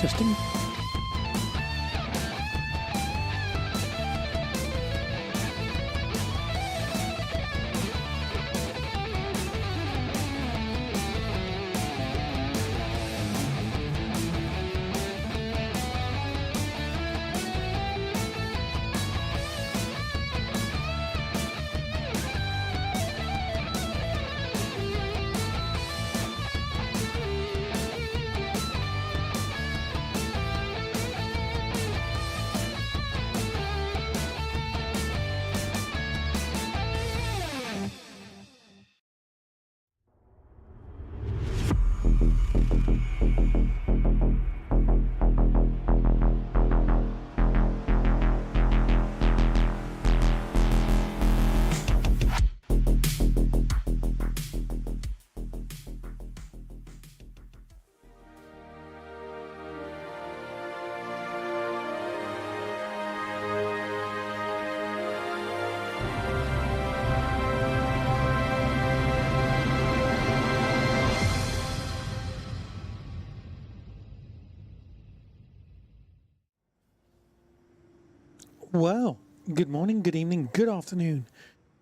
Testing. Well, good morning, good evening, good afternoon.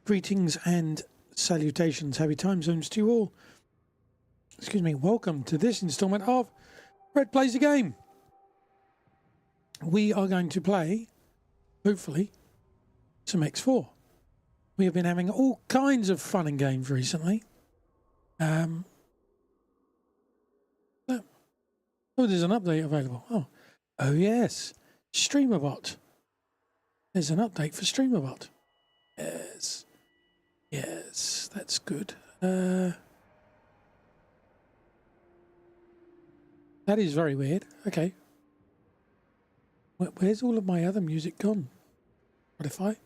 Greetings and salutations. Happy time zones to you all. Excuse me. Welcome to this installment of Red Plays a Game. We are going to play, hopefully, some X4. We have been having all kinds of fun and games recently. Oh, there's an update available. Oh yes, StreamerBot. There's an update for StreamerBot. Yes, that's good. That is very weird. Okay. Where's all of my other music gone? Spotify.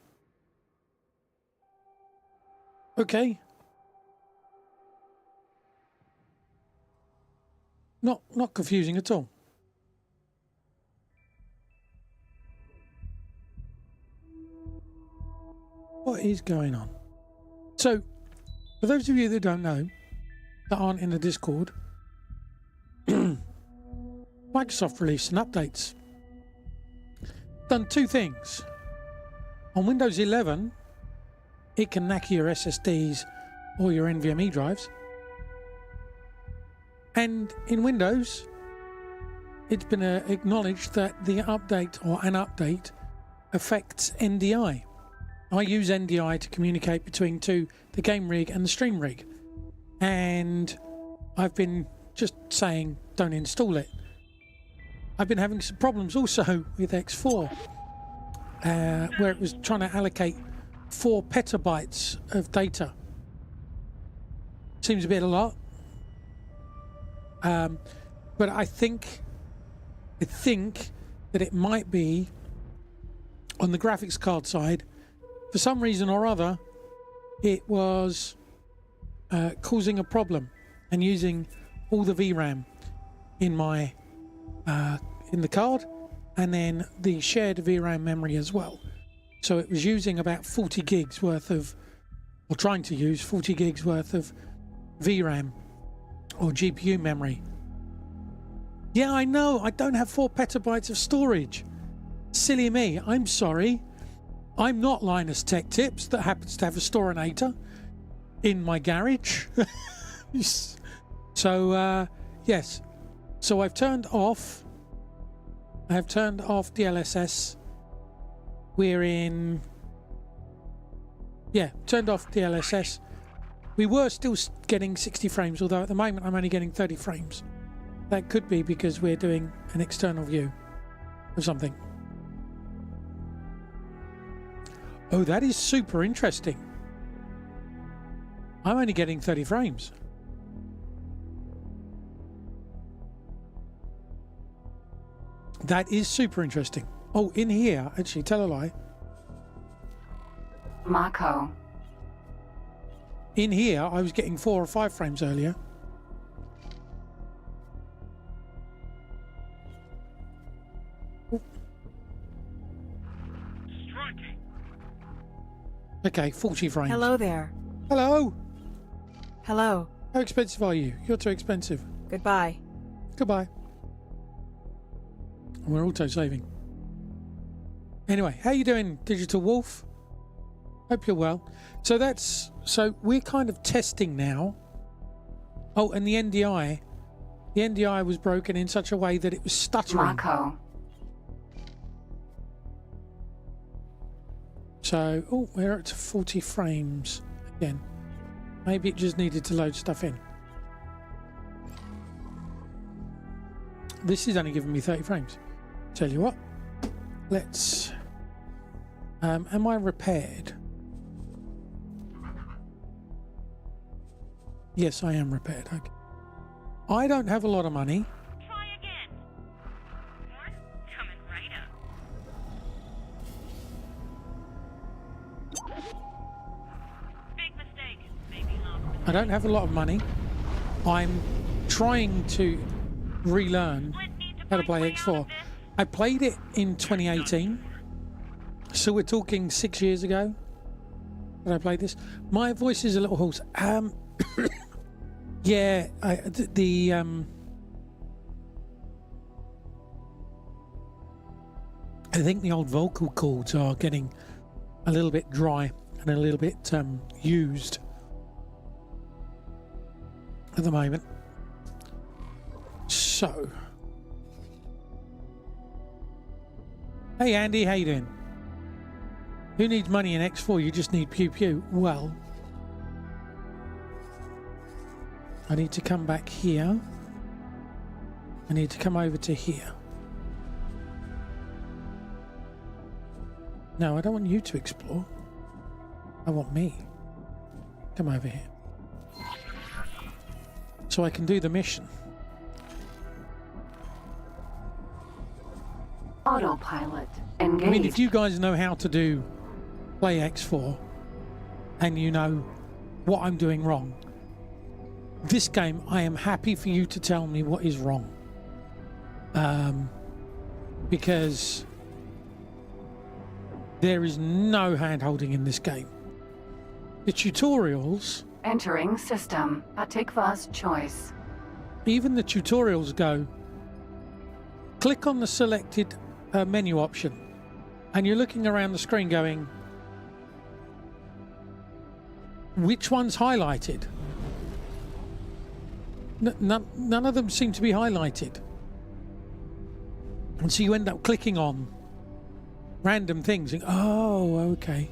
Okay. Not confusing at all. What is going on? So, for those of you that don't know, that aren't in the Discord, Microsoft released some updates. Done two things. On Windows 11, it can knack your SSDs or your NVMe drives. And in Windows, it's been acknowledged that the update or an update affects NDI. I use NDI to communicate between the game rig and the stream rig, and I've been just saying don't install it. I've been having some problems also with X4 where it was trying to allocate 4 petabytes of data. Seems a bit a lot, but I think that it might be on the graphics card side. For some reason or other, it was causing a problem and using all the VRAM in my in the card, and then the shared VRAM memory as well. So it was using about 40 gigs worth of, or trying to use 40 gigs worth of VRAM or GPU memory. Yeah, I know, I don't have 4 petabytes of storage. Silly me, I'm sorry. I'm not Linus Tech Tips that happens to have a Storinator in my garage. So, yes. So I have turned off DLSS. Turned off DLSS. We were still getting 60 frames, although at the moment I'm only getting 30 frames. That could be because we're doing an external view of something. Oh, that is super interesting. I'm only getting 30 frames. That is super interesting. Oh, in here, actually, tell a lie. Mako. In here, I was getting 4 or 5 frames earlier. Striking. Okay, 40 frames. Hello there. Hello. Hello. How expensive are you? You're too expensive. Goodbye. Goodbye. We're auto-saving. Anyway, how you doing, Digital Wolf? Hope you're well. So we're kind of testing now. Oh, and the NDI. The NDI was broken in such a way that it was stuttering. Mako. So, oh, we're up to 40 frames again. Maybe it just needed to load stuff in. This is only giving me 30 frames. Tell you what, let's... am I repaired? Yes, I am repaired. Okay. I don't have a lot of money. Try again. More coming right up. Big mistake. Maybe not. I don't have a lot of money. I'm trying to relearn how to play X4. I played it in 2018. So we're talking 6 years ago that I played this. My voice is a little hoarse. Yeah, I think the old vocal cords are getting a little bit dry and a little bit used at the moment. So, hey Andy, how you doing? Who needs money in X4? You just need pew pew. Well, I need to come back here. I need to come over to here. No, I don't want you to explore. I want me. Come over here. So I can do the mission. Autopilot. Engage. I mean, if you guys know how to do Play X4 and you know what I'm doing wrong, this game, I am happy for you to tell me what is wrong. Because there is no hand-holding in this game. The tutorials... Entering system. Atikva's choice. Even the tutorials go, click on the selected menu option, and you're looking around the screen going, which one's highlighted? None of them seem to be highlighted. And so you end up clicking on random things and, oh, okay.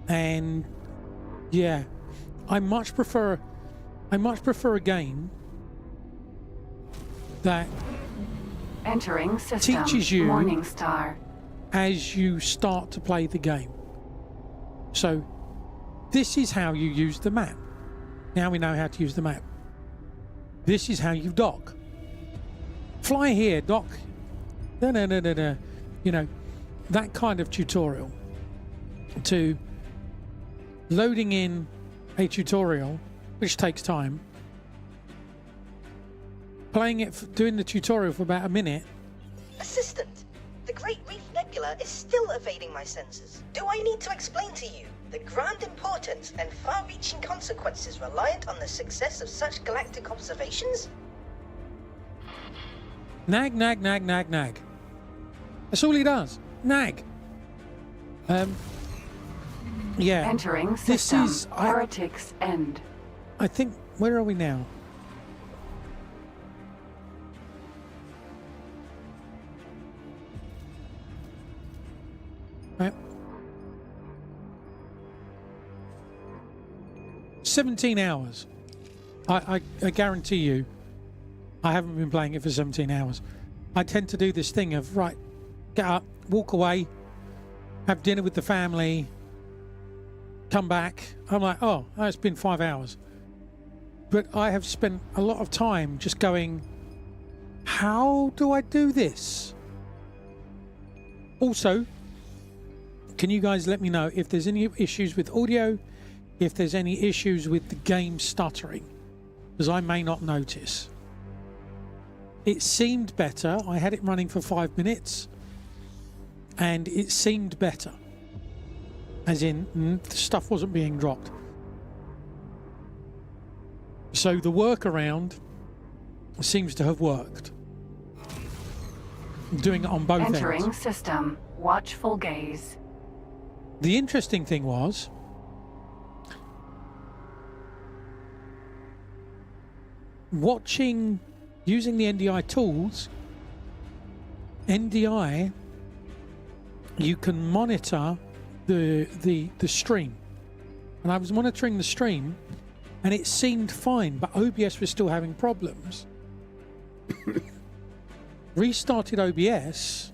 And yeah, I much prefer a game that Entering system. teaches you Morningstar. as you start to play the game. So this is how you use the map. Now we know how to use the map. This is how you dock. Fly here, dock. No. You know, that kind of tutorial. To loading in a tutorial, which takes time. Playing it, doing the tutorial for about a minute. Assistant, the Great Reef Nebula is still evading my senses. Do I need to explain to you the grand importance and far-reaching consequences reliant on the success of such galactic observations? Nag. That's all he does. Nag. Yeah. Entering This system. is... Heretics end. I think... Where are we now? Right. 17 hours. I guarantee you, I haven't been playing it for 17 hours. I tend to do this thing of, right, get up, walk away, have dinner with the family, come back. I'm like, oh, it's been 5 hours. But I have spent a lot of time just going, how do I do this? Also, can you guys let me know if there's any issues with audio, if there's any issues with the game stuttering, because I may not notice. It seemed better. I had it running for 5 minutes and it seemed better, as in stuff wasn't being dropped. So the workaround seems to have worked. doing it on both Entering ends. system. Watchful gaze. The interesting thing was, using the NDI tools, NDI, you can monitor the stream. And I was monitoring the stream and it seemed fine, but OBS was still having problems. Restarted OBS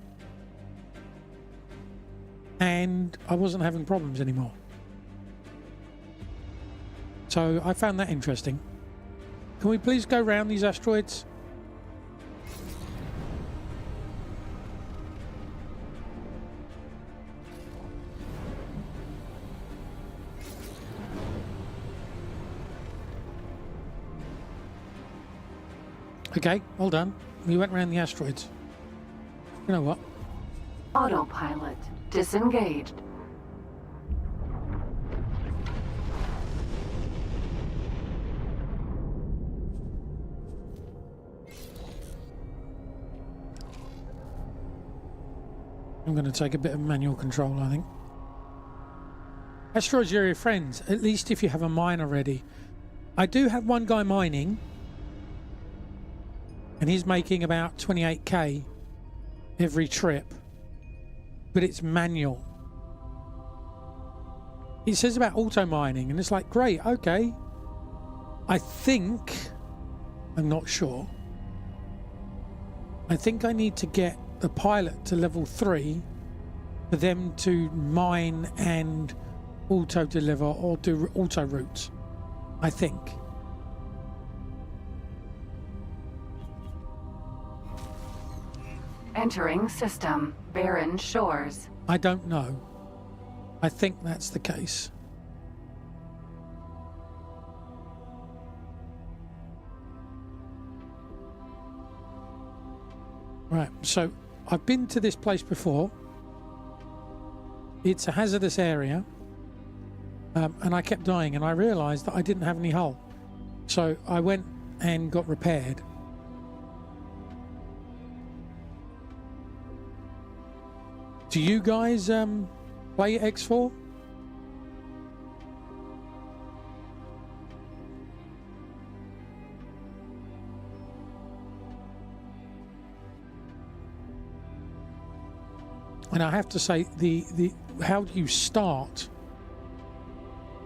and I wasn't having problems anymore. So I found that interesting. Can we please go round these asteroids? Okay, well done. We went around the asteroids. You know what? Autopilot. Disengaged. I'm going to take a bit of manual control, I think. Asteroids are your friends, at least if you have a miner ready. I do have one guy mining, and he's making about 28k every trip, but it's manual. It says about auto mining, and it's like, great, okay. I think, I'm not sure, I think I need to get the pilot to level 3 for them to mine and auto deliver or do auto routes, I think. Entering system. Barren shores. I don't know. I think that's the case. Right, so I've been to this place before. It's a hazardous area. And I kept dying and I realised that I didn't have any hull. So I went and got repaired. Do you guys play X4? And I have to say, the how do you start?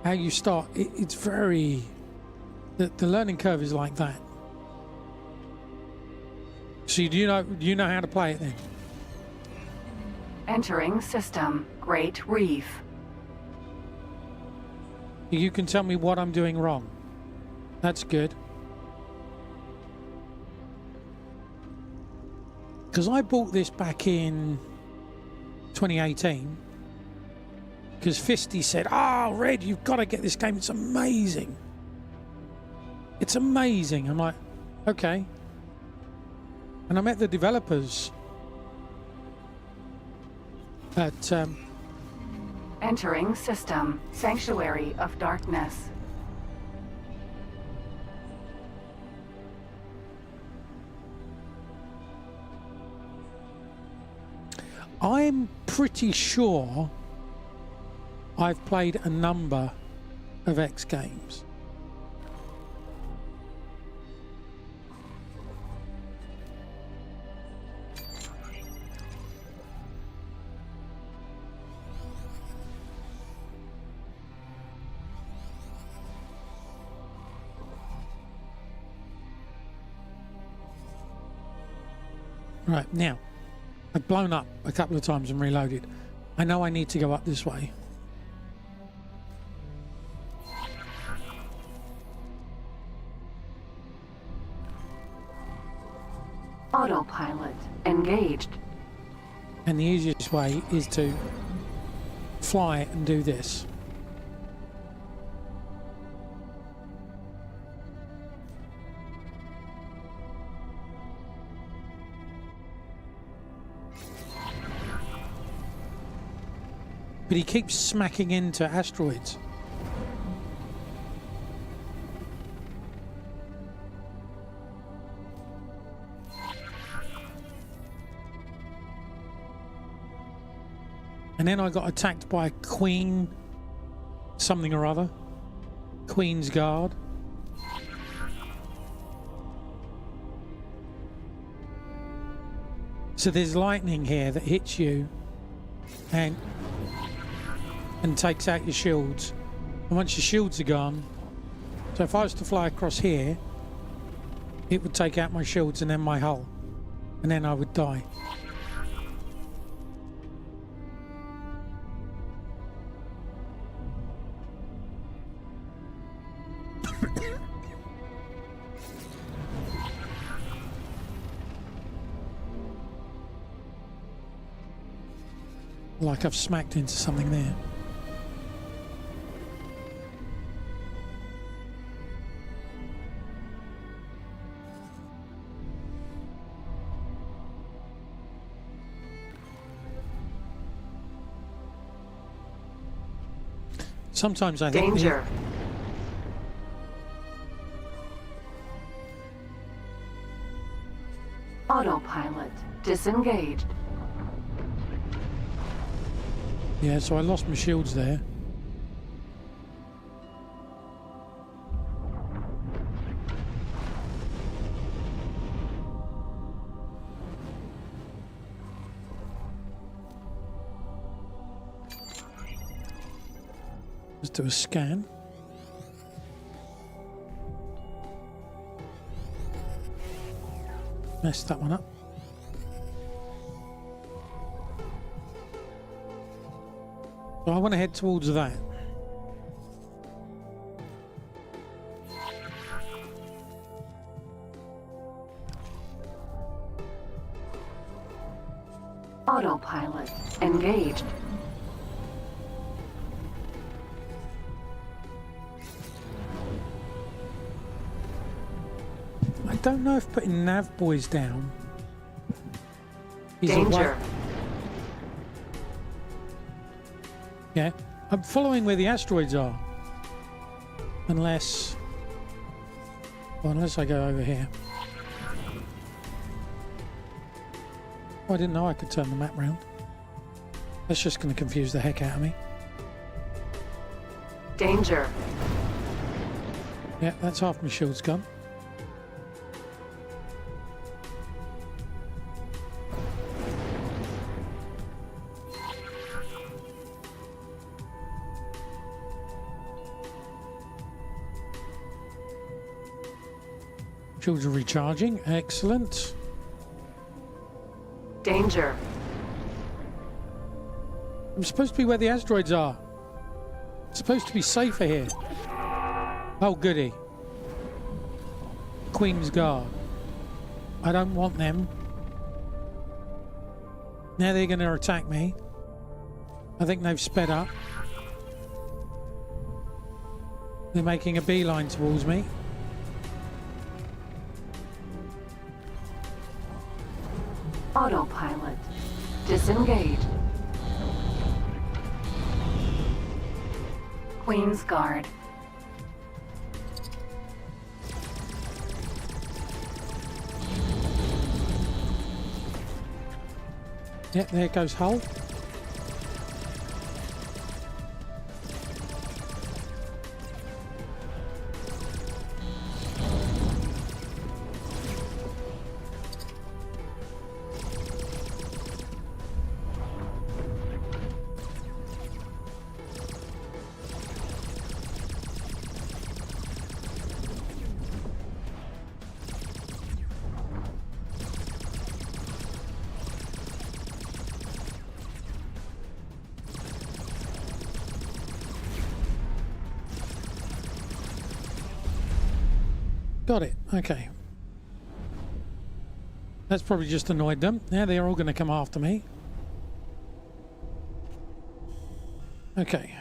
How you start? It's very the learning curve is like that. So do you know how to play it then? Entering system. Great Reef. You can tell me what I'm doing wrong. That's good. Because I bought this back in 2018. Because Fisty said, "Oh, Red, you've got to get this game. It's amazing. It's amazing." I'm like, okay. And I met the developers at Entering system. Sanctuary of Darkness. I'm pretty sure I've played a number of X games. Right, now, I've blown up a couple of times and reloaded. I know I need to go up this way. Autopilot. Engaged. And the easiest way is to fly and do this. But he keeps smacking into asteroids. And then I got attacked by a Queen something or other. Queen's Guard. So there's lightning here that hits you and takes out your shields. And once your shields are gone, so if I was to fly across here, it would take out my shields and then my hull. And then I would die. Like I've smacked into something there. Sometimes I think Danger. Autopilot disengaged. Yeah, so I lost my shields there. Let's do a scan. Messed that one up. So I want to head towards that. Autopilot engaged. I don't know if putting nav boys down is a way. Danger. Yeah, I'm following where the asteroids are. Unless I go over here. Oh, I didn't know I could turn the map round. That's just going to confuse the heck out of me. Danger. Yeah, that's half my shield's gone. Shields are recharging. Excellent. Danger. I'm supposed to be where the asteroids are. It's supposed to be safer here. Oh, goody. Queen's Guard. I don't want them. Now they're going to attack me. I think they've sped up. They're making a beeline towards me. Autopilot disengaged. Queen's Guard. Yep, there goes Hull. Got it. Okay. That's probably just annoyed them. Now they're all going to come after me. Okay.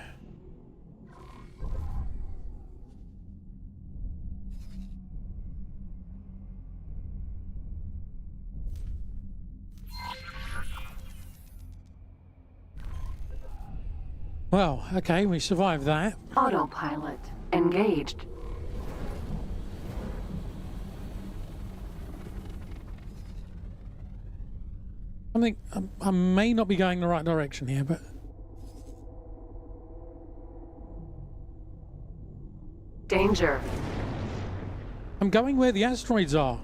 Well, okay, we survived that. Autopilot engaged. I think I may not be going the right direction here, but Danger. I'm going where the asteroids are.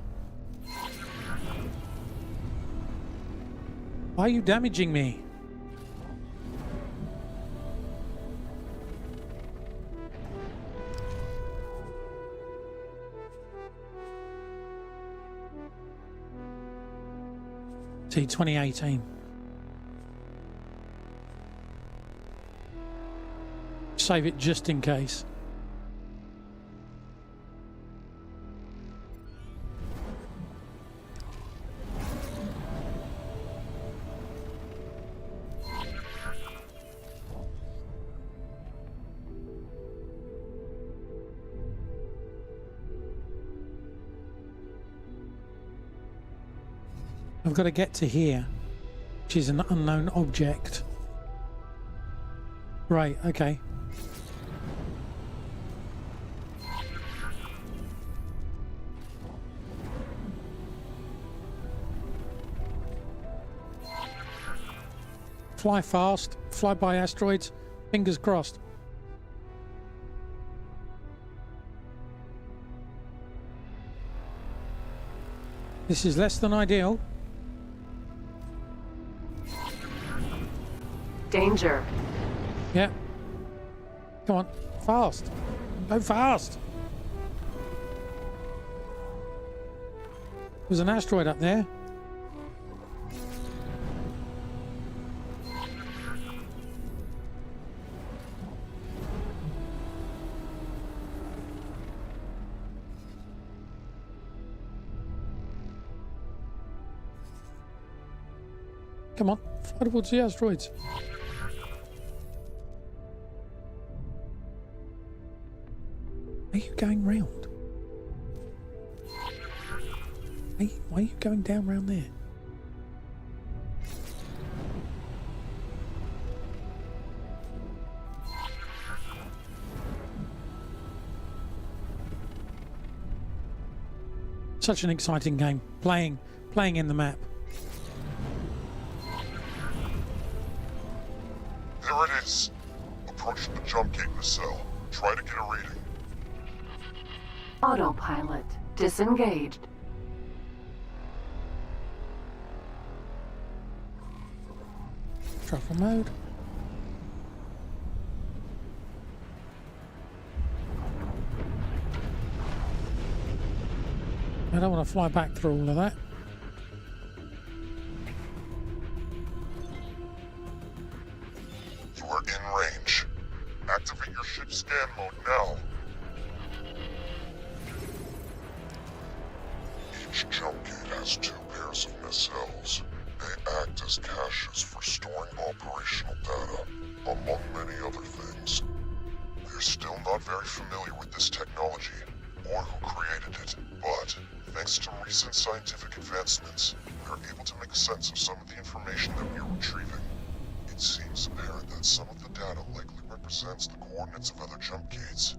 Why are you damaging me? See, 2018. Save it just in case. I've got to get to here, which is an unknown object. Right, okay. Fly fast, fly by asteroids, fingers crossed. This is less than ideal. Danger. Yeah. Come on, fast. Go fast. There's an asteroid up there. Come on, fly towards the asteroids. Are you going round? Why are you going down round there? Such an exciting game. Playing in the map. There it is. Approach the jump gate in the cell. Try to get a reading. Autopilot disengaged. Travel mode. I don't want to fly back through all of that. You are in range. Activate your ship scan mode now. Each jump gate has 2 pairs of nacelles. They act as caches for storing operational data, among many other things. We're still not very familiar with this technology, or who created it, but thanks to recent scientific advancements, we are able to make sense of some of the information that we are retrieving. It seems apparent that some of the data likely represents the coordinates of other jump gates.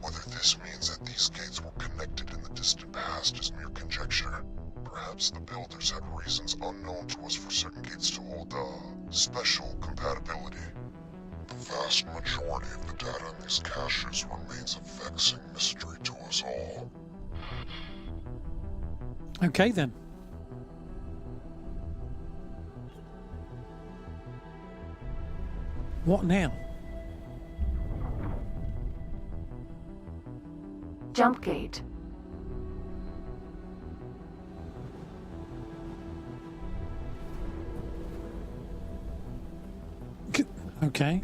Whether this means that these gates were connected in the distant past is mere conjecture. Perhaps the builders had reasons unknown to us for certain gates to hold, special compatibility. The vast majority of the data in these caches remains a vexing mystery to us all. Okay then. What now? Jump gate. Okay.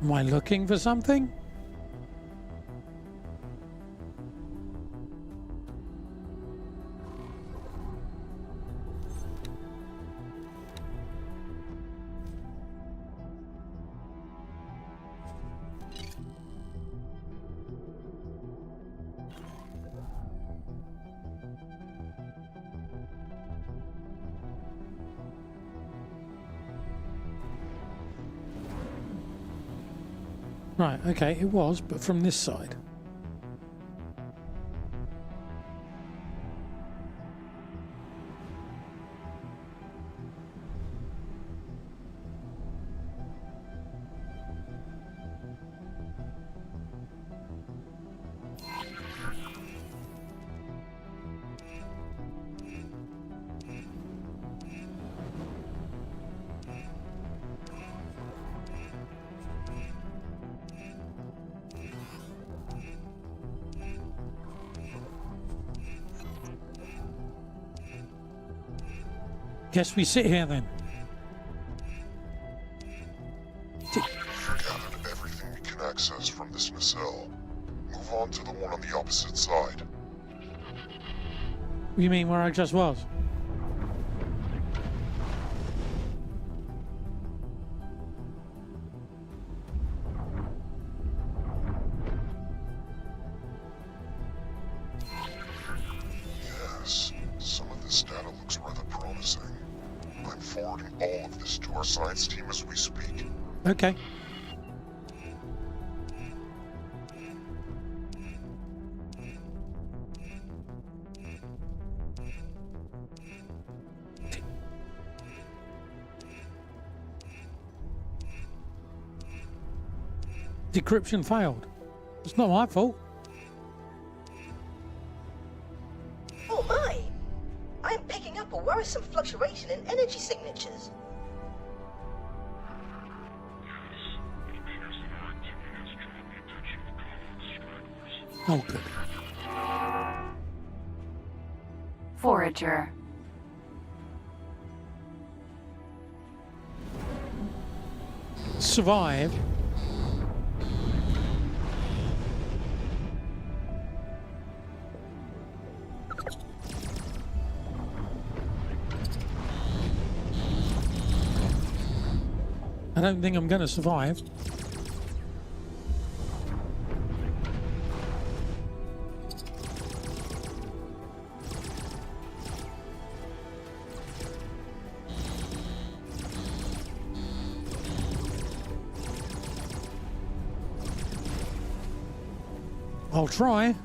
Am I looking for something? Right, okay, it was, but from this side. Guess we sit here then. You've gathered everything we can access from this nacelle. Move on to the one on the opposite side. You mean where I just was? Yes, some of this data looks rather promising. I'm forwarding all of this to our science team as we speak. Okay. Decryption failed. It's not my fault. Oh my! I'm picking up a worrisome fluctuation in energy signatures. Oh, good. Forager. Survive. I don't think I'm going to survive. I'll try.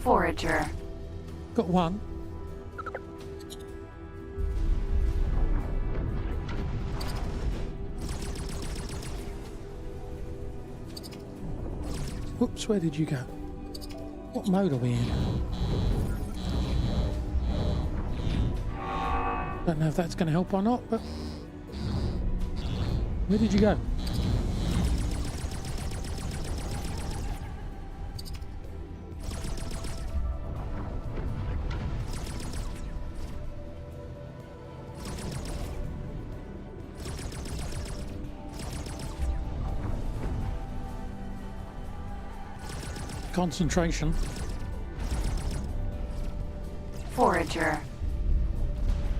Forager. Got one. Whoops, where did you go? What mode are we in? Don't know if that's going to help or not, but... Where did you go? Concentration. Forager.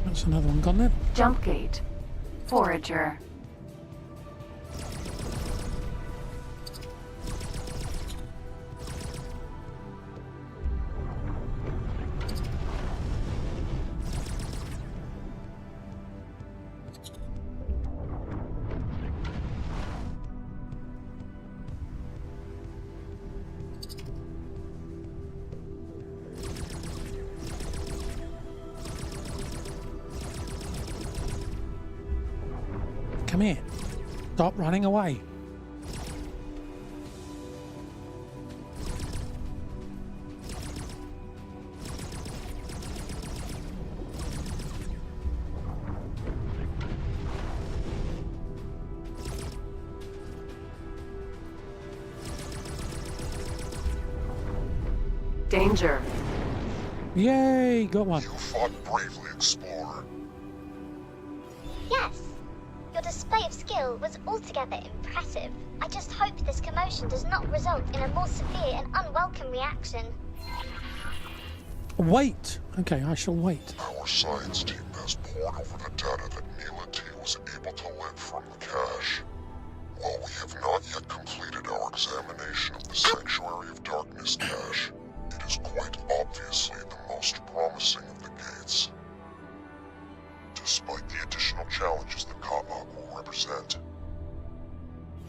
That's another one gone then. Jump gate. Forager. Come here. Stop running away. Danger. Yay, got one. You fought bravely, Explorer. Yes. Your display of skill was altogether impressive. I just hope this commotion does not result in a more severe and unwelcome reaction. Wait. Okay, I shall wait. Our science team has pored over the data that Neela T was able to lift from the cache. While we have not yet completed our examination of the Sanctuary of Darkness cache, it is quite obviously the most promising of the gates. Despite the additional challenges that Ka'ak will represent.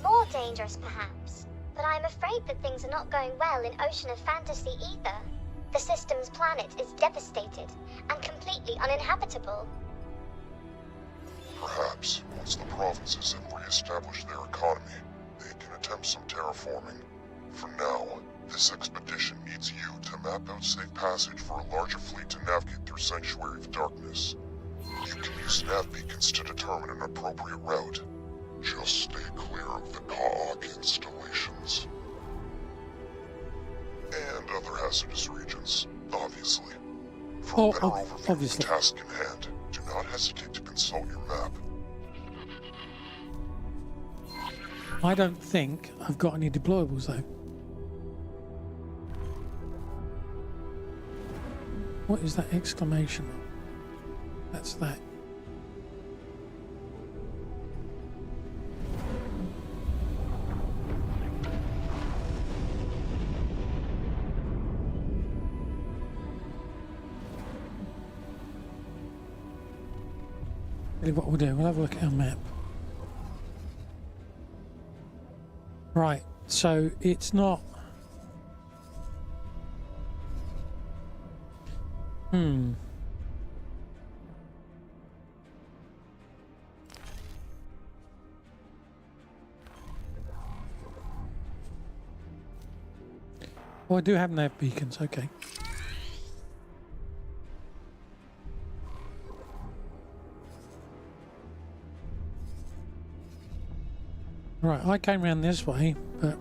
More dangerous, perhaps. But I'm afraid that things are not going well in Ocean of Fantasy either. The system's planet is devastated and completely uninhabitable. Perhaps, once the provinces have re-established their economy, they can attempt some terraforming. For now, this expedition needs you to map out safe passage for a larger fleet to navigate through Sanctuary of Darkness. You can use nav beacons to determine an appropriate route. Just stay clear of the Ka'ak installations. And other hazardous regions, obviously. For a better Oh, overview obviously. of the task in hand, do not hesitate to consult your map. I don't think I've got any deployables though. What is that exclamation? That's that. Really what we'll do, we'll have a look at our map. Right, so it's not... Oh, I do have nav beacons, okay. Right, I came round this way, but...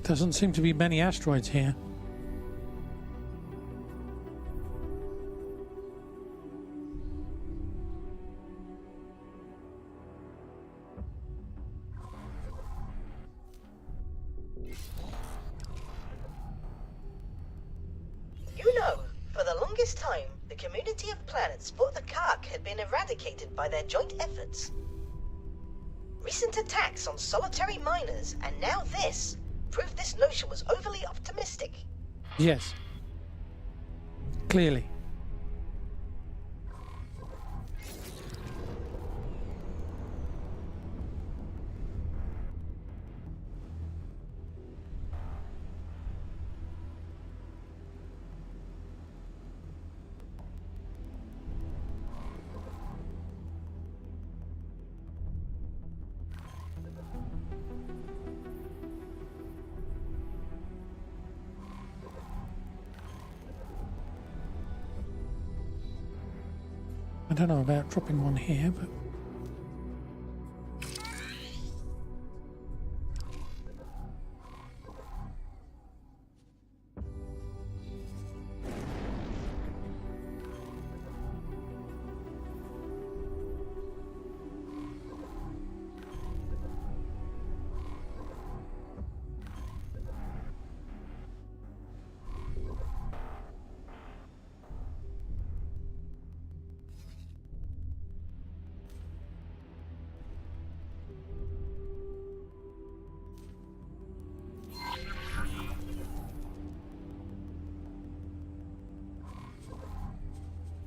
Doesn't seem to be many asteroids here. You know, for the longest time, the community of planets thought the Kark had been eradicated by their joint efforts. Recent attacks on solitary miners, and now this, prove this notion was overly optimistic. Yes. Clearly. I don't know about dropping one here, but...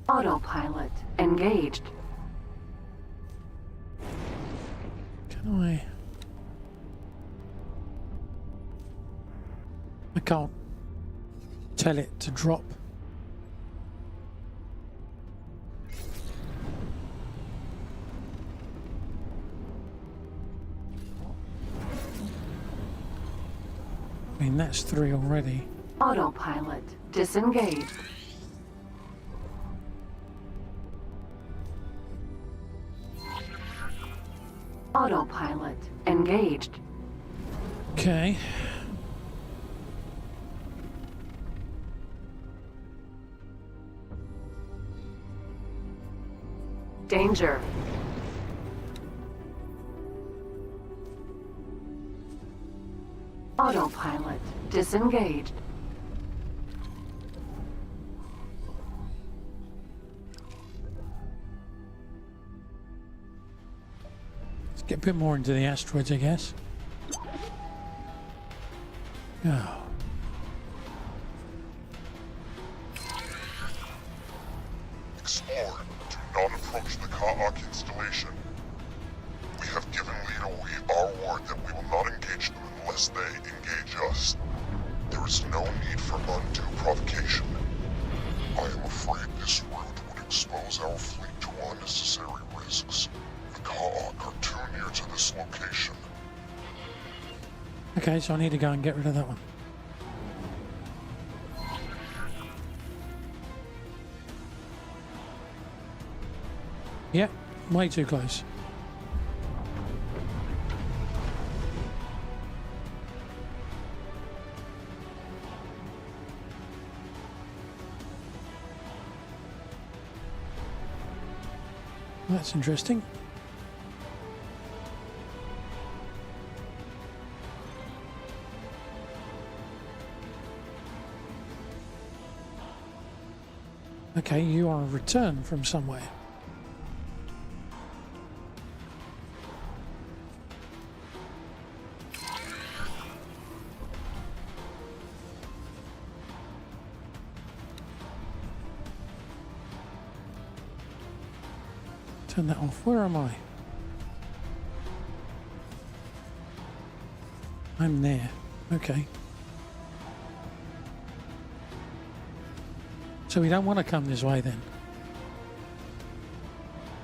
Autopilot engaged. Can I can't tell it to drop. I mean, that's 3 already. Autopilot disengaged. Autopilot engaged. Okay. Danger. Autopilot disengaged. Let's get a bit more into the asteroids, I guess. Oh. Explore. Do not approach the Ka'ak installation. We have given Leader Wee our word that we will not engage them unless they engage us. There is no need for undue provocation. I am afraid this route would expose our fleet to unnecessary risks. The Ka'ak are too near to this location. Okay, so I need to go and get rid of that one. Yep, way too close. That's interesting. Okay, you are a return from somewhere. Turn that off. Where am I? I'm there. Okay. So we don't want to come this way then.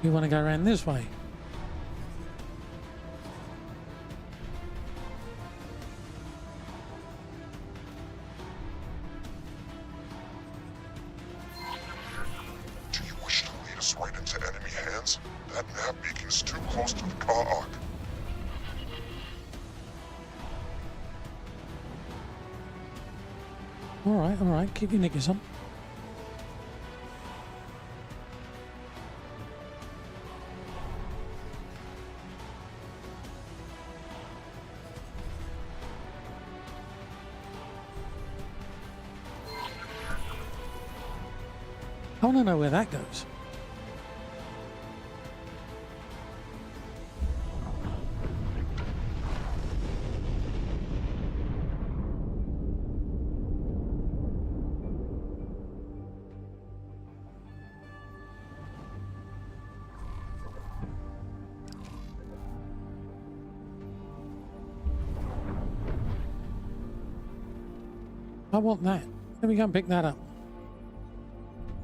We want to go around this way. Do you wish to lead us right into enemy hands? That nav beacon's too close to the Ka'ak. All right. Keep your knickers on. I want to know where that goes. I want that. Let me go and pick that up.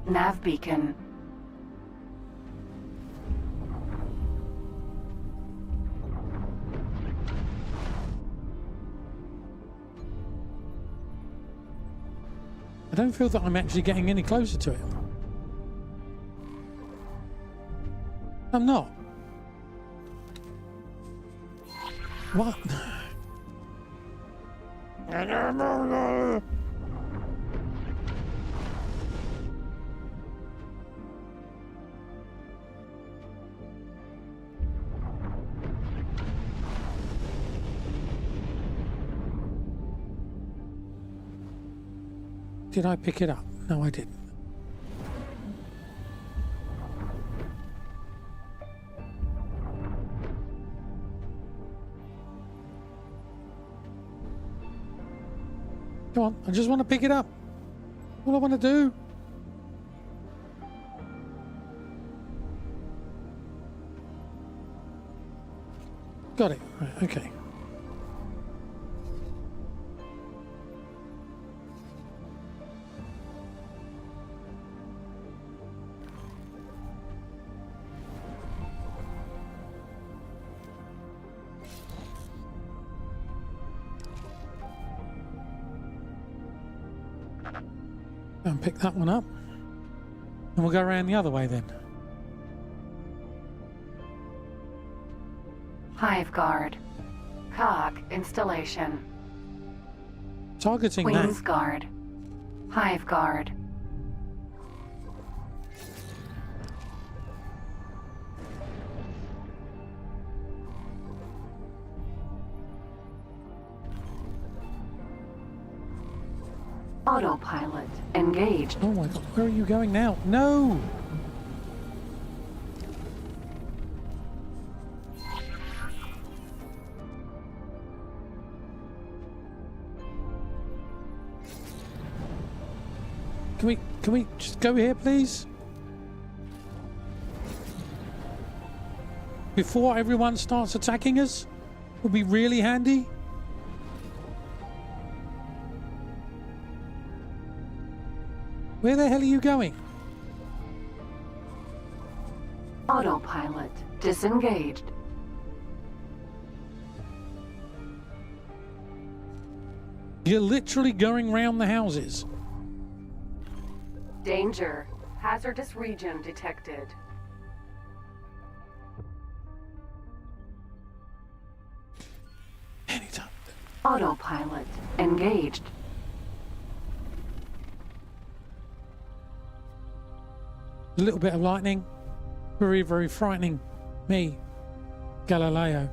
Nav beacon. I don't feel that I'm actually getting any closer to it. I'm not. What? Did I pick it up? No, I didn't. Come on, I just want to pick it up. What I want to do. Got it. Right, okay. And pick that one up, and we'll go around the other way then. Hive guard. Cog installation. Targeting Queen's that. guard. Hive guard. Autopilot engaged. Oh my god, where are you going now? No! Can we just go here, please? Before everyone starts attacking us? Would be really handy. Where the hell are you going? Autopilot disengaged. You're literally going round the houses. Danger. Hazardous region detected. Autopilot engaged. A little bit of lightning. Very, very frightening. Me. Galileo.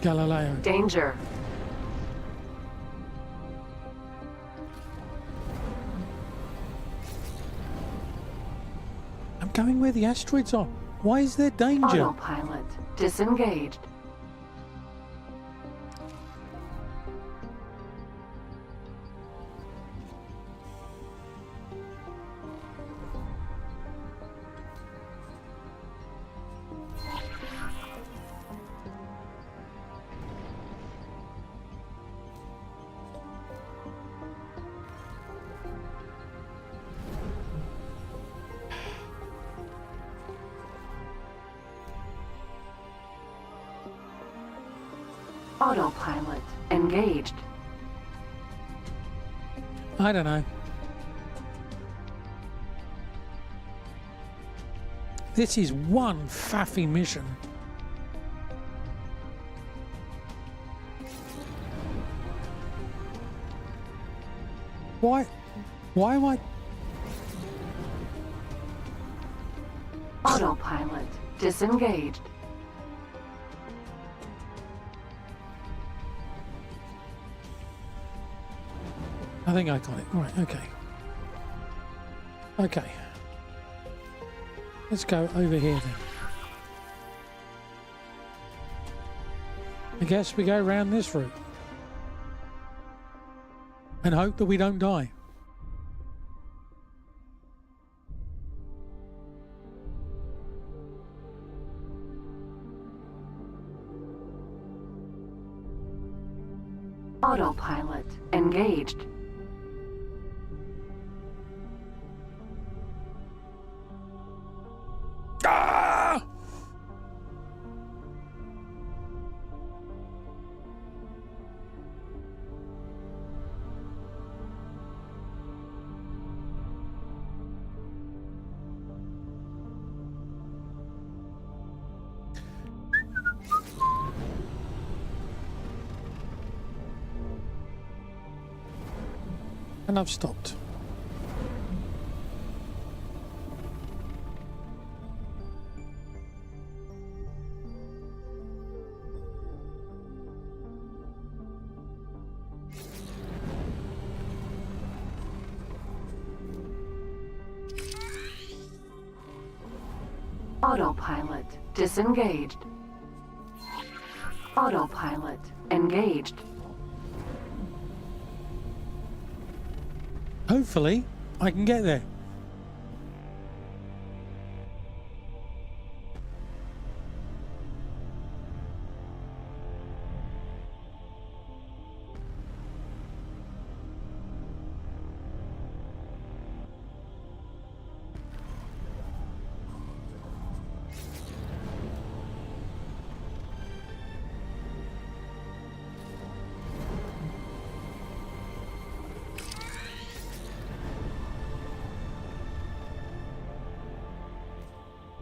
Galileo. Danger. I'm going where the asteroids are. Why is there danger? Autopilot disengaged. Autopilot engaged. I don't know. This is one faffy mission. Why am I... Autopilot disengaged. I think I got it. Right, okay. Okay. Let's go over here then. I guess we go around this route. And hope that we don't die. Autopilot engaged. Ah! And I've stopped. Autopilot disengaged. Autopilot engaged. Hopefully, I can get there.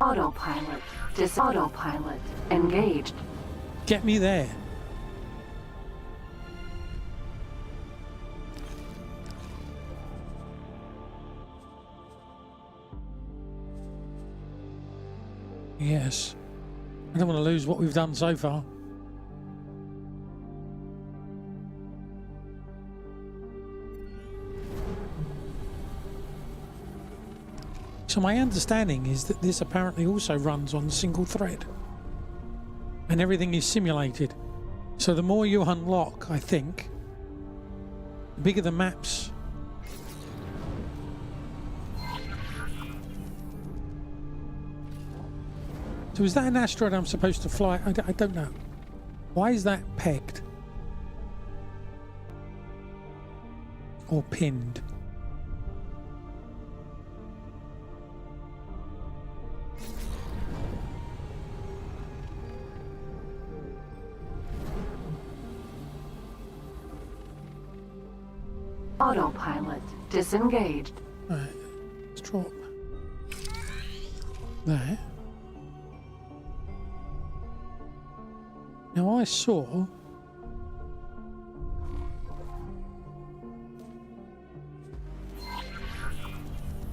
Autopilot autopilot engaged. Get me there. Yes. I don't want to lose what we've done so far. So my understanding is that this apparently also runs on single thread. And everything is simulated. So the more you unlock, I think, the bigger the maps. So is that an asteroid I'm supposed to fly? I don't know. Why is that pegged? Or pinned? Autopilot disengaged. Right, let's drop there. Now I saw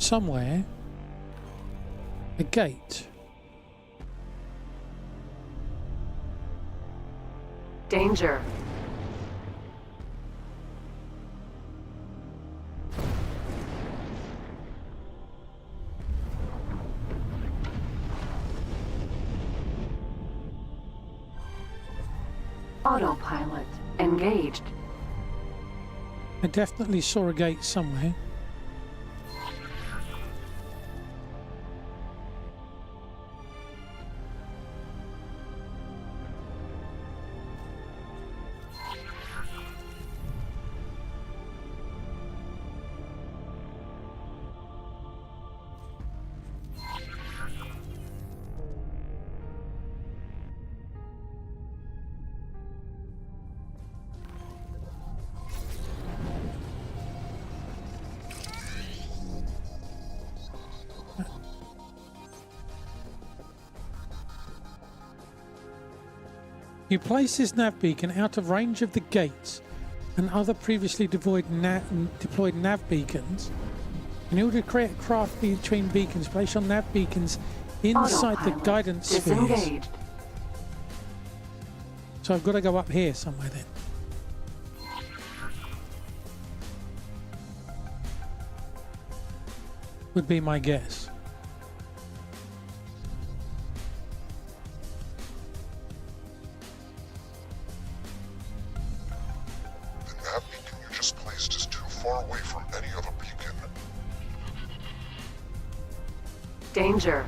somewhere a gate. Danger. Autopilot engaged. I definitely saw a gate somewhere. You place this nav beacon out of range of the gates and other previously deployed nav beacons. In order to create a craft between beacons, place your nav beacons inside the Autopilot guidance spheres. disengaged. So I've got to go up here somewhere then. Would be my guess. The nav beacon you just placed is too far away from any other beacon. Danger.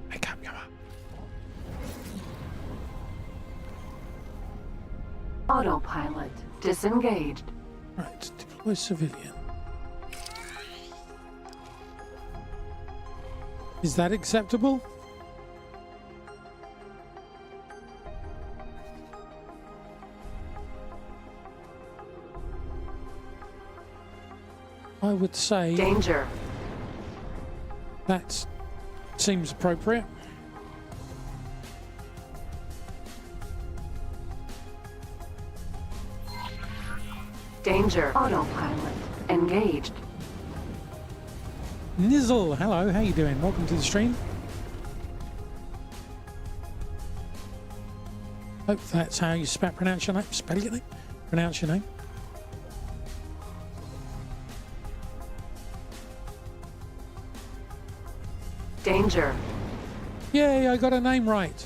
Wake up, Yama. Autopilot disengaged. Right, deploy civilian. Is that acceptable? I would say Danger. that seems appropriate. Danger. Autopilot engaged. Nizzle, hello, how you doing? Welcome to the stream. Hope that's how you pronounce your name. Spell your name. Pronounce your name. Danger. Yay, I got a name right.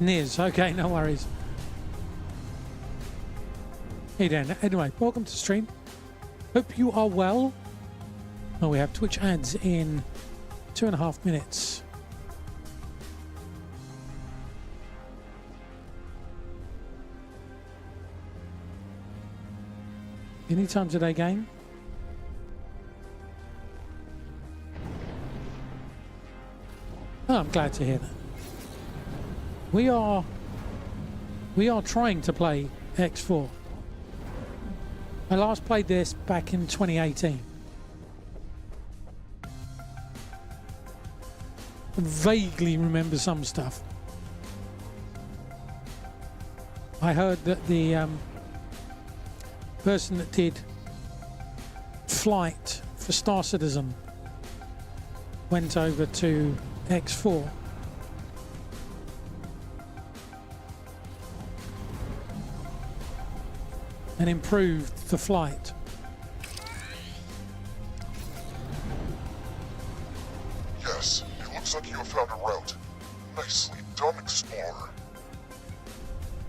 Niz, okay, no worries. Hey Dan, anyway, welcome to the stream. Hope you are well. Oh, we have Twitch ads in 2.5 minutes. Anytime today game. Oh, I'm glad to hear that. We are trying to play X4. I last played this back in 2018. I vaguely remember some stuff. I heard that the person that did Flight for Star Citizen went over to X4. And improved the flight. Yes, it looks like you have found a route. Nicely done, Explorer.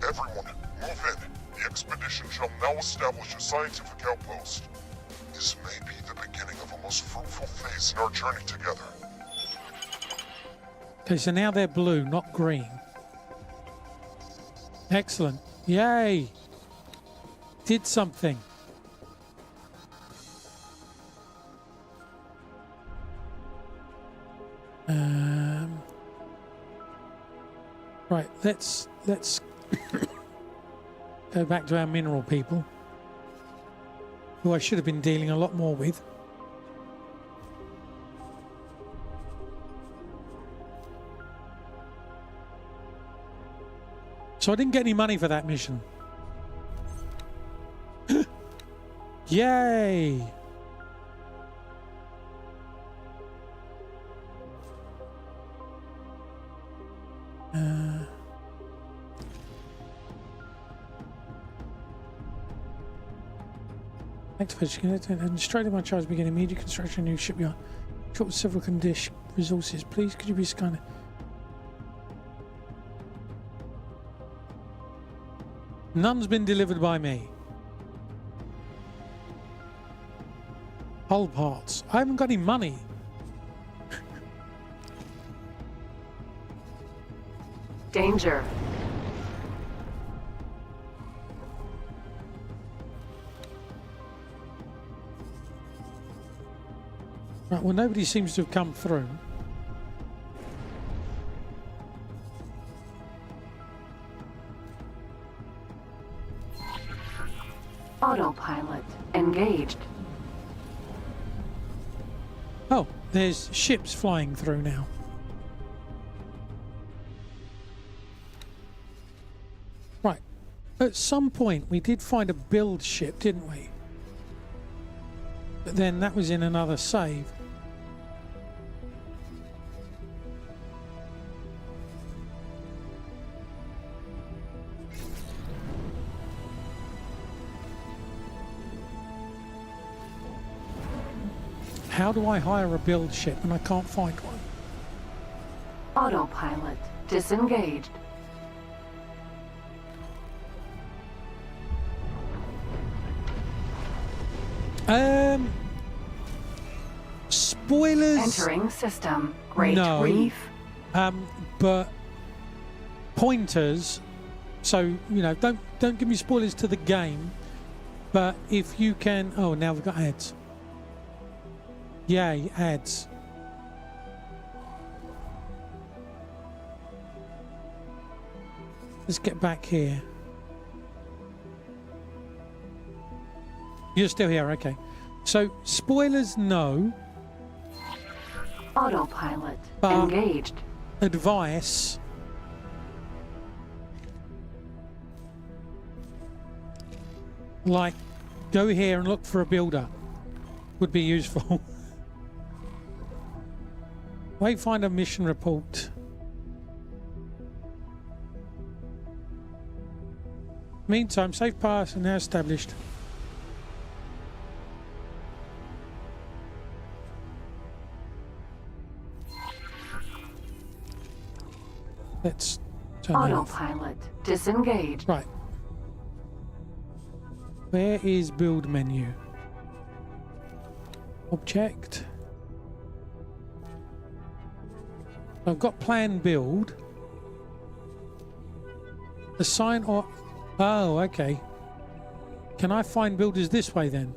Everyone, move in. The expedition shall now establish a scientific outpost. This may be the beginning of a most fruitful phase in our journey together. Okay, so now they're blue, not green. Excellent. Yay! Did something. Right, let's go back to our mineral people. who I should have been dealing a lot more with. So I didn't get any money for that mission. Yay! Activation and destroyed my charge begin immediate construction of new shipyard. Short with several condition resources. Please could you be so kind? None's been delivered by me. Hull parts. I haven't got any money. Danger. Right, well, nobody seems to have come through. Autopilot engaged. Oh, there's ships flying through now. Right. At some point, we did find a build ship, didn't we? But then that was in another save. How do I hire a build ship when I can't find one? Autopilot disengaged. Spoilers. Entering system. Great No. Reef. But pointers. So you know, don't give me spoilers to the game. But if you can, oh, now we've got ads. Yay, ads. Let's get back here. You're still here, okay. So, spoilers, no. Autopilot But- engaged. Advice. Like, go here and look for a builder. Would be useful. Wayfinder mission report. Meantime, safe paths are now established. Let's turn that off. Autopilot disengaged. Right. Where is build menu? Object. I've got plan build. Assign or... Oh, okay. Can I find builders this way then?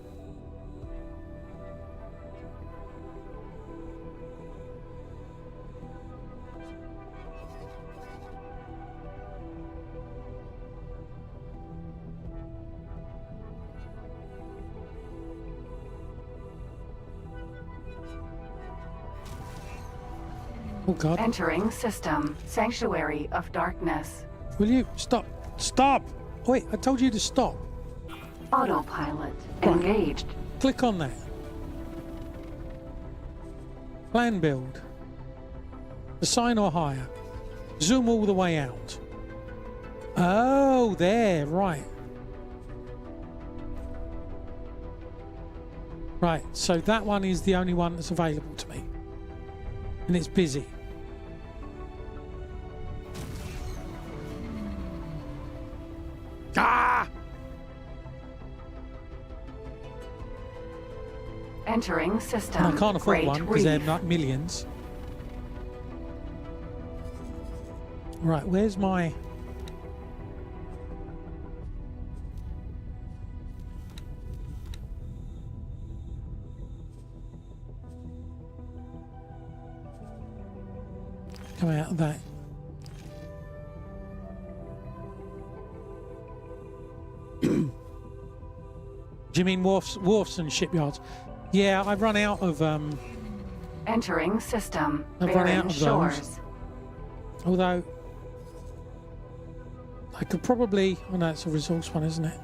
Oh God. Entering system. Sanctuary of Darkness. Will you stop? Stop! Wait, I told you to stop. Autopilot Right. engaged. Click on that. Plan build. Assign or hire. Zoom all the way out. Oh, there, right. Right, so that one is the only one that's available to me. And it's busy. Ah! Entering system. And I can't afford Great one because they're Reef. not millions. Right, where's my... Come out of that. Do you mean wharfs and shipyards? Yeah, I've run out of Entering system. I've run Bearing out of those. shores. although I could probably, oh no, it's a resource one, isn't it?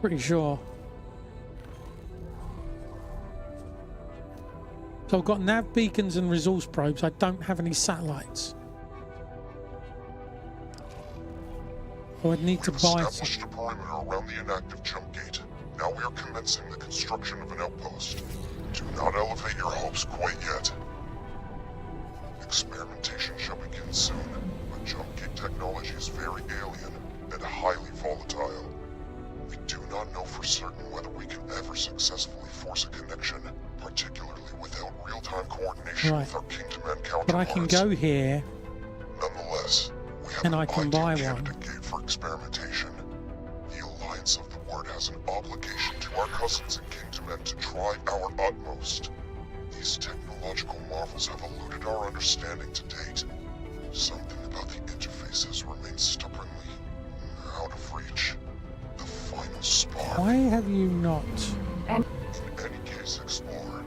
Pretty sure. So I've got nav beacons and resource probes. I don't have any satellites. So I'd need to We've buy some. established a perimeter around the inactive jump gate. Now we are commencing the construction of an outpost. Do not elevate your hopes quite yet. Experimentation shall begin soon, but jump gate technology is very alien and highly volatile. We do not know for certain whether we can ever successfully force a connection, particularly without real-time coordination Right. with our Kingdom and counterparts. But I can go here. Nonetheless, we have And an I can ideal buy candidate one. gate for experimentation. The Alliance of the Word has an obligation to our cousins in Kingdom and to try our utmost. These technological marvels have eluded our understanding to date. Something about the interfaces remains stubbornly out of reach. The final spark. Why have you not? In any case, Explorer,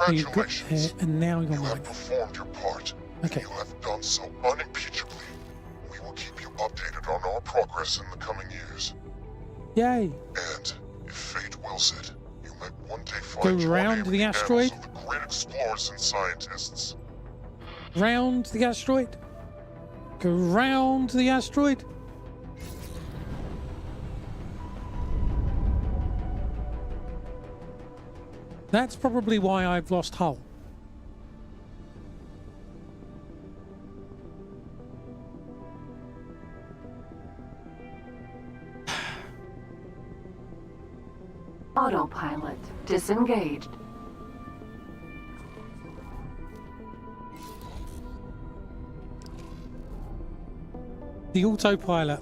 Oh, you got here congratulations. and now you're You have mine. performed your part. Okay. You have done so unimpeachably. We will keep you updated on our progress in the coming years. Yay. And, if fate wills it, you might one day find Go your round name in the annals asteroid? of the great explorers and scientists. Round the asteroid. Go round the asteroid. That's probably why I've lost hull. Autopilot disengaged. The autopilot.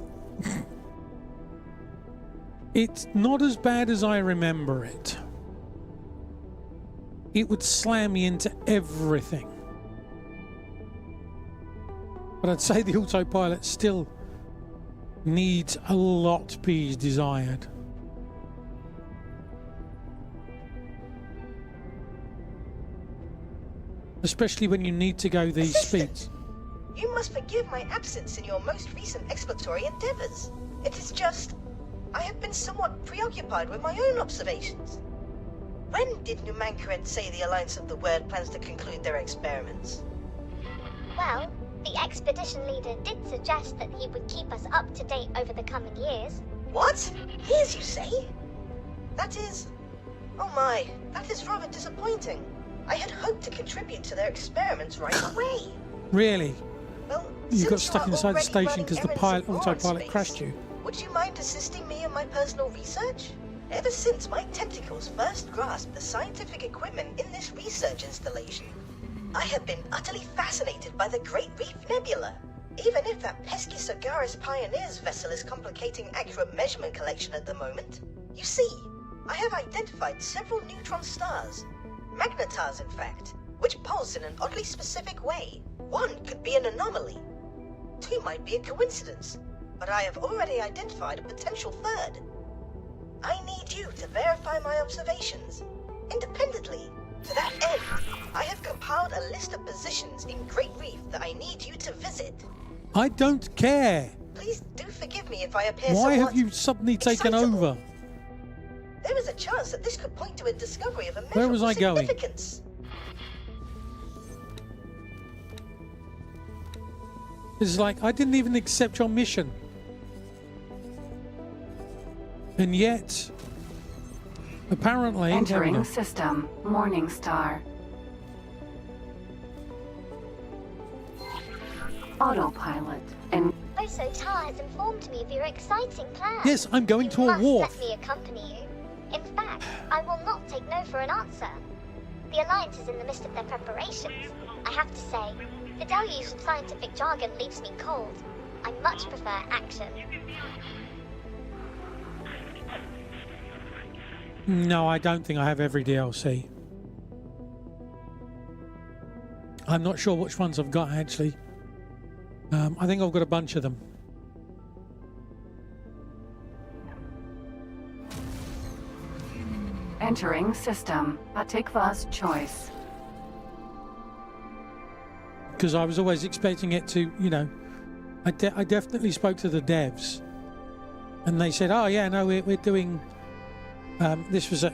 It's not as bad as I remember it. It would slam me into everything. But I'd say the autopilot still needs a lot to be desired. Especially when you need to go these Assistant, speeds. You must forgive my absence in your most recent exploratory endeavors. It is just, I have been somewhat preoccupied with my own observations. When did Numankared say the Alliance of the Word plans to conclude their experiments? Well, the expedition leader did suggest that he would keep us up to date over the coming years. What? Years, you say? That is... Oh my, that is rather disappointing. I had hoped to contribute to their experiments right away. Really? Well, You got since stuck are inside the already station running because the errands of war in autopilot space, crashed you. Would you mind assisting me in my personal research? Ever since my tentacles first grasped the scientific equipment in this research installation, I have been utterly fascinated by the Great Reef Nebula. Even if that pesky Sagaris Pioneers vessel is complicating accurate measurement collection at the moment. You see, I have identified several neutron stars, magnetars in fact, which pulse in an oddly specific way. One could be an anomaly. Two might be a coincidence, but I have already identified a potential third. I need you to verify my observations, independently. To that end, I have compiled a list of positions in Great Reef that I need you to visit. I don't care. Please do forgive me if I appear Why somewhat have you suddenly taken excitable. over? There is a chance that this could point to a discovery of Where was immeasurable I going? significance. It's like, I didn't even accept your mission. And yet, apparently... there we Entering go. system. Morningstar. Autopilot. And Osotar has informed me of your exciting plans. Yes, I'm going You to a must wharf. let me accompany you. In fact, I will not take no for an answer. The Alliance is in the midst of their preparations. I have to say, the deluge of scientific jargon leaves me cold. I much prefer action. No, I don't think I have every DLC. I'm not sure which ones I've got actually. I think I've got a bunch of them. Entering system. Atikva's choice. Because I was always expecting it to, you know, I definitely spoke to the devs, and they said, "Oh yeah, no, we're doing." This was at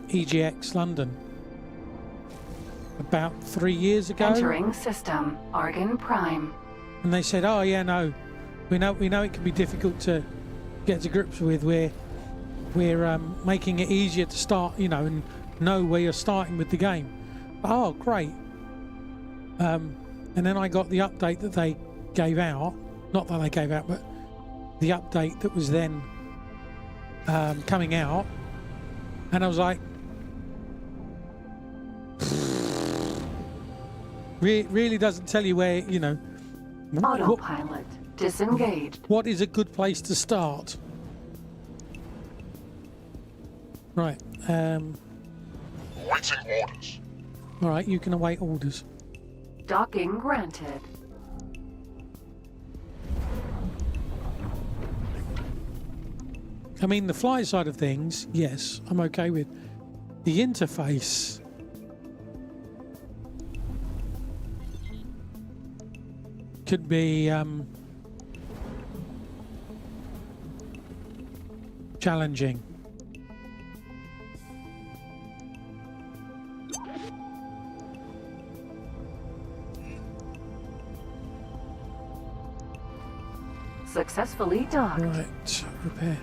EGX London about 3 years ago. Entering system. Argon Prime. And they said, "Oh yeah, no, we know it can be difficult to get to grips with. We're making it easier to start, you know, and know where you're starting with the game." Oh, great. And then I got the update that they gave out. Not that they gave out, but the update that was then coming out, and I was like, really doesn't tell you where, you know, Autopilot. Disengaged. what is a good place to start. Right. Awaiting orders. All right, you can await orders. Docking granted. I mean, the flight side of things, yes, I'm okay with. The interface. Could be challenging. Successfully docked. Right, repair.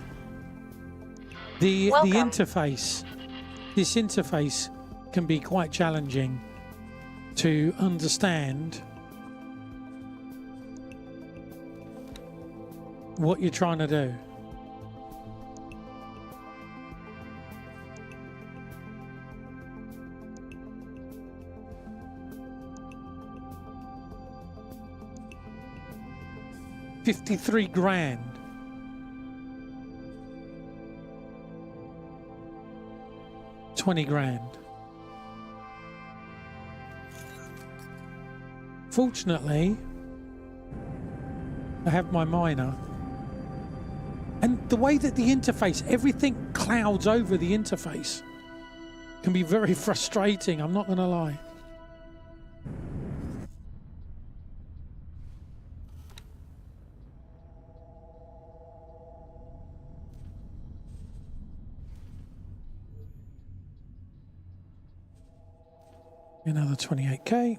The Welcome. interface. This interface can be quite challenging to understand what you're trying to do. $53,000. $20,000. Fortunately, I have my miner. And the way that the interface, everything clouds over the interface, can be very frustrating, I'm not going to lie. Another 28k.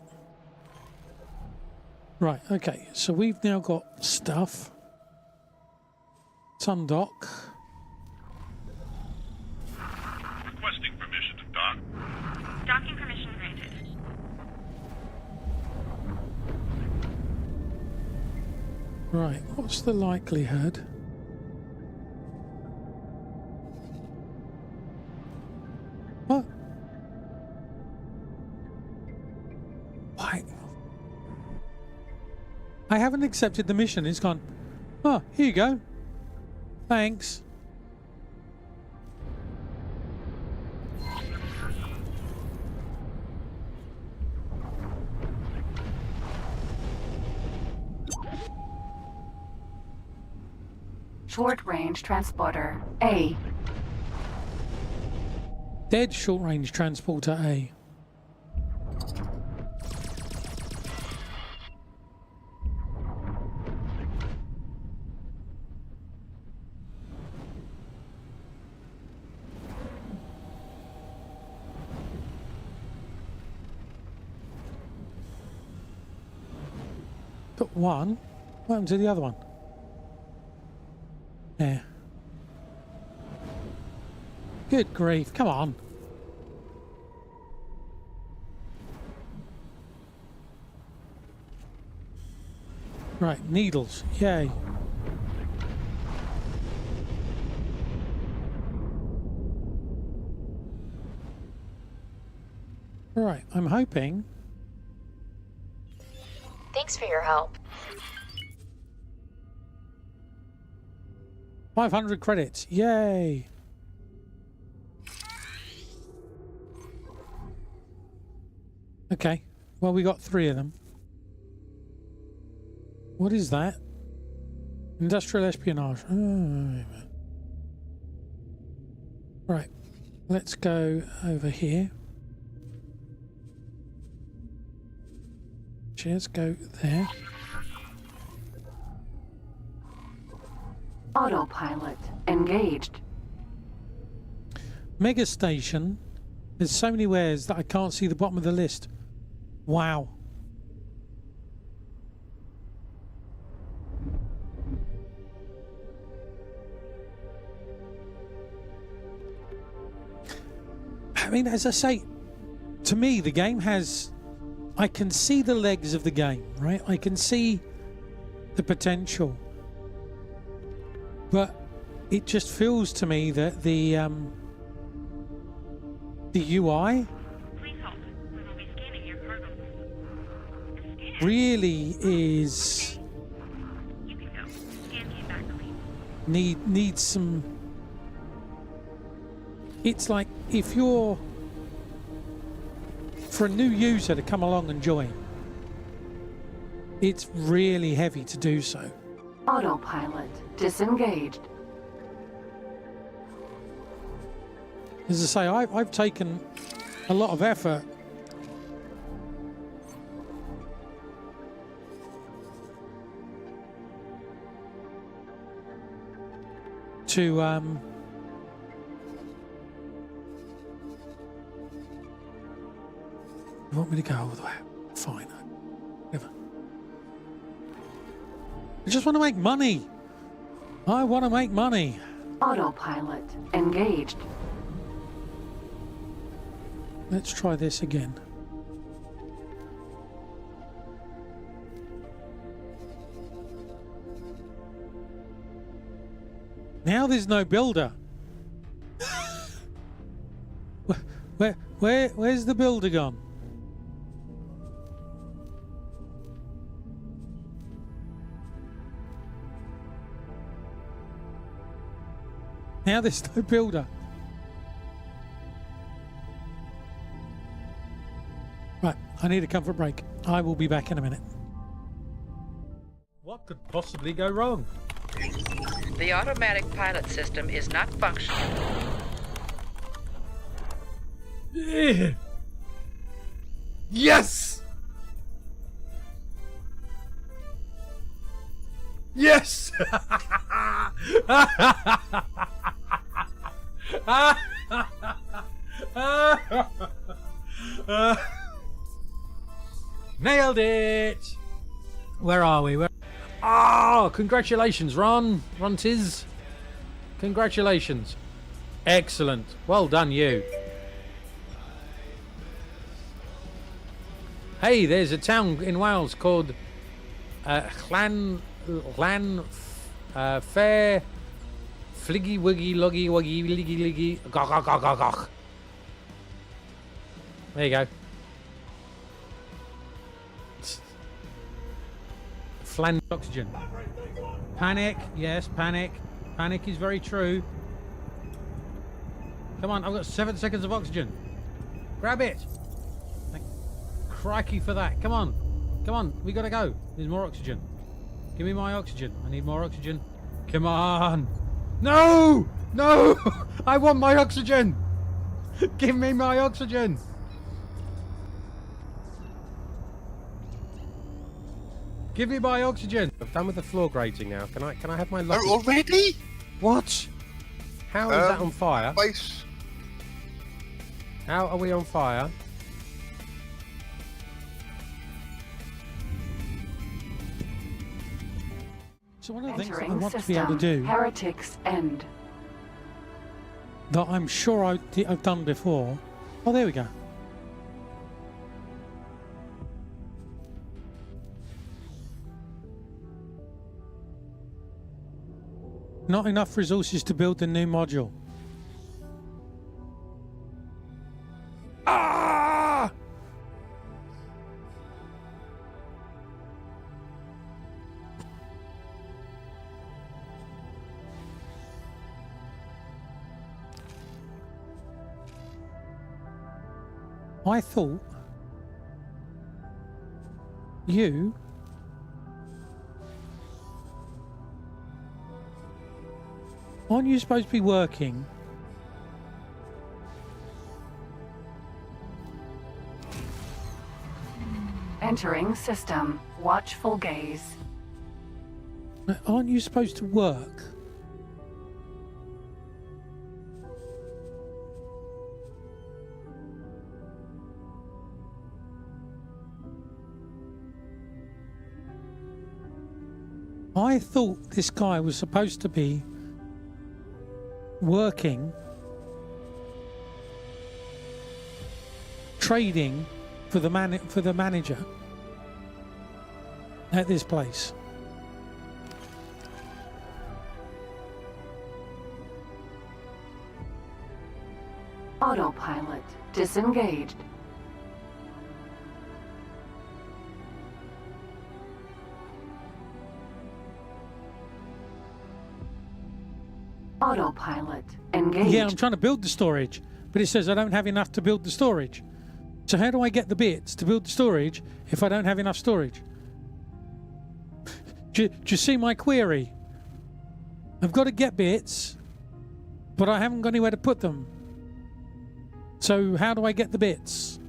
Right, okay, so we've now got stuff. Sundock. Requesting permission to dock. Docking permission granted. Right, what's the likelihood? What? Why? I haven't accepted the mission. It's gone, oh, here you go. Thanks. Short range transporter. A. Dead short range transporter A. Got one. What happened to the other one? There. Good grief, come on. Right, needles, yay. Right, I'm hoping. Thanks for your help. 500 credits, yay. Okay. Well, we got 3 of them. What is that? Industrial espionage. Oh, right. Let's go over here. Let's go there. Autopilot engaged. Mega Station. There's so many wares that I can't see the bottom of the list. Wow. I mean, as I say, to me, the game has... I can see the legs of the game, right? I can see the potential. But it just feels to me that the UI Please hold. We will be scanning your cargo. The scan. really is You can go. Scan came back clean. needs some. It's like if you're for a new user to come along and join, it's really heavy to do so. Autopilot disengaged. As I say, I've taken a lot of effort to you want me to go all the way? Fine. Whatever. I just want to make money. I want to make money. Autopilot engaged. Let's try this again. Now there's no builder. Where's the builder gone? Now there's no builder. Right, I need a comfort break. I will be back in a minute. What could possibly go wrong? The automatic pilot system is not functional. Yes! Yes! Nailed it! Where are we? Oh, congratulations, Ron. Rontiz. Congratulations. Excellent. Well done, you. Hey, there's a town in Wales called Fair Fliggy Wiggy Loggy Wuggy Liggy Liggy Gogh. There you go. Flan oxygen. Panic, yes, panic. Panic is very true. Come on, I've got 7 seconds of oxygen. Grab it. Thank crikey for that. Come on. Come on, we gotta go. There's more oxygen. Give me my oxygen. I need more oxygen. Come on. No! No! I want my oxygen! Give me my oxygen! Give me my oxygen! I'm done with the floor grating now. Can I have my lucky... Oh, already? What? How is that on fire? Base. How are we on fire? So one of the things that I Entering want to be able to system. do, Heretics end. that I'm sure I've done before. Oh, there we go. Not enough resources to build the new module. Ah! I thought You? Aren't you supposed to be working? Entering system. Watchful gaze. Aren't you supposed to work? I thought this guy was supposed to be working, trading for the manager at this place. Autopilot disengaged. Autopilot engaged. Yeah, I'm trying to build the storage, but it says I don't have enough to build the storage. So how do I get the bits to build the storage if I don't have enough storage? Do you see my query? I've got to get bits, but I haven't got anywhere to put them. So how do I get the bits?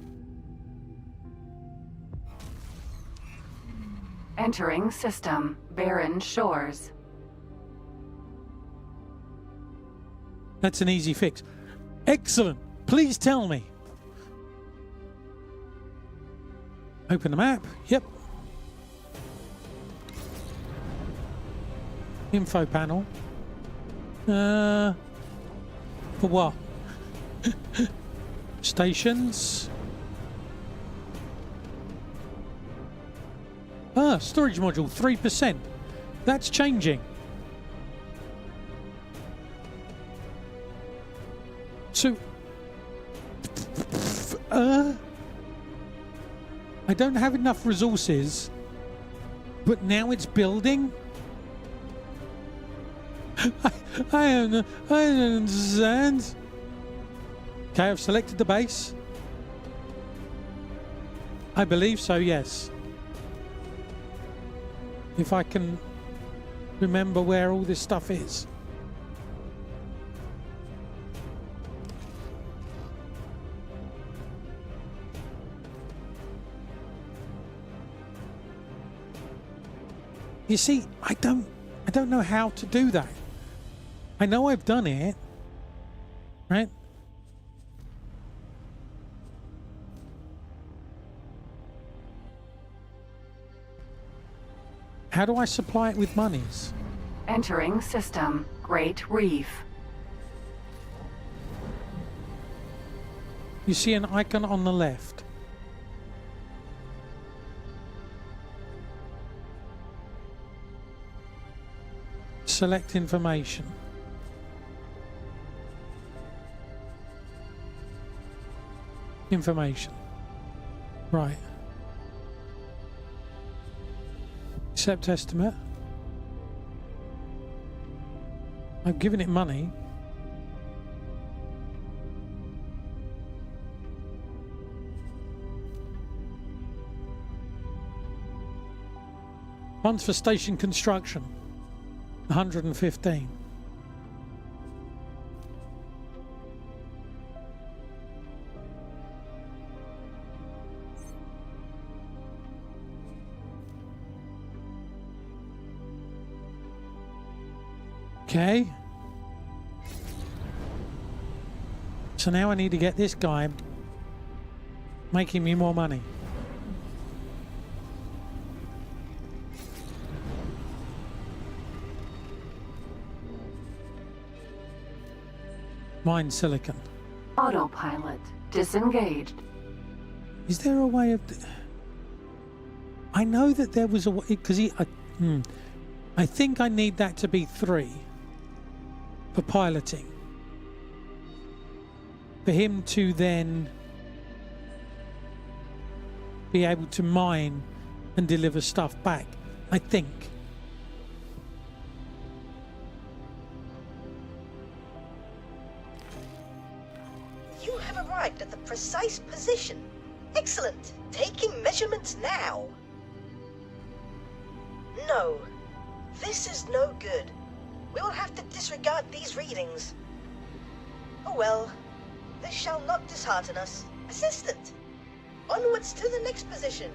Entering system. Barren Shores. That's an easy fix. Excellent. Please tell me. Open the map. Yep. Info panel. For what? Stations. Storage module 3%. That's changing. So, I don't have enough resources, but now it's building? I don't understand. Okay, I've selected the base. I believe so, yes. If I can remember where all this stuff is. You see, I don't know how to do that. I know I've done it, right? How do I supply it with monies? Entering system. Great Reef. You see an icon on the left. Select information. Information. Right. Accept estimate. I've given it money. Funds for station construction. 115. Okay. So now I need to get this guy making me more money. Mine silicon. Autopilot disengaged. Is there a way of... I know that there was a way... Because I think I need that to be 3 for piloting. For him to then be able to mine and deliver stuff back, I think. You have arrived at the precise position. Excellent. Taking measurements now. No. This is no good. We will have to disregard these readings. Oh well. This shall not dishearten us. Assistant! Onwards to the next position.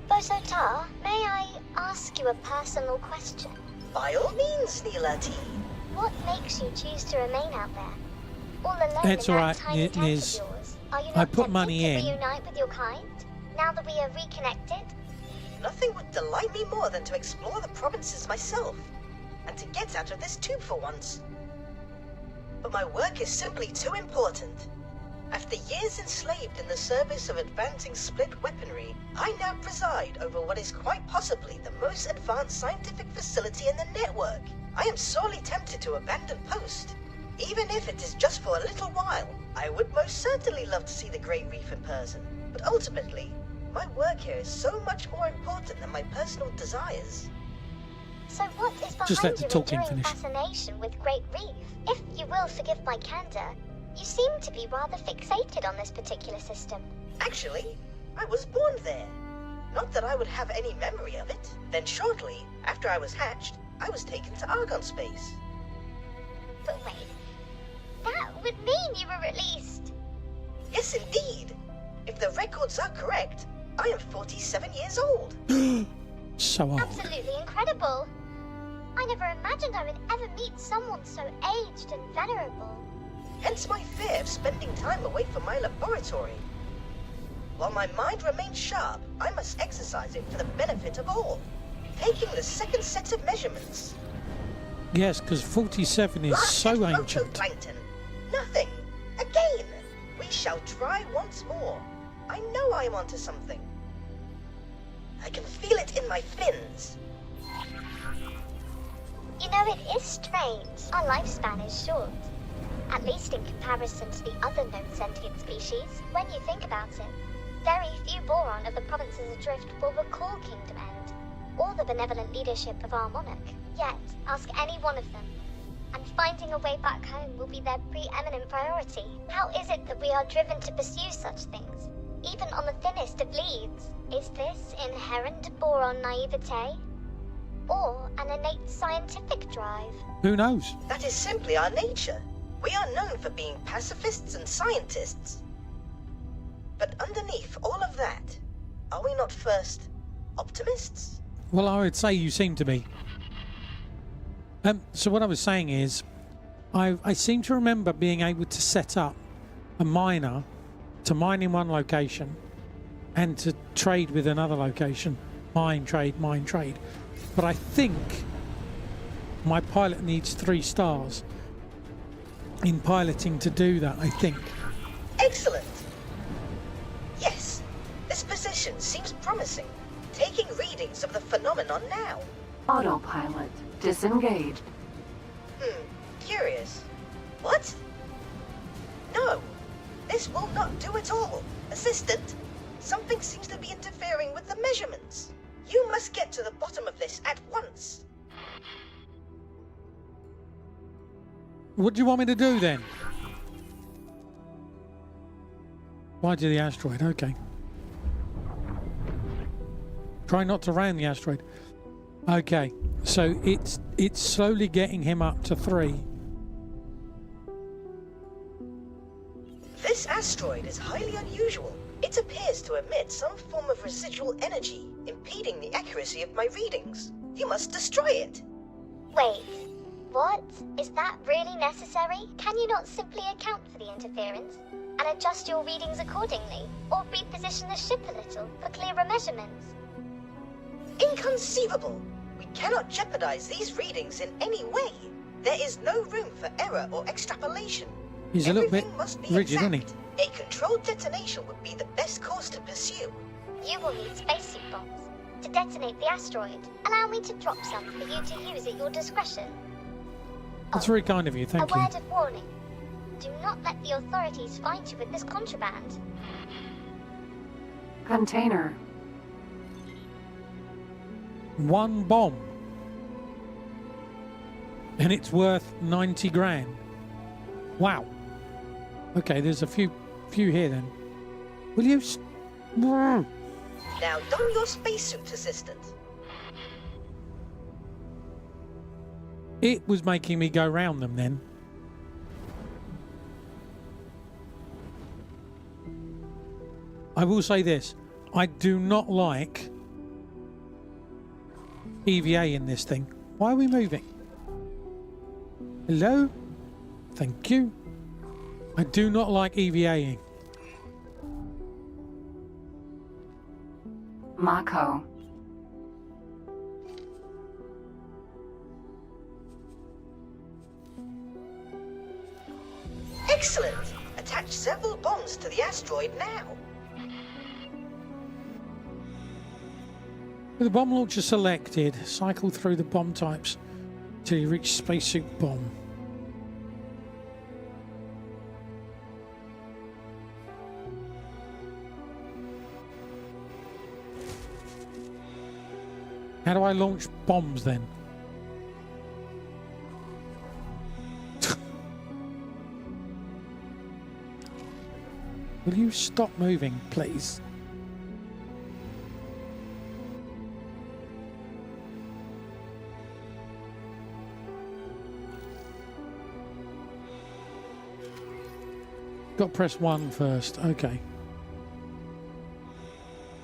Bosotar, may I ask you a personal question? By all means, Neela T. What makes you choose to remain out there? All alone It's in all that right, tiny tent Niz. of yours? Are you not I put tempted money to in. reunite with your kind? Now that we are reconnected? Nothing would delight me more than to explore the provinces myself, and to get out of this tube for once. But my work is simply too important. After years enslaved in the service of advancing split weaponry, I now preside over what is quite possibly the most advanced scientific facility in the network. I am sorely tempted to abandon post. Even if it is just for a little while, I would most certainly love to see the Great Reef in person. But ultimately, my work here is so much more important than my personal desires. So what is Just let behind the your talking enduring finish. fascination with Great Reef? If you will forgive my candor, you seem to be rather fixated on this particular system. Actually, I was born there. Not that I would have any memory of it. Then shortly, after I was hatched, I was taken to Argon space. But wait, that would mean you were released. Yes, indeed. If the records are correct, I am 47 years old. So old. Absolutely incredible. I never imagined I would ever meet someone so aged and venerable. Hence my fear of spending time away from my laboratory. While my mind remains sharp, I must exercise it for the benefit of all. Taking the second set of measurements. Yes, because 47 is Blasted so ancient. photoplankton. Nothing. Again. We shall try once more. I know I am onto something. I can feel it in my fins. You know, it is strange. Our lifespan is short. At least in comparison to the other known sentient species. When you think about it, very few Boron of the provinces adrift will recall Kingdom End, or the benevolent leadership of our monarch. Yet, ask any one of them, and finding a way back home will be their preeminent priority. How is it that we are driven to pursue such things, even on the thinnest of leads? Is this inherent Boron naivete? Or an innate scientific drive? Who knows? That is simply our nature. We are known for being pacifists and scientists. But underneath all of that, are we not first optimists? Well, I would say you seem to be. So what I was saying is, I seem to remember being able to set up a miner to mine in one location and to trade with another location. Mine, trade, mine, trade. But I think my pilot needs 3 stars in piloting to do that, I think. Excellent. Yes, this position seems promising. Taking readings of the phenomenon now. Autopilot disengaged. Curious. What? No, this will not do at all. Assistant, something seems to be interfering with the measurements. You must get to the bottom of this at once. What do you want me to do then? Why do the asteroid? Okay. Try not to ram the asteroid. Okay, so it's slowly getting him up to 3. This asteroid is highly unusual. It appears to emit some form of residual energy, impeding the accuracy of my readings. You must destroy it. Wait, what? Is that really necessary? Can you not simply account for the interference and adjust your readings accordingly? Or reposition the ship a little for clearer measurements? Inconceivable! We cannot jeopardize these readings in any way. There is no room for error or extrapolation. He's a little bit Everything must be rigid, isn't he? exact. A controlled detonation would be the best course to pursue. You will need spacesuit bombs to detonate the asteroid. Allow me to drop some for you to use at your discretion. That's very kind of you, thank A you. word of warning. Do not let the authorities find you with this contraband. Container. 1 bomb. And it's worth 90 grand. Wow. Okay, there's a few here then. Will you... Now don your spacesuit, Assistant. It was making me go round them then. I will say this. I do not like EVA in this thing. Why are we moving? Hello? Thank you. I do not like EVAing. Mako. Excellent! Attach several bombs to the asteroid now. With the bomb launcher selected, cycle through the bomb types till you reach spacesuit bomb. How do I launch bombs then? Will you stop moving, please? Got to press 1 first. Okay.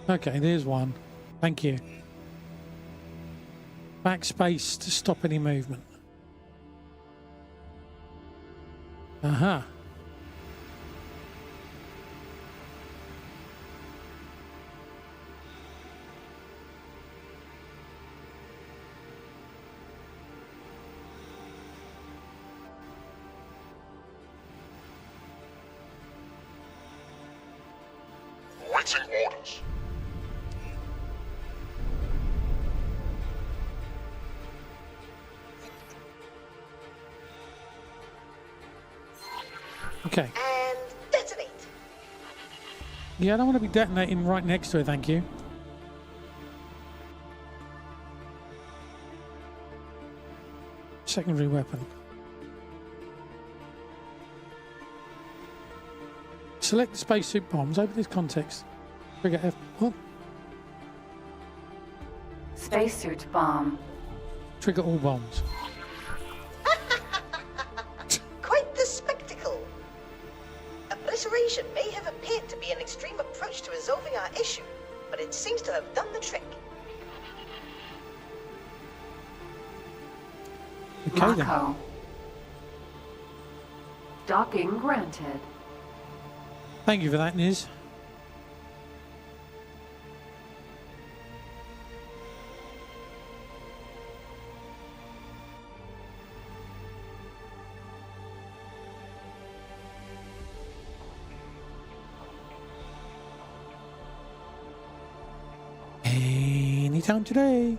Okay, there's 1. Thank you. Backspace to stop any movement. Aha. Awaiting orders. Okay. And detonate. Yeah, I don't want to be detonating right next to it, thank you. Secondary weapon. Select the spacesuit bombs. Open this context. Trigger F. What? Spacesuit bomb. Trigger all bombs. Quite the spectacle. Obliteration may have appeared to be an extreme approach to resolving our issue, but it seems to have done the trick. Okay then. Mako. Docking granted. Thank you for that, Niz. Anytime today.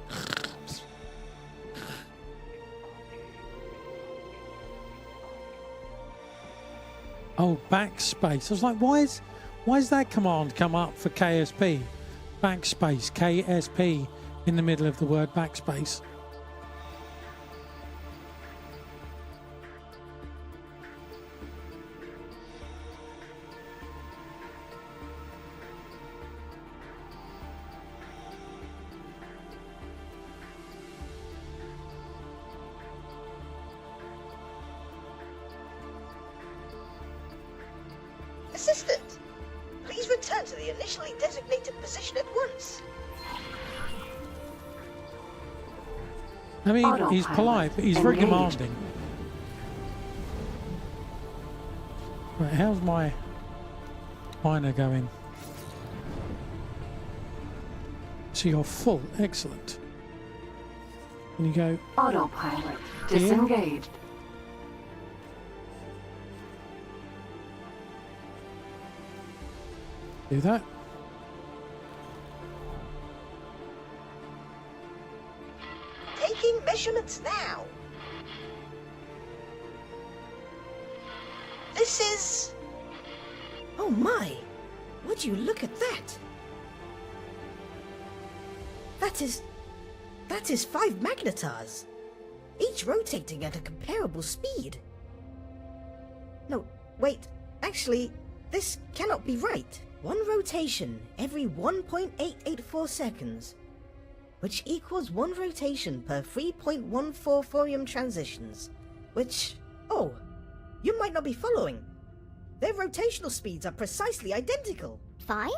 Oh, backspace. I was like, why is that command come up for KSP? Backspace, KSP in the middle of the word backspace. Assistant, please return to the initially designated position at once. I mean, he's Autopilot polite, but he's very engaged. demanding. Right, how's my miner going? So you're full, excellent. And you go, Autopilot disengaged. do that. Taking measurements now. This is... Oh my! Would you look at that? That is 5 magnetars, each rotating at a comparable speed. No, wait, actually, this cannot be right. One rotation every 1.884 seconds, which equals one rotation per 3.14 thorium transitions, which, oh, you might not be following. Their rotational speeds are precisely identical. 5?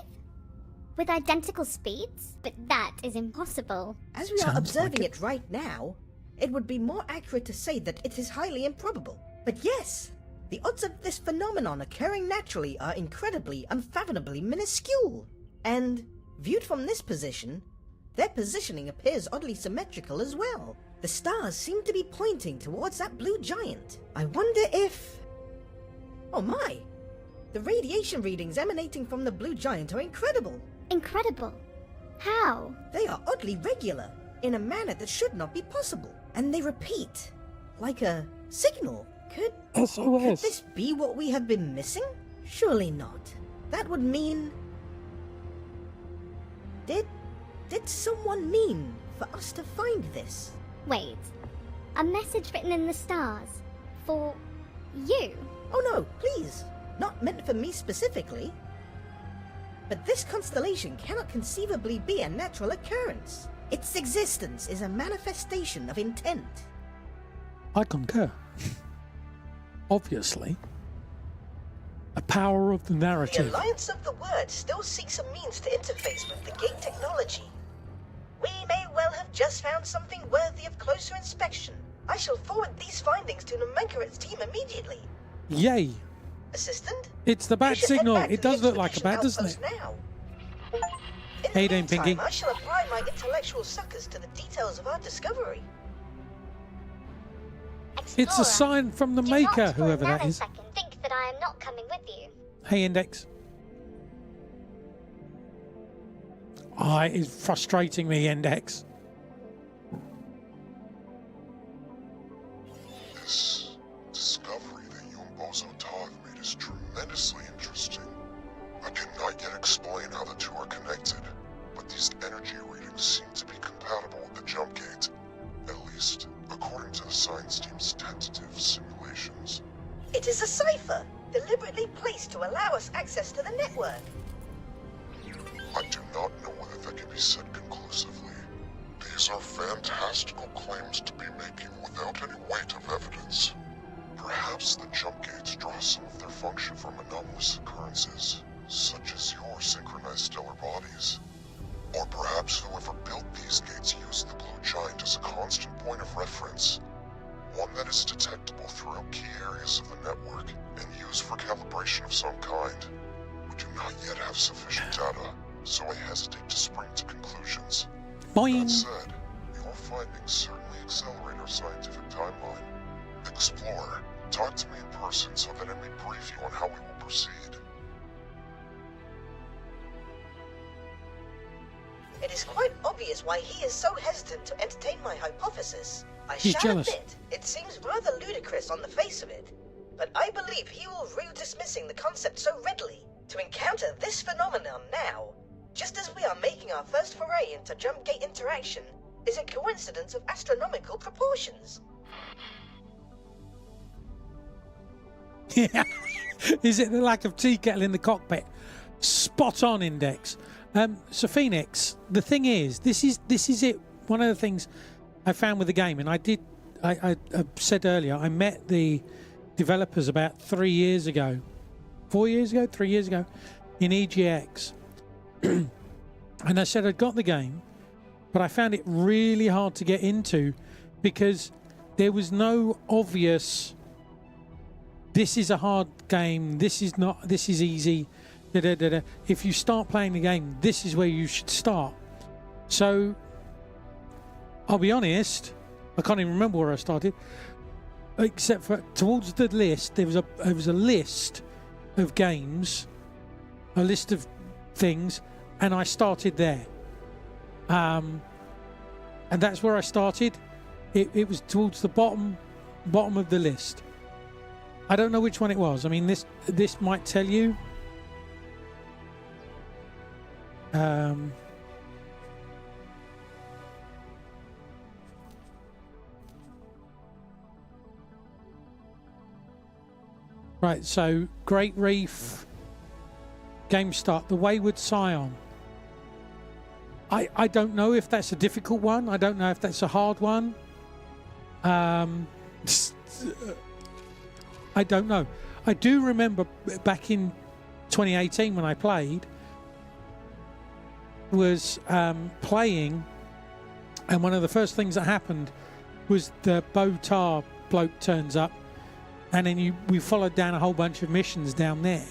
With identical speeds? But that is impossible. As we are observing it right now, it would be more accurate to say that it is highly improbable. But yes, the odds of this phenomenon occurring naturally are incredibly, unfathomably minuscule. And, viewed from this position, their positioning appears oddly symmetrical as well. The stars seem to be pointing towards that blue giant. I wonder if... Oh my! The radiation readings emanating from the blue giant are incredible. Incredible? How? They are oddly regular, in a manner that should not be possible. And they repeat, like a signal. Could this be what we have been missing? Surely not. That would mean... Did someone mean for us to find this? Wait. A message written in the stars? For... you? Oh no, please. Not meant for me specifically. But this constellation cannot conceivably be a natural occurrence. Its existence is a manifestation of intent. I concur. Obviously. A power of the narrative. The Alliance of the Word still seeks a means to interface with the gate technology. We may well have just found something worthy of closer inspection. I shall forward these findings to Nomenklaret's team immediately. Yay! Assistant? It's the bat signal. It does look like a bat, doesn't it? Now. How you doing, Pinky? I shall apply my intellectual suckers to the details of our discovery. It's a sign from the Maker, whoever that is. Think that I am not coming with you. Hey, Index. It is frustrating me, Index. This discovery that you and Bozo Ta have made is tremendously interesting. I cannot yet explain how the two are connected, but these energy readings seem to be compatible with the jump gate, at least according to the science team's tentative simulations. It is a cipher, deliberately placed to allow us access to the network. I do not know whether that can be said conclusively. These are fantastical claims to be making without any weight of evidence. Perhaps the jump gates draw some of their function from anomalous occurrences, such as your synchronized stellar bodies. Or perhaps whoever built these gates used the blue giant as a constant point of reference, one that is detectable throughout key areas of the network and used for calibration of some kind. We do not yet have sufficient data, so I hesitate to spring to conclusions. Boing. That said, your findings certainly accelerate our scientific timeline. Explorer, talk to me in person so that I may brief you on how we will proceed. It is quite obvious why he is so hesitant to entertain my hypothesis. I He's shall jealous. admit, it seems rather ludicrous on the face of it, but I believe he will rue dismissing the concept so readily. To encounter this phenomenon now, just as we are making our first foray into jump gate interaction, is a coincidence of astronomical proportions. Yeah. Is it the lack of tea kettle in the cockpit? Spot on, Index. So Phoenix, the thing is, this is it. One of the things I found with the game, and I said earlier, I met the developers about 3 years ago, 4 years ago, 3 years ago, in EGX, and I said I'd got the game, but I found it really hard to get into because there was no obvious. This is a hard game. This is not. This is easy. Da, da, da, da. If you start playing the game, this is where you should start. So, I'll be honest, I can't even remember where I started, except for towards the list. There was a list of games, a list of things, and I started there. And that's where I started. It was towards the bottom of the list. I don't know which one it was. I mean, this might tell you. Right, so Great Reef, Game start. The Wayward Scion. I don't know if that's a difficult one. I don't know if that's a hard one. I don't know. I do remember back in 2018 when I played, was playing, and one of the first things that happened was the Botar bloke turns up, and then we followed down a whole bunch of missions down there.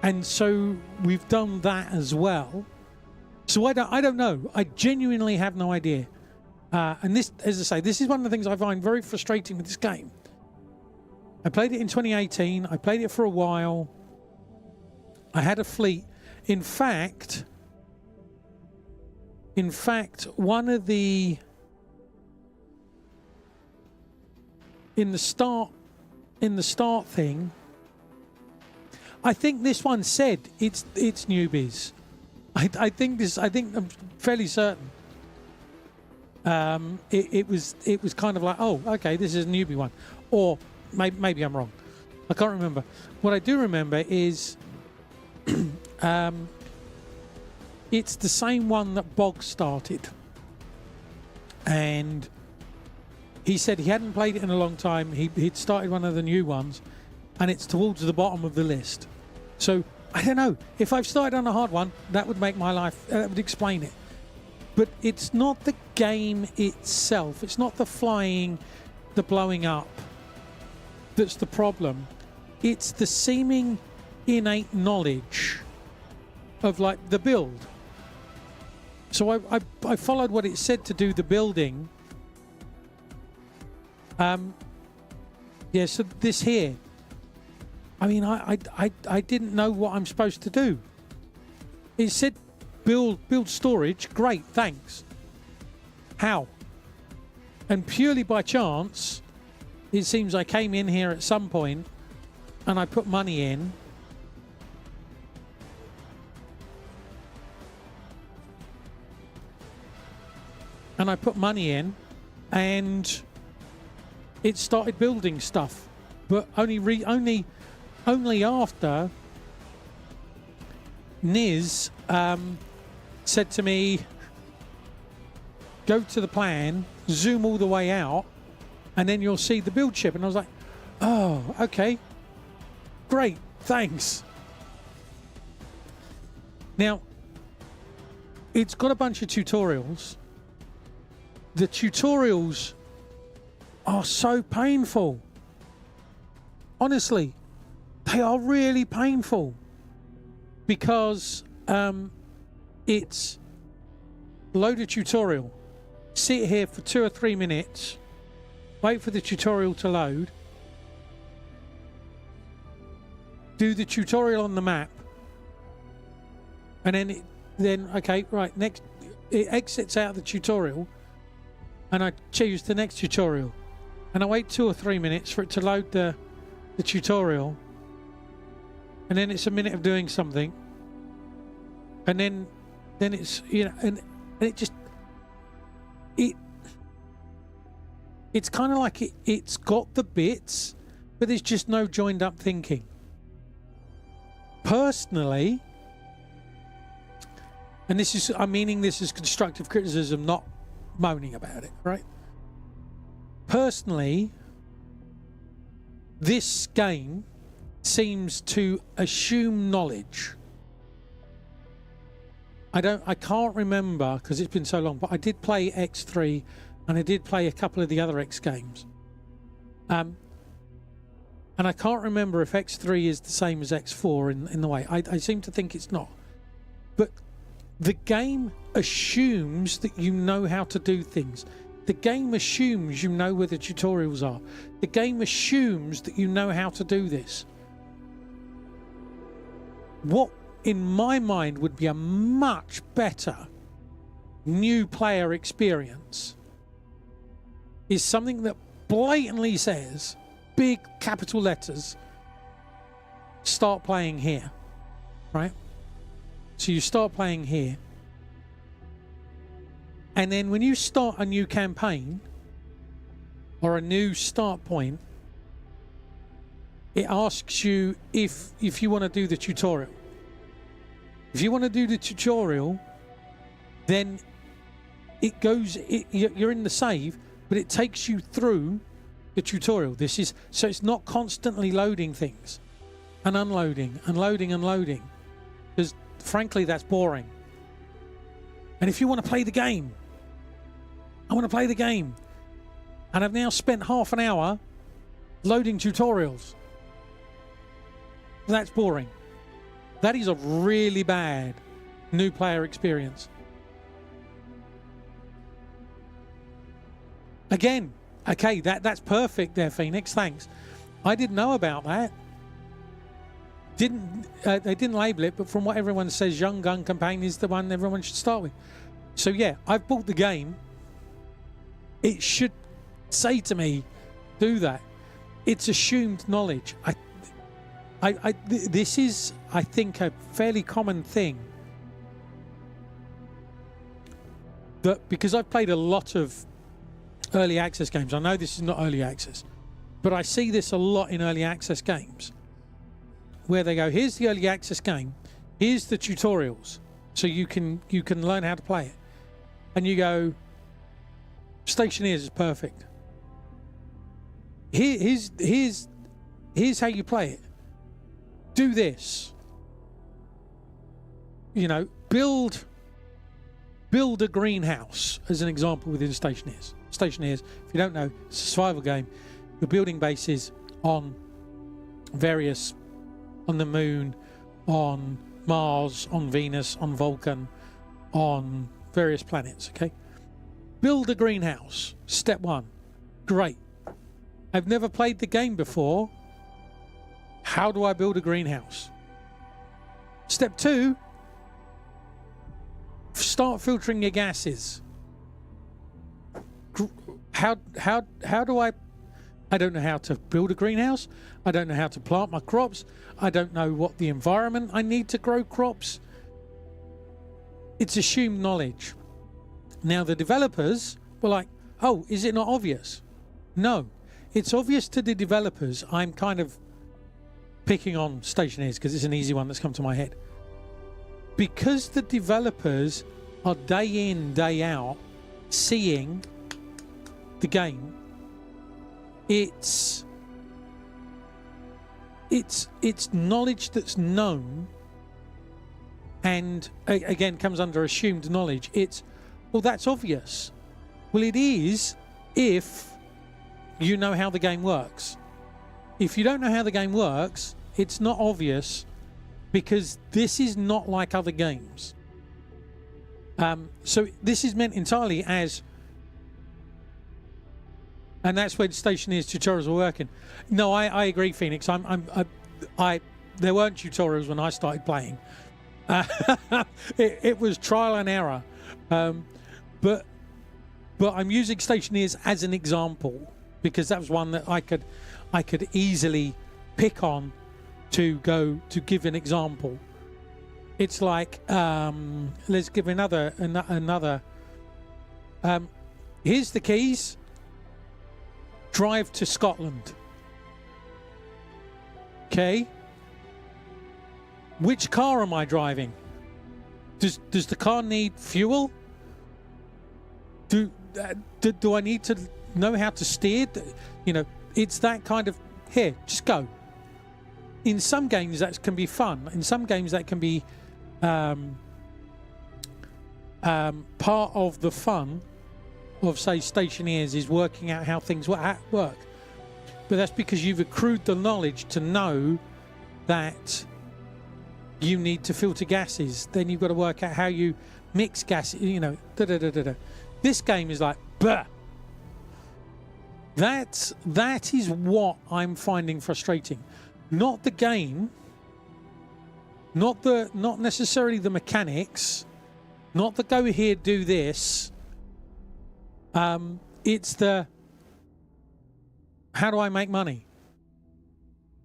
And so we've done that as well. So I don't know. I genuinely have no idea. And this, as I say, this is one of the things I find very frustrating with this game. I played it in 2018. I played it for a while. I had a fleet. In fact, one of the in the start thing, I think this one said it's newbies. I think I'm fairly certain. It was kind of like, oh, okay, this is a newbie one, or maybe I'm wrong. I can't remember. What I do remember is it's the same one that Bog started, and he said he hadn't played it in a long time. He'd started one of the new ones, and it's towards the bottom of the list. So I don't know, if I've started on a hard one, that would make my life, that would explain it. But it's not the game itself. It's not the flying, the blowing up that's the problem. It's the seeming innate knowledge of like the build. So I followed what it said to do the building. Yeah, so this here. I mean, I didn't know what I'm supposed to do. It said build storage. Great, thanks. How? And purely by chance, it seems I came in here at some point and I put money in. And I put money in and it started building stuff, but only after Niz said to me, go to the plan, zoom all the way out, and then you'll see the build ship. And I was like, oh, okay, great, thanks. Now, it's got a bunch of tutorials. The tutorials are so painful. Honestly, they are really painful because it's load a tutorial, sit here for 2 or 3 minutes, wait for the tutorial to load, do the tutorial on the map, and then okay, right, next it exits out of the tutorial and I choose the next tutorial and I wait 2 or 3 minutes for it to load the tutorial, and then it's a minute of doing something, and then it's, you know, and it just it's kind of like it's got the bits, but there's just no joined up thinking. Personally, and this is, I'm meaning this is constructive criticism, not moaning about it, right? Personally, this game seems to assume knowledge. I can't remember because it's been so long, but I did play X3 and I did play a couple of the other X games. And I can't remember if X3 is the same as X4 in the way. I seem to think it's not. But the game assumes that you know how to do things. The game assumes you know where the tutorials are. The game assumes that you know how to do this. What, in my mind, would be a much better new player experience is something that blatantly says, big capital letters, start playing here, right? So you start playing here. And then when you start a new campaign or a new start point, it asks you if you want to do the tutorial. If you want to do the tutorial, then it goes. You're in the save, but it takes you through the tutorial. This is so it's not constantly loading things and unloading and loading and loading, because frankly that's boring. And if you want to play the game, I want to play the game, and I've now spent half an hour loading tutorials. That's boring. That is a really bad new player experience. Again, okay, that's perfect there, Phoenix. Thanks. I didn't know about that. They didn't label it, but from what everyone says, Young Gun Campaign is the one everyone should start with. So yeah, I've bought the game. It should say to me, do that. It's assumed knowledge. This is, I think, a fairly common thing. That because I've played a lot of early access games. I know this is not early access, but I see this a lot in early access games, where they go, here's the early access game, here's the tutorials, so you can learn how to play it, and you go, Stationeers is perfect. Here's how you play it. Do this. You know, build a greenhouse as an example within Stationeers. Stationeers, if you don't know, it's a survival game. You're building bases on the moon, on Mars, on Venus, on Vulcan, on various planets, okay? Build a greenhouse, step 1. Great. I've never played the game before. How do I build a greenhouse? Step 2, start filtering your gases. How do I don't know how to build a greenhouse. I don't know how to plant my crops. I don't know what the environment I need to grow crops. It's assumed knowledge. Now the developers were like, oh, is it not obvious? No, it's obvious to the developers. I'm kind of picking on Stationeers because it's an easy one that's come to my head. Because the developers are day in, day out seeing the game, it's knowledge that's known, and again comes under assumed knowledge. It's, well, that's obvious. Well, it is if you know how the game works. If you don't know how the game works, it's not obvious, because this is not like other games. So this is meant entirely as, and that's where Stationeers tutorials are working. No, I agree, Phoenix. There weren't tutorials when I started playing. It was trial and error. But I'm using Stationeers as an example because that was one that I could easily pick on to give an example. It's like, let's give another. Here's the keys. Drive to Scotland. Okay. Which car am I driving? Does the car need fuel? Do I need to know how to steer? You know, it's that kind of, here, just go. In some games that can be fun. In some games that can be part of the fun of, say, Stationeers is working out how things work. But that's because you've accrued the knowledge to know that you need to filter gases. Then you've got to work out how you mix gases, you know, This game is like, bah. That is what I'm finding frustrating. Not the game, not necessarily the mechanics, not the go here, do this. It's the, how do I make money?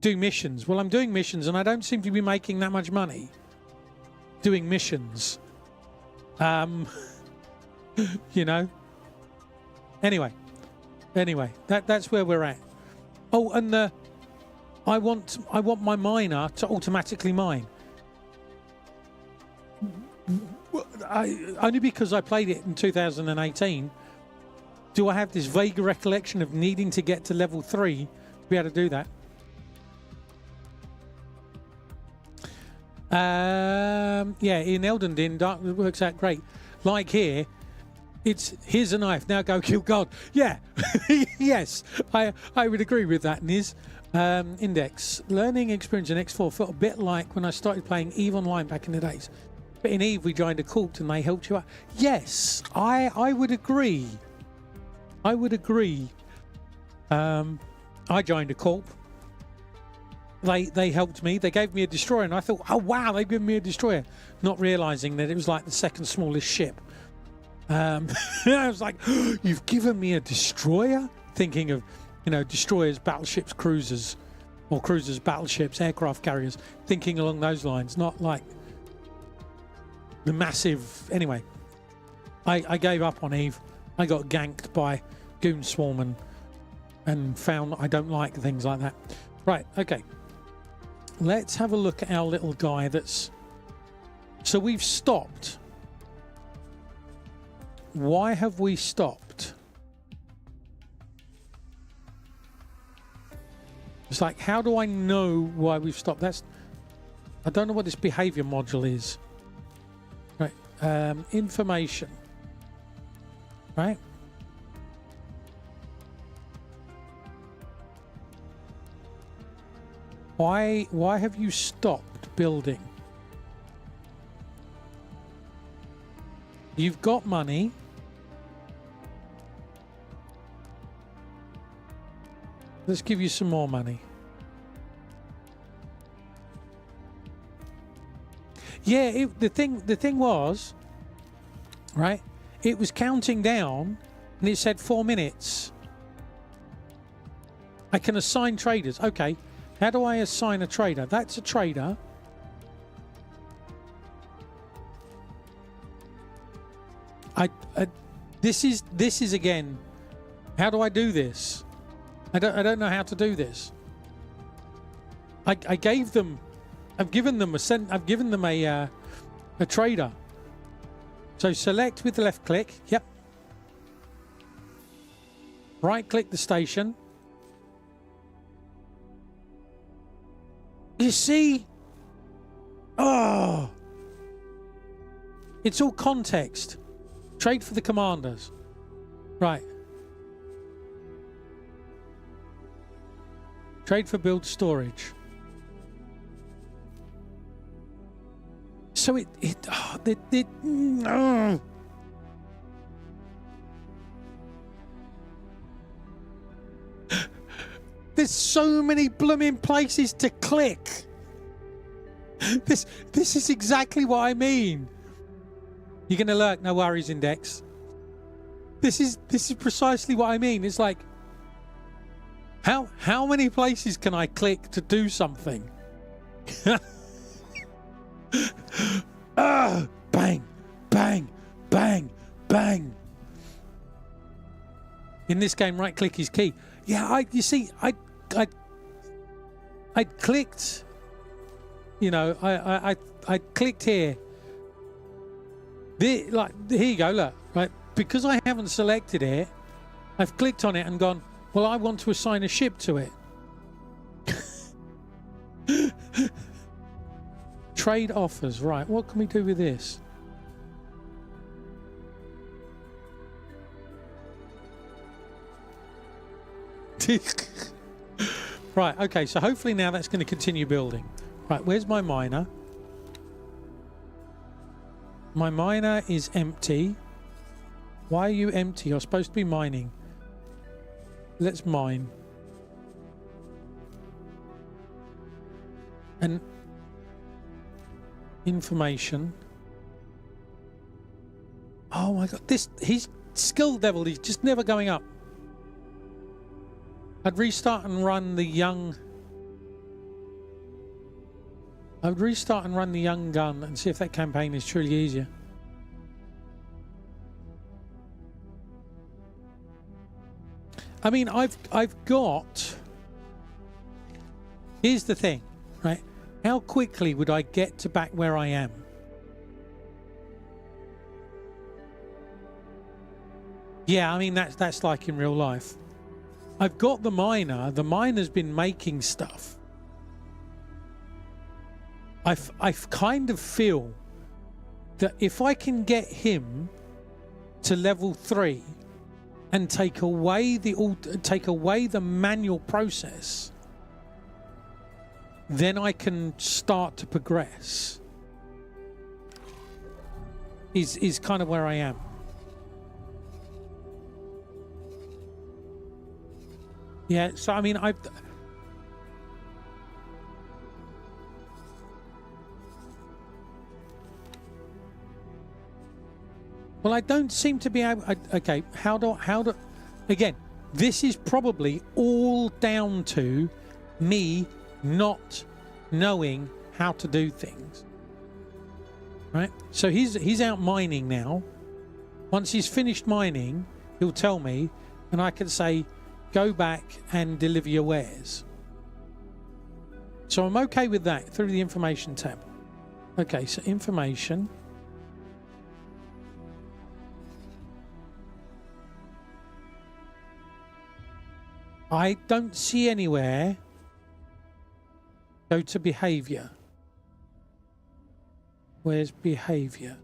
Do missions. Well, I'm doing missions and I don't seem to be making that much money doing missions. You know. Anyway, that's where we're at. Oh, and I want my miner to automatically mine. Only because I played it in 2018, do I have this vague recollection of needing to get to level 3 to be able to do that. Yeah, in Elden Ring, Dark works out great. Like here, it's here's a knife, now go kill God. Yeah, yes, I would agree with that, Niz. Index. Learning experience in X4 felt a bit like when I started playing EVE Online back in the days. But in EVE, we joined a cult and they helped you out. Yes, I would agree. I would agree. I joined a corp. They helped me. They gave me a destroyer, and I thought, oh wow, they've given me a destroyer, not realizing that it was like the second smallest ship. I was like, you've given me a destroyer? Thinking of, you know, destroyers, battleships, cruisers, or cruisers, battleships, aircraft carriers. Thinking along those lines, not like the massive. Anyway, I gave up on EVE. I got ganked by Goon Swarm and found I don't like things like that. Right, okay. Let's have a look at our little guy that's... So we've stopped. Why have we stopped? It's like, how do I know why we've stopped? That's... I don't know what this behavior module is. Right, information. Right? Why have you stopped building? You've got money. Let's give you some more money. Yeah, the thing was, right? It was counting down and it said 4 minutes. I can assign traders. Okay. How do I assign a trader? That's a trader. This is again. How do I do this? I don't know how to do this. I gave them. I've given them a trader. So select with the left click. Yep. Right click the station. You see? Oh. It's all context. Trade for the commanders. Right. Trade for build storage. So there's so many blooming places to click. This is exactly what I mean. You're gonna lurk, no worries, Index. This is precisely what I mean. It's like, how many places can I click to do something? Bang, bang, bang, bang. In this game, right click is key. Yeah, you see, I clicked. You know, I clicked here. Here you go. Look, right, because I haven't selected it, I've clicked on it and gone, well, I want to assign a ship to it. Trade offers, right? What can we do with this? Right, okay, so hopefully now that's going to continue building. Right, where's my miner? My miner is empty. Why are you empty? You're supposed to be mining. Let's mine. And information. Oh my god, he's skill level, he's just never going up. I'd restart and run the young gun and see if that campaign is truly easier. I mean, I've got Here's the thing, right? How quickly would I get to back where I am? Yeah, I mean, that's like in real life. I've got the miner. The miner's been making stuff. I kind of feel that if I can get him to level 3 and take away the manual process, then I can start to progress. Is kind of where I am. Yeah, so I mean, well, I don't seem to be able. Okay, how do? Again, this is probably all down to me not knowing how to do things. Right. So he's out mining now. Once he's finished mining, he'll tell me, and I can say, go back and deliver your wares. So I'm okay with that through the information tab. Okay, so information. I don't see anywhere. Go to behavior. Where's behavior?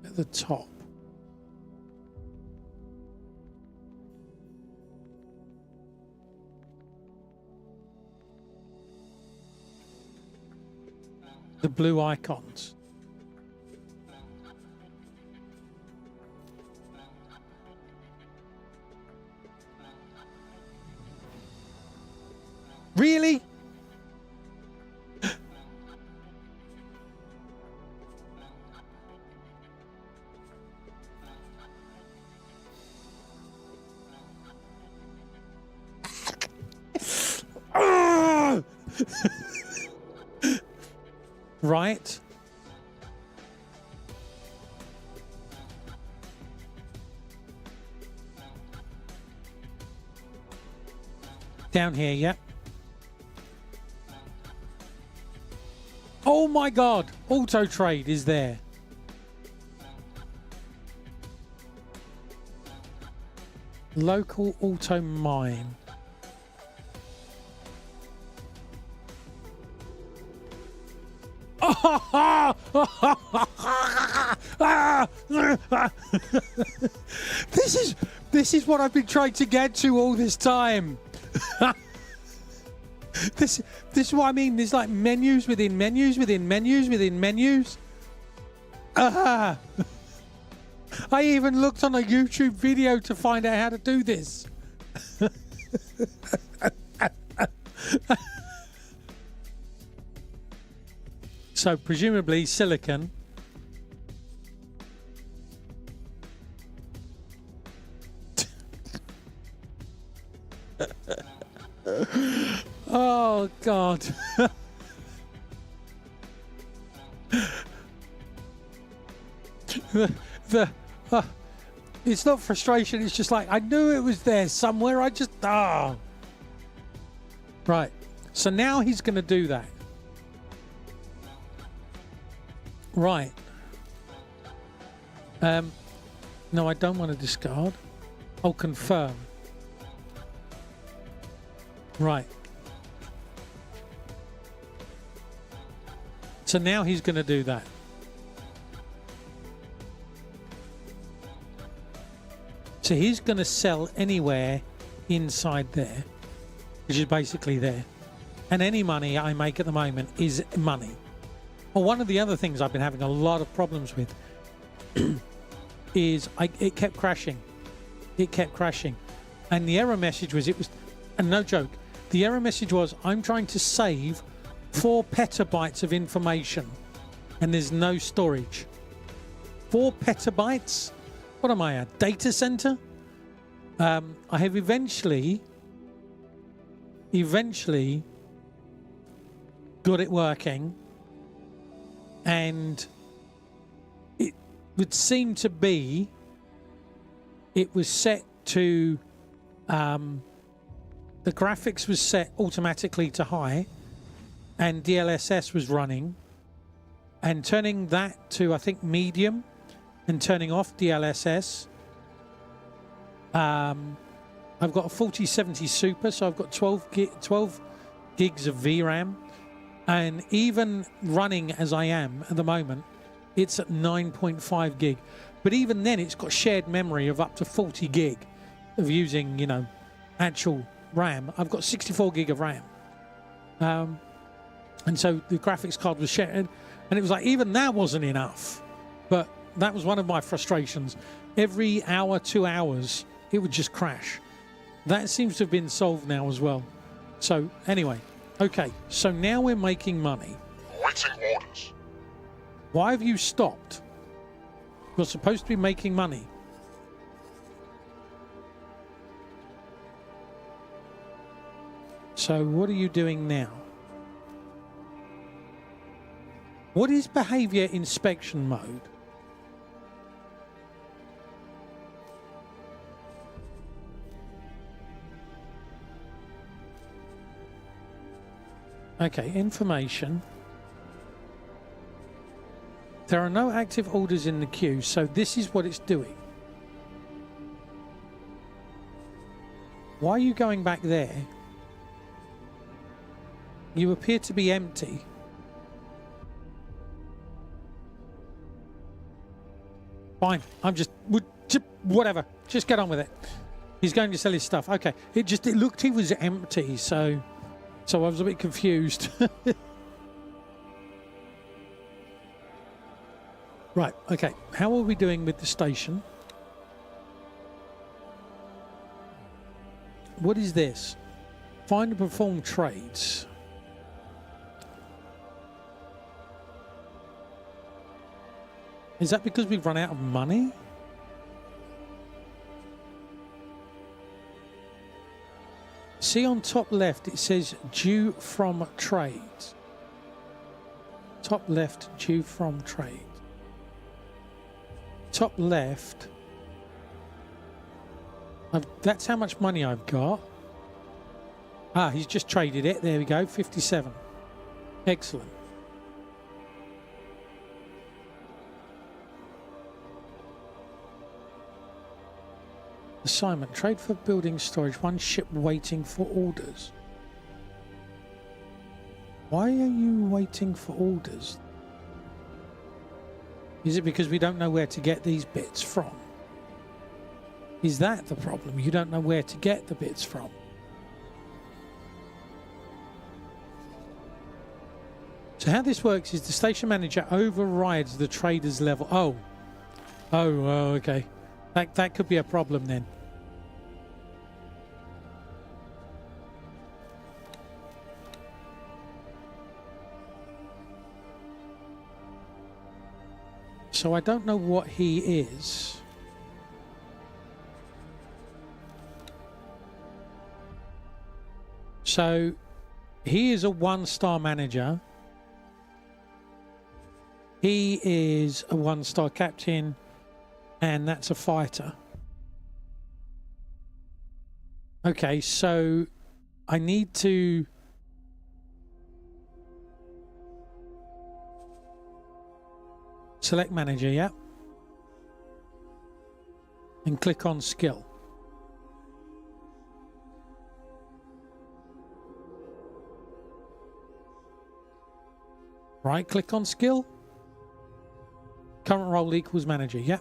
At the top. The blue icons. Really? Right. Down here, yeah. Oh my God, Auto Trade is there. Local auto mine. This is what I've been trying to get to all this time. This is what I mean. There's like menus within menus within menus within menus. I even looked on a YouTube video to find out how to do this. So presumably silicon. Oh God. It's not frustration, it's just like I knew it was there somewhere. I just right. So now he's going to do that. Right. No, I don't want to discard. I'll confirm. Right. So now he's going to do that. So he's going to sell anywhere inside there, which is basically there. And any money I make at the moment is money. Well, one of the other things I've been having a lot of problems with is it kept crashing. It kept crashing. And the error message was, and no joke, the error message was, I'm trying to save 4 petabytes of information and there's no storage. 4 petabytes? What am I, a data center? I have eventually got it working, and it would seem to be it was set to the graphics was set automatically to high, and DLSS was running, and turning that to, I think, medium, and turning off DLSS. I've got a 4070 Super, so I've got 12 gigs of VRAM, and even running as I am at the moment, it's at 9.5 gig. But even then, it's got shared memory of up to 40 gig of using, you know, actual RAM. I've got 64 gig of RAM. And so the graphics card was shared, and it was like, even that wasn't enough. But that was one of my frustrations. Every hour, 2 hours, it would just crash. That seems to have been solved now as well. So anyway, okay, so now we're making money. Awaiting orders. Why have you stopped? You're supposed to be making money. So what are you doing now? What is behavior inspection mode? Okay, information. There are no active orders in the queue, so this is what it's doing. Why are you going back there? You appear to be empty. Fine, I'm just whatever. Just get on with it. He's going to sell his stuff. Okay, it looked he was empty, so I was a bit confused. Right, okay. How are we doing with the station? What is this? Find and perform trades. Is that because we've run out of money? See on top left, it says due from trades. Top left, due from trade. Top left. That's how much money I've got. Ah, he's just traded it. There we go, 57. Excellent. Assignment. Trade for building storage. One ship waiting for orders. Why are you waiting for orders? Is it because we don't know where to get these bits from? Is that the problem? You don't know where to get the bits from? So how this works is the station manager overrides the trader's level. Oh, okay. That could be a problem then. So I don't know what he is. So he is a 1-star manager. He is a 1-star captain, and that's a fighter. Okay, so I need to select manager, yeah, and click on skill. Right click on skill. Current role equals manager, yeah.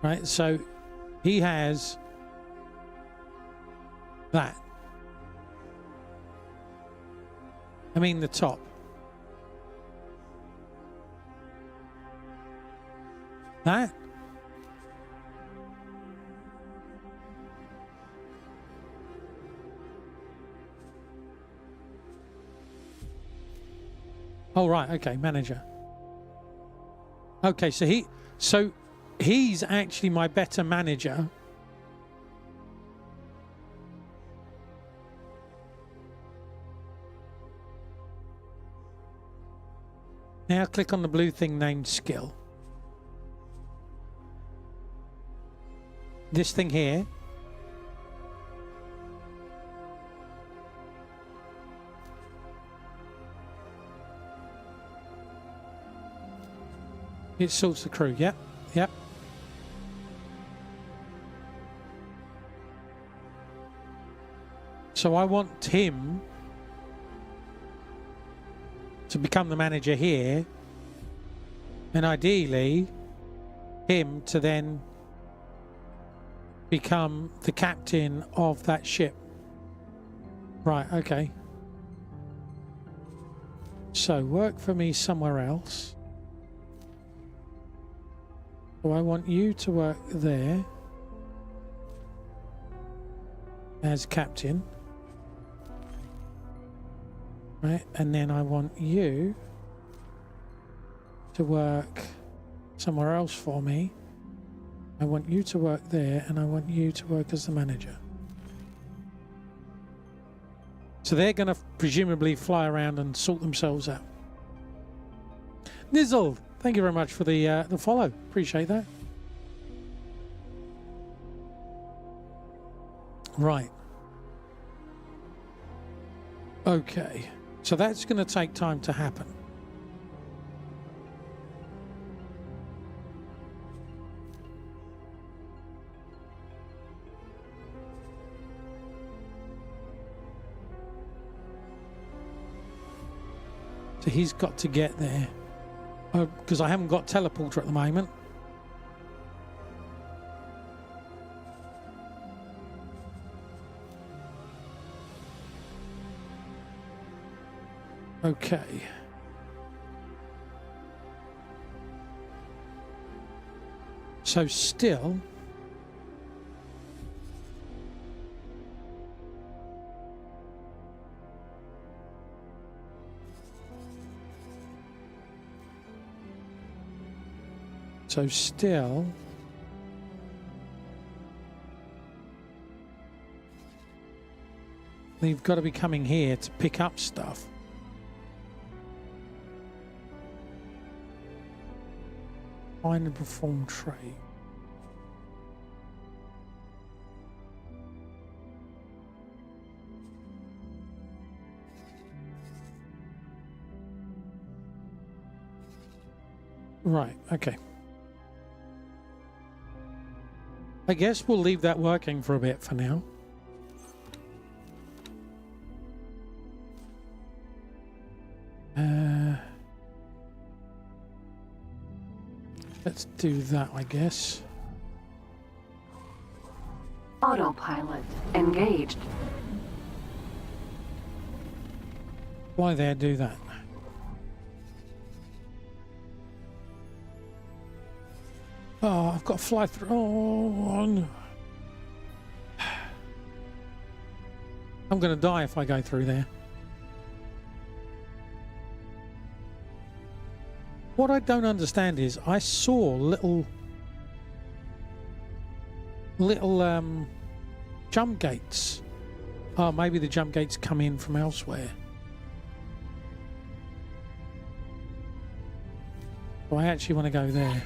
Right, so he has that. I mean the top. That. Oh right, okay, manager. Okay, so he's actually my better manager. Now click on the blue thing named skill. This thing here. It sorts the crew. Yep. Yep. So I want him to become the manager here, and ideally him to then become the captain of that ship. Right, okay. So work for me somewhere else. So I want you to work there as captain. Right, and then I want you to work somewhere else for me. I want you to work there, and I want you to work as the manager. So they're going to presumably fly around and sort themselves out. Nizzle, thank you very much for the follow. Appreciate that. Right. Okay. So that's going to take time to happen. So he's got to get there. Because I haven't got teleporter at the moment. Okay. So still they've got to be coming here to pick up stuff. Find and perform trade. Right, okay. I guess we'll leave that working for a bit for now. Let's do that, I guess. Autopilot engaged. Fly there, do that. Oh, I've got to fly through. Oh, no. I'm going to die if I go through there. What I don't understand is I saw little jump gates. Oh, maybe the jump gates come in from elsewhere. So I actually want to go there.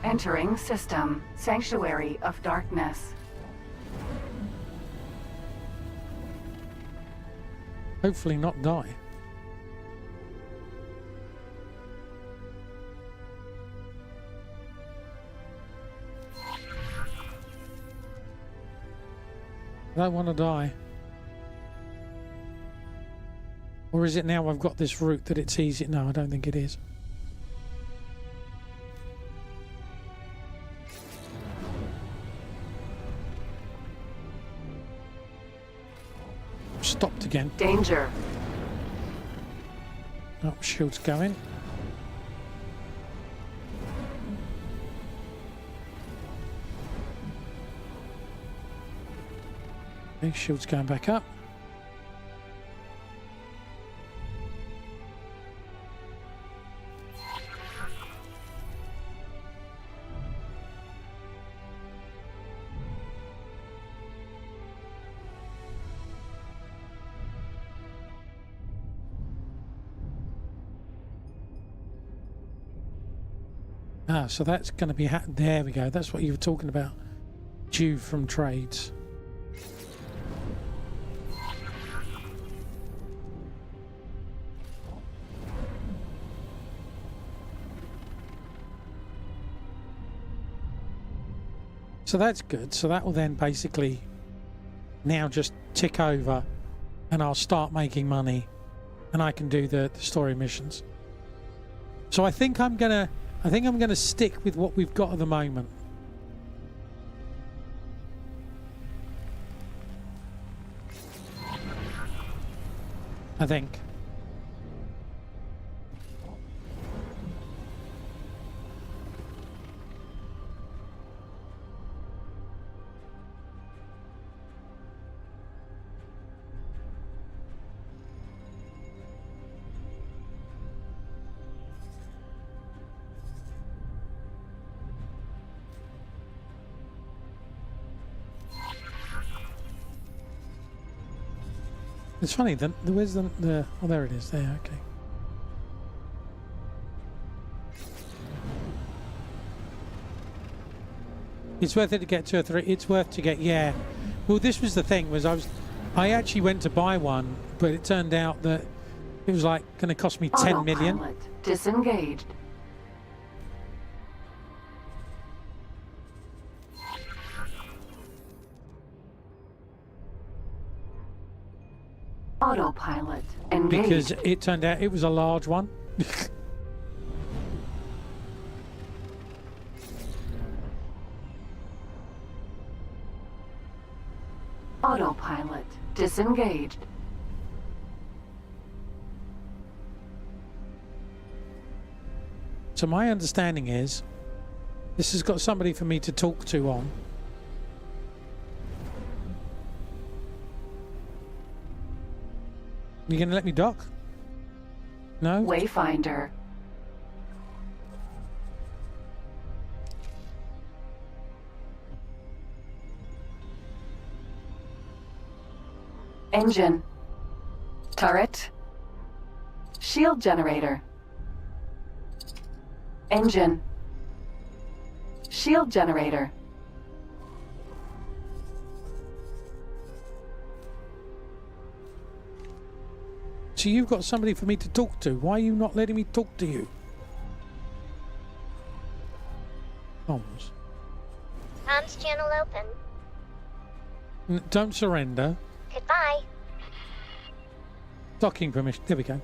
Entering system. Sanctuary of Darkness. Hopefully not die. I don't want to die. Or is it now I've got this route that it's easy? No, I don't think it is. Stopped again. Danger. Oh, shield's going. Okay, shield's going back up. Ah, so that's going to be... there we go. That's what you were talking about. due from trades. So that's good. So that will then basically now just tick over and I'll start making money and I can do the story missions. So I think I'm gonna stick with what we've got at the moment. I think. It's funny, where's the... Oh, there it is. There, okay. It's worth it to get 2 or 3. It's worth to get... Yeah. Well, this was the thing, was I actually went to buy one, but it turned out that it was like going to cost me 10 million. Autopilot disengaged. Autopilot engaged. Because it turned out it was a large one. Autopilot disengaged. So my understanding is this has got somebody for me to talk to on. You gonna let me dock? No? Wayfinder. Engine. Turret. Shield generator. Engine. Shield generator. So you've got somebody for me to talk to. Why are you not letting me talk to you? Comms. Comms channel open. Don't surrender. Goodbye. Docking permission. There we go.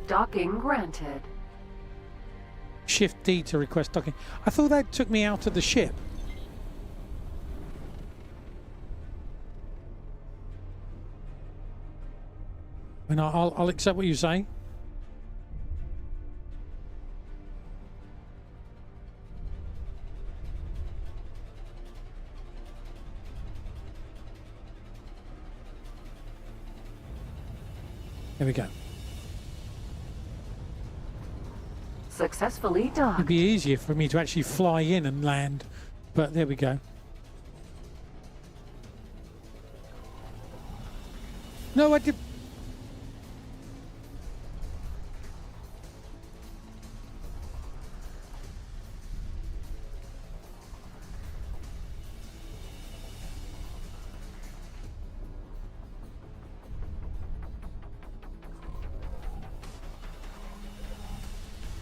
Docking granted. Shift D to request docking. I thought that took me out of the ship. And I'll accept what you say. There we go. Successfully docked. It'd be easier for me to actually fly in and land, but there we go. No, I did.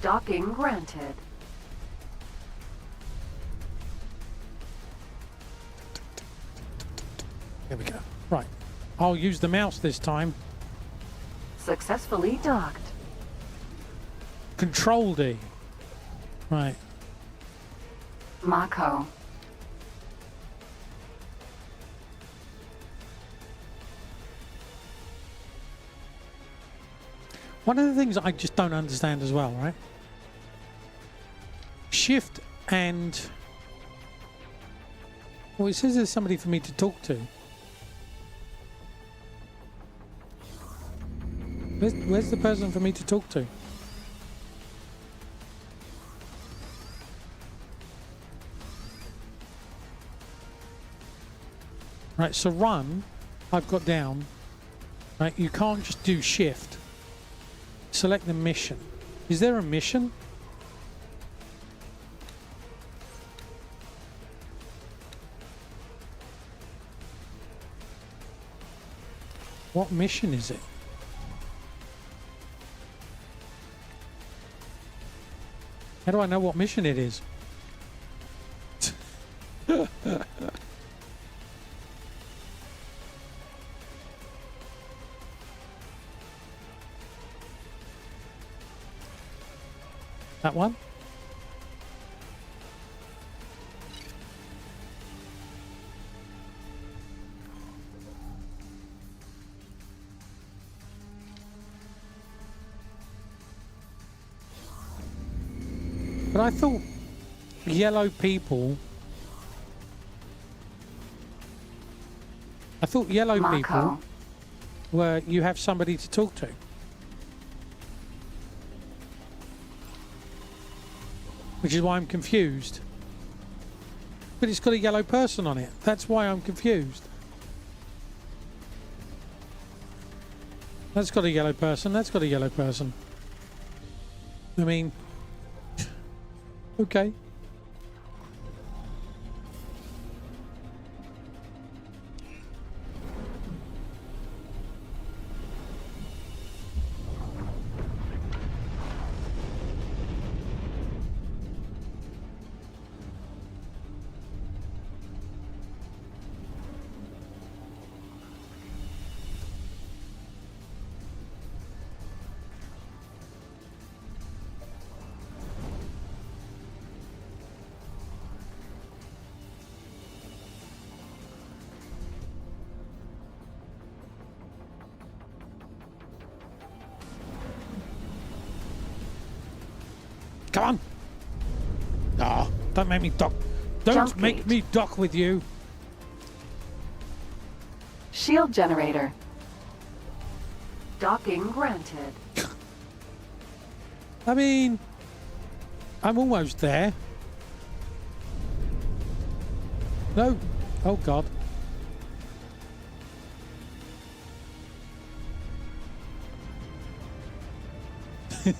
Docking granted. There we go. Right. I'll use the mouse this time. Successfully docked. Control D. Right. Mako. One of the things I just don't understand as well, right? Shift and... Well, it says there's somebody for me to talk to. Where's the person for me to talk to? Right, so run, I've got down. Right, you can't just do shift. Select the mission. Is there a mission? What mission is it? How do I know what mission it is? That one? But I thought yellow people... I thought yellow Mako. people were you have somebody to talk to. Which is why I'm confused. But it's got a yellow person on it. That's why I'm confused. That's got a yellow person. That's got a yellow person. I mean... Okay. Come on! Ah, don't make me dock. Don't Jump make gate. me dock with you. Shield generator. Docking granted. I mean, I'm almost there. No. Oh God.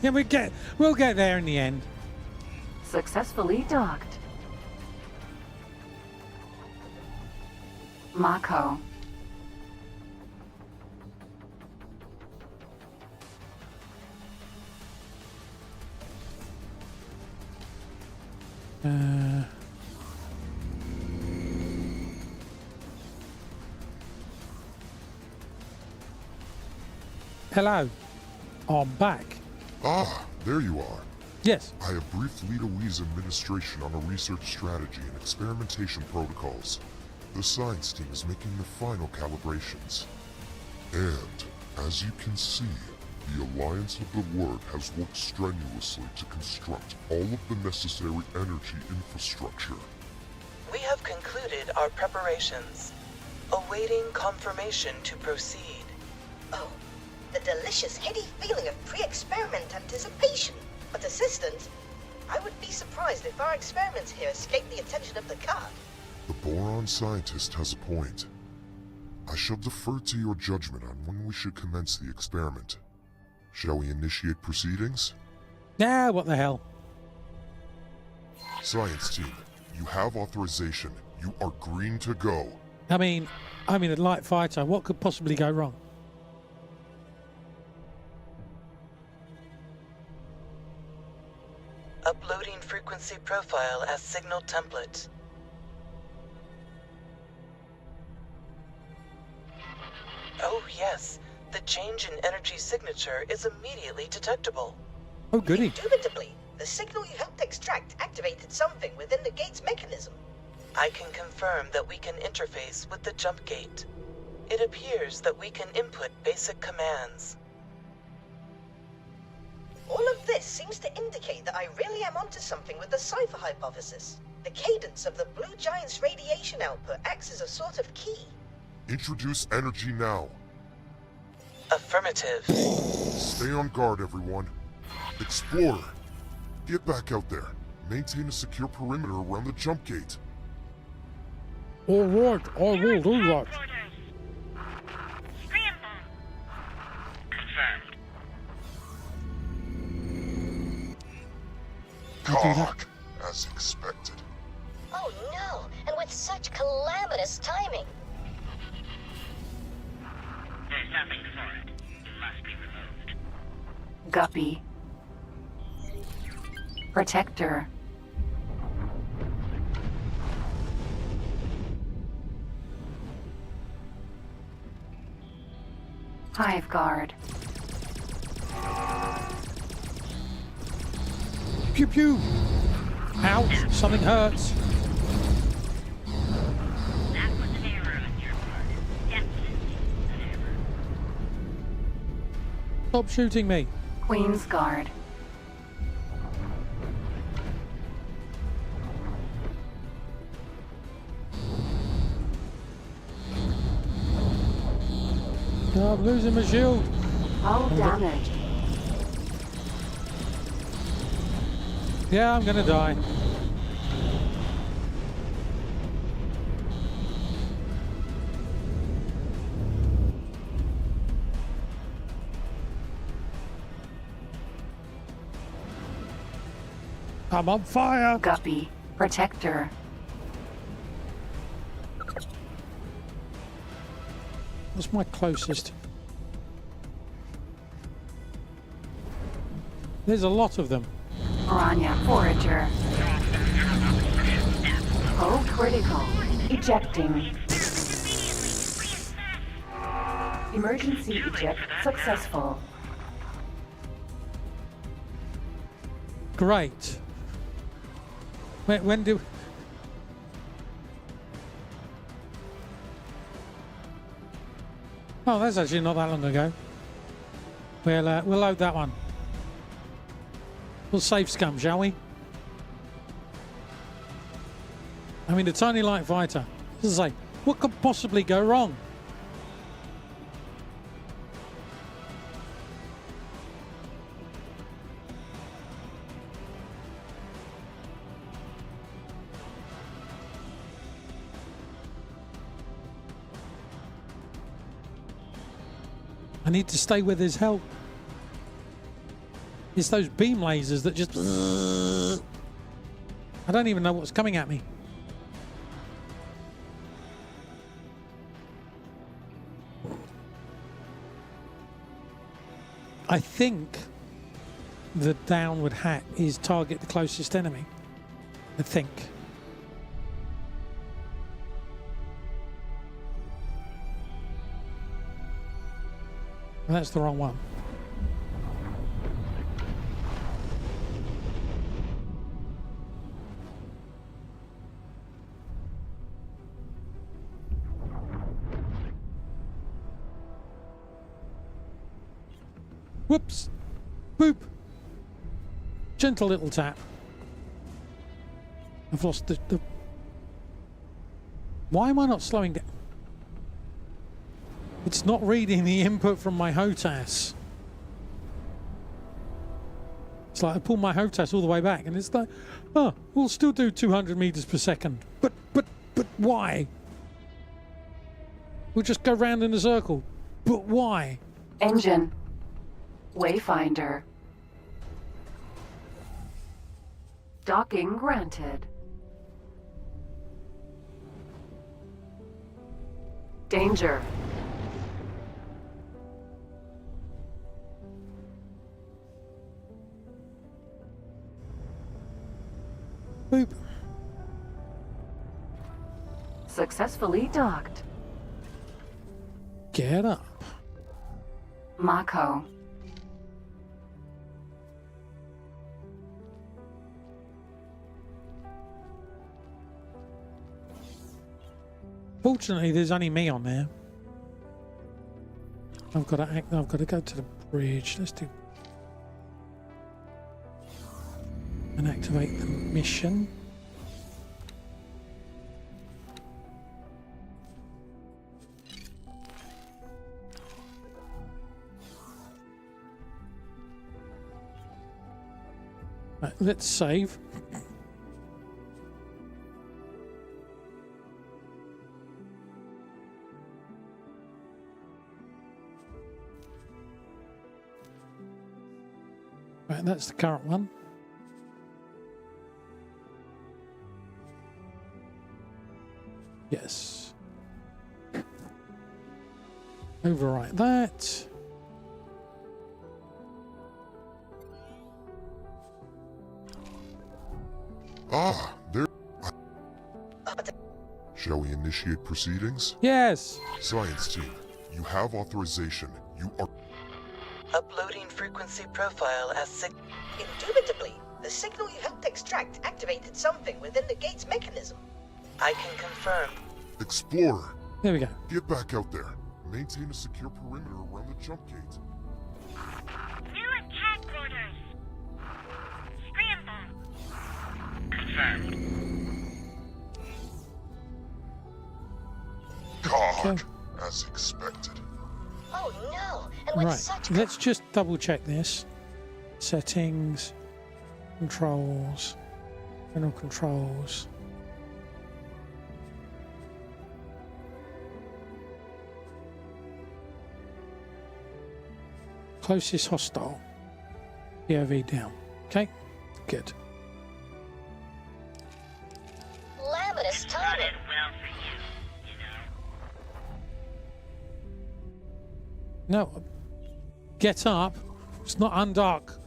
Yeah, we'll get there in the end. Successfully docked. Mako. Hello. I'm back. Ah, there you are. Yes. I have briefed Lita Wee's administration on a research strategy and experimentation protocols. The science team is making the final calibrations. And, as you can see, the Alliance of the Word has worked strenuously to construct all of the necessary energy infrastructure. We have concluded our preparations, awaiting confirmation to proceed. Oh, the delicious, heady feeling of pre-experiment anticipation. But Assistant, I would be surprised if our experiments here escape the attention of the Card. The Boron scientist has a point. I shall defer to your judgment on when we should commence the experiment. Shall we initiate proceedings? Nah, what the hell? Science team, you have authorization. You are green to go. I mean, I'm in a light fighter. What could possibly go wrong? Uploading frequency profile as signal template. Oh yes, the change in energy signature is immediately detectable. Oh, goody. Indubitably, the signal you helped extract activated something within the gate's mechanism. I can confirm that we can interface with the jump gate. It appears that we can input basic commands. All of this seems to indicate that I really am onto something with the Cypher hypothesis. The cadence of the Blue Giant's radiation output acts as a sort of key. Introduce energy now. Affirmative. Stay on guard, everyone. Explorer, get back out there. Maintain a secure perimeter around the jump gate. All right, I will do that. Scramble. Confirmed. do that. Fuck! As expected. Oh no, and with such calamitous timing. There's nothing for it. You must be removed. Guppy. Protector. Hive Guard. Pew pew! Ouch! Something hurts. That was an error on your part. Definitely an error. Stop shooting me. Queen's Guard. Oh, I'm losing my shield. All damage. Yeah, I'm gonna die. I'm on fire. Guppy. Protector. What's my closest? There's a lot of them. Piranha Forager. Oh, critical. Ejecting. Emergency eject successful. Great. When do... Oh, that's actually not that long ago. We'll load that one. We'll save scum, shall we? I mean, the tiny light fighter. As I say, what could possibly go wrong? I need to stay where there's help. It's those beam lasers that just... I don't even know what's coming at me. I think the downward hat is target the closest enemy. I think. That's the wrong one. Whoops. Boop. Gentle little tap. I've lost the... Why am I not slowing down? It's not reading the input from my HOTAS. It's like I pull my HOTAS all the way back and it's like, oh, we'll still do 200 meters per second. But why? We'll just go round in a circle. But why? Engine. Wayfinder. Docking granted. Danger. Boop. Successfully docked. Get up. Mako. Fortunately, there's only me on there. I've got to go to the bridge. Let's do and activate the mission. Right, let's save. Right, that's the current one. Yes. Overwrite that. Ah, there. Shall we initiate proceedings? Yes. Science team, you have authorization. You are. Uploading frequency profile as Indubitably, the signal you helped extract activated something within the gate's mechanism. I can confirm. Explorer, There we go. get back out there. Maintain a secure perimeter around the jump gate. New attack orders. Scramble. Confirmed. God, as expected. Oh no! And with Right. such Let's just double check this. Settings, controls, general controls. Closest hostile. POV down. Okay, good. Laminus Started well for you, you know. No, get up. It's not undock.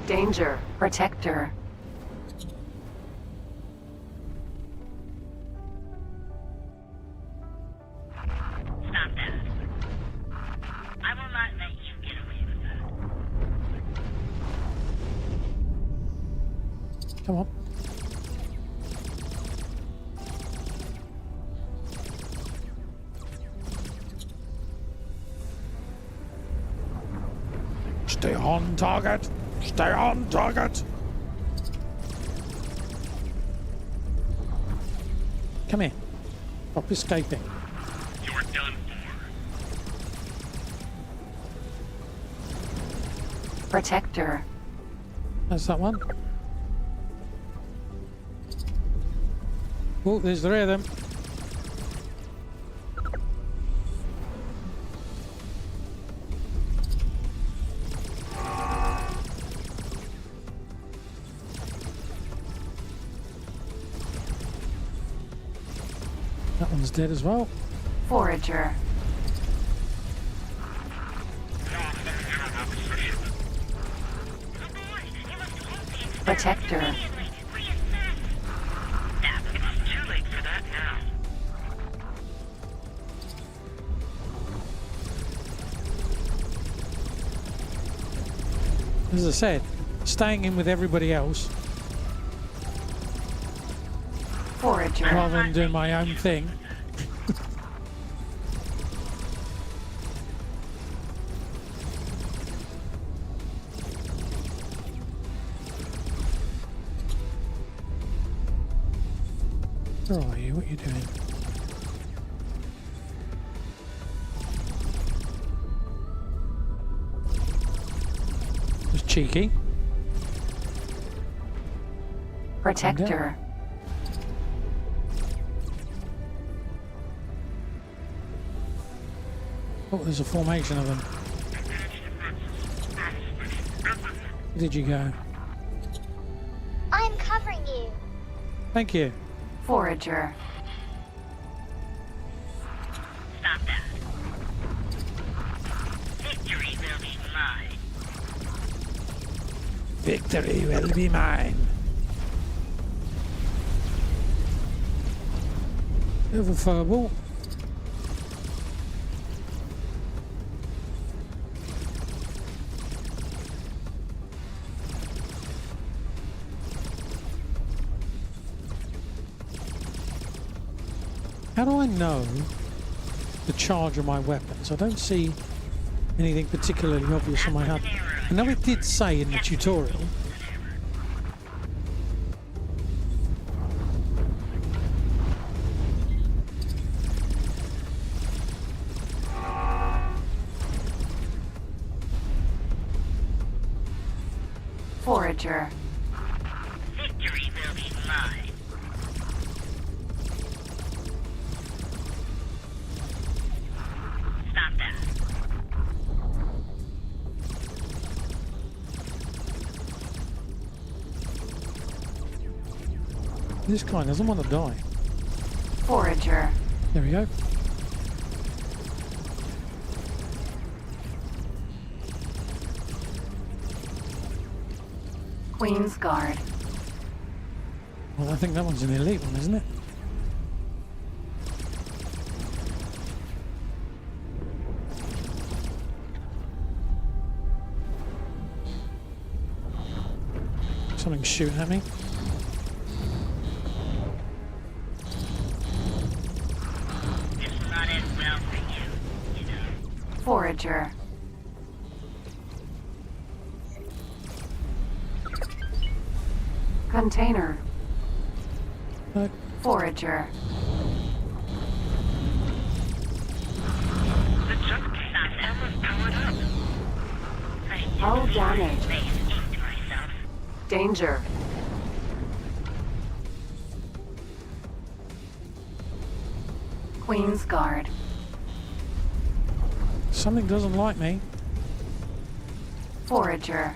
Danger. Protector. Stop that. I will not let you get away with that. Come on. Stay on target. Stay on target. Come here. Stop escaping. You're done for. Protector. That's that one. Oh, there's 3 of them. That one's dead as well. Forager. Protector. It's too late for that now. As I said, staying in with everybody else Forager. rather than doing my own thing. Where are you? What are you doing? Was cheeky. Protector. Oh, there's a formation of them. Where did you go? I'm covering you. Thank you. Forager. Stop that. Victory will be mine. Victory will be mine. Bit of a furball. How do I know the charge of my weapons? I don't see anything particularly obvious on my HUD. I know it did say in the tutorial. Forager. Victory will be mine. Stop that. This guy doesn't want to die. Forager. There we go. Queen's Guard. Well, I think that one's an elite one, isn't it? Something's shooting at me. This will not end well for you, you know. Forager. Container. No. Forager. The jump gate is almost powered up. Hull damage. Space into myself. Danger. Queen's Guard. Something doesn't like me. Forager.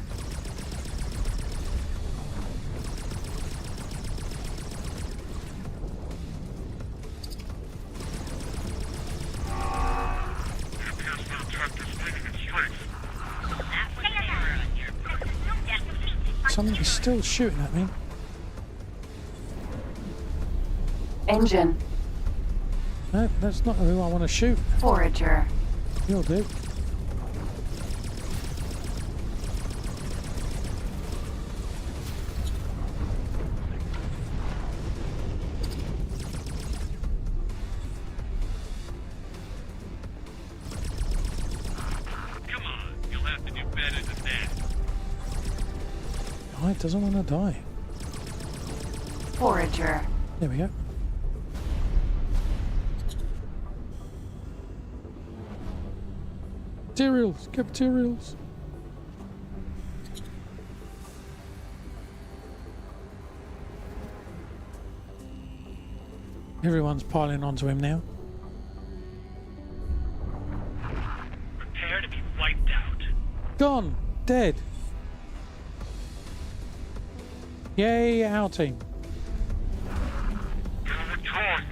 Something is still shooting at me. Engine. No, that's not who I want to shoot. Forager. You'll do. Come on, you'll have to do better than that. Oh, it doesn't want to die. Forager. There we go. Materials, get materials. Everyone's piling onto him now. Prepare to be wiped out. Gone, dead. Yay, our team. You're withdrawn.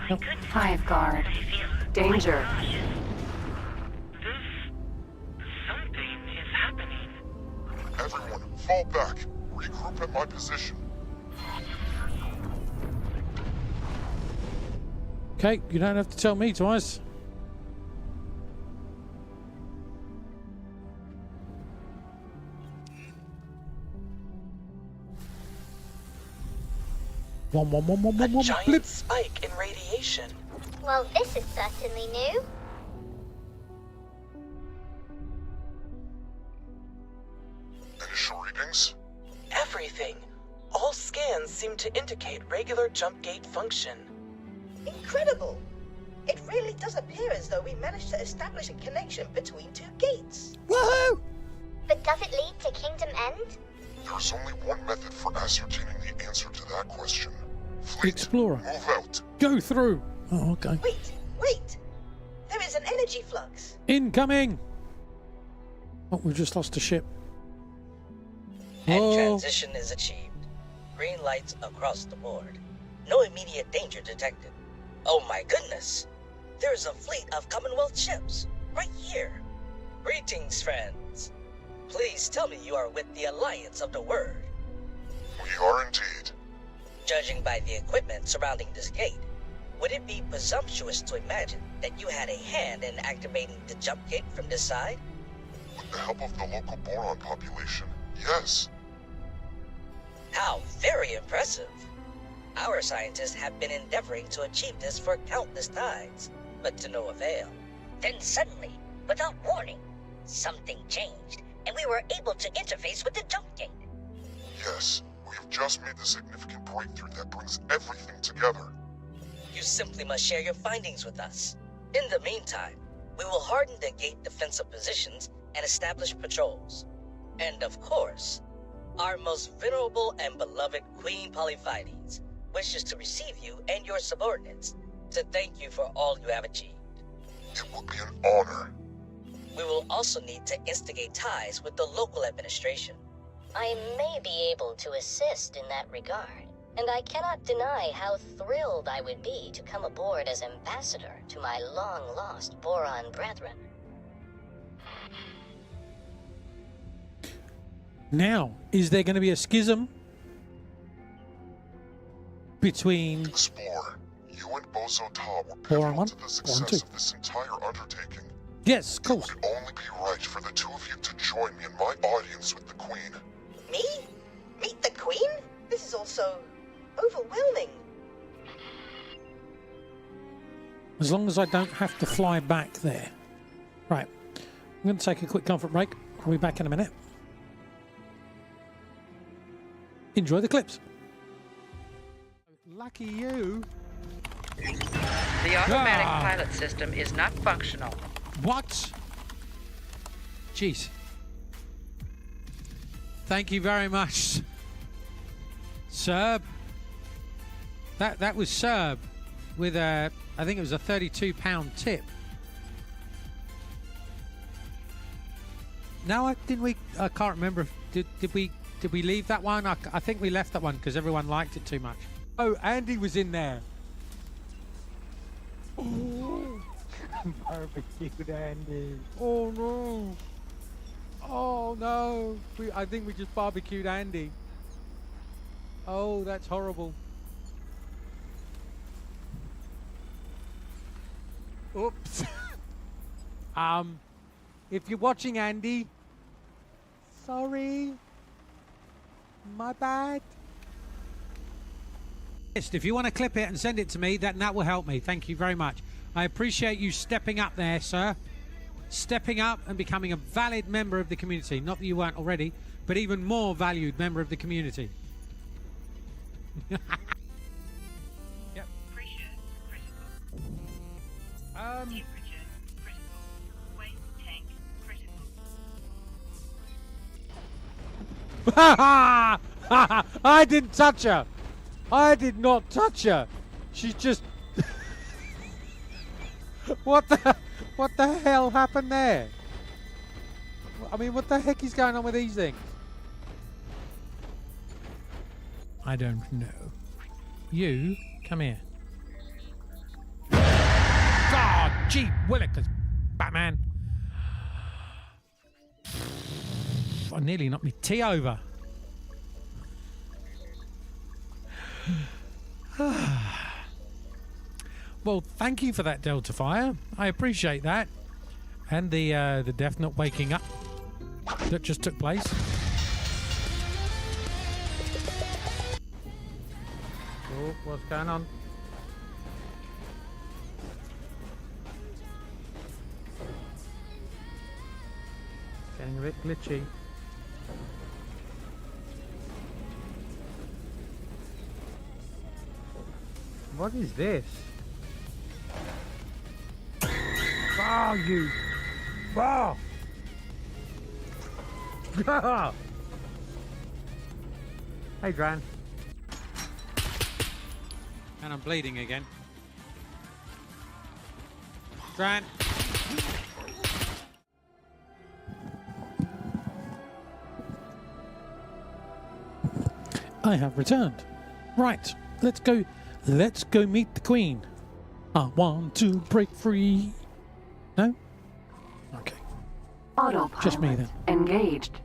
Nope. Hive Guard. Danger. Something is happening. Everyone, fall back. Regroup at my position. Okay, you don't have to tell me twice. A giant Blip. spike in radiation. Well, this is certainly new. Initial readings? Everything. All scans seem to indicate regular jump gate function. Incredible! It really does appear as though we managed to establish a connection between two gates. Woohoo! But does it lead to Kingdom End? There's only one method for ascertaining the answer to that question. The Fleet, Explorer. move out. Go through. Oh, okay. Wait! There is an energy flux. Incoming! Oh, we've just lost a ship. And Oh, transition is achieved. Green lights across the board. No immediate danger detected. Oh my goodness! There's a fleet of Commonwealth ships, right here. Greetings, friends. Please tell me you are with the Alliance of the Word. We are indeed. Judging by the equipment surrounding this gate, would it be presumptuous to imagine that you had a hand in activating the jump gate from this side? With the help of the local boron population, yes. How very impressive. Our scientists have been endeavoring to achieve this for countless times, but to no avail. Then suddenly, without warning, something changed, and we were able to interface with the jump gate. Yes, we have just made the significant breakthrough that brings everything together. You simply must share your findings with us. In the meantime, we will harden the gate defensive positions and establish patrols. And of course, our most venerable and beloved Queen Polyphides wishes to receive you and your subordinates to thank you for all you have achieved. It would be an honor. We will also need to instigate ties with the local administration. I may be able to assist in that regard. and I cannot deny how thrilled I would be to come aboard as ambassador to my long-lost Boron brethren. Now, is there going to be a schism between Explore. You and Bozo Ta were Boron pivotal 1, to the Boron success 2? of this entire undertaking. Yes, of course. It would only be right for the two of you to join me in my audience with the Queen. Me? Meet the Queen? This is also overwhelming. As long as I don't have to fly back there. Right. I'm going to take a quick comfort break. I'll be back in a minute. Enjoy the clips. Lucky you. The automatic pilot system is not functional. What? Jeez. Thank you very much, Serb. That was Serb with a, I think it was a £32 tip. No, I can't remember. Did we leave that one? I think we left that one because everyone liked it too much. Oh, Andy was in there. Oh, barbecued Andy. Oh no. Oh no. I think we just barbecued Andy. Oh, that's horrible. Oops. If you're watching, Andy, sorry. My bad. If you want to clip it and send it to me, that will help me. Thank you very much. I appreciate you stepping up there, sir. Stepping up and becoming a valid member of the community. Not that you weren't already, but even more valued member of the community. Yep. Pressure critical. Temperature critical. Weight tank critical. I didn't touch her. I did not touch her. She just... What the hell happened there? I mean, what the heck is going on with these things? I don't know. You, come here. God, gee willikers, Batman. I nearly knocked me tea over. Well, thank you for that, Delta Fire. I appreciate that. And the death not waking up that just took place. Oh, what's going on? Getting a bit glitchy. What is this? Oh, you! Oh! Hey, Dran. And I'm bleeding again. Dran! I have returned. Right, let's go. Let's go meet the Queen. I want to break free. No? Okay. Autopilot just me then. Engaged.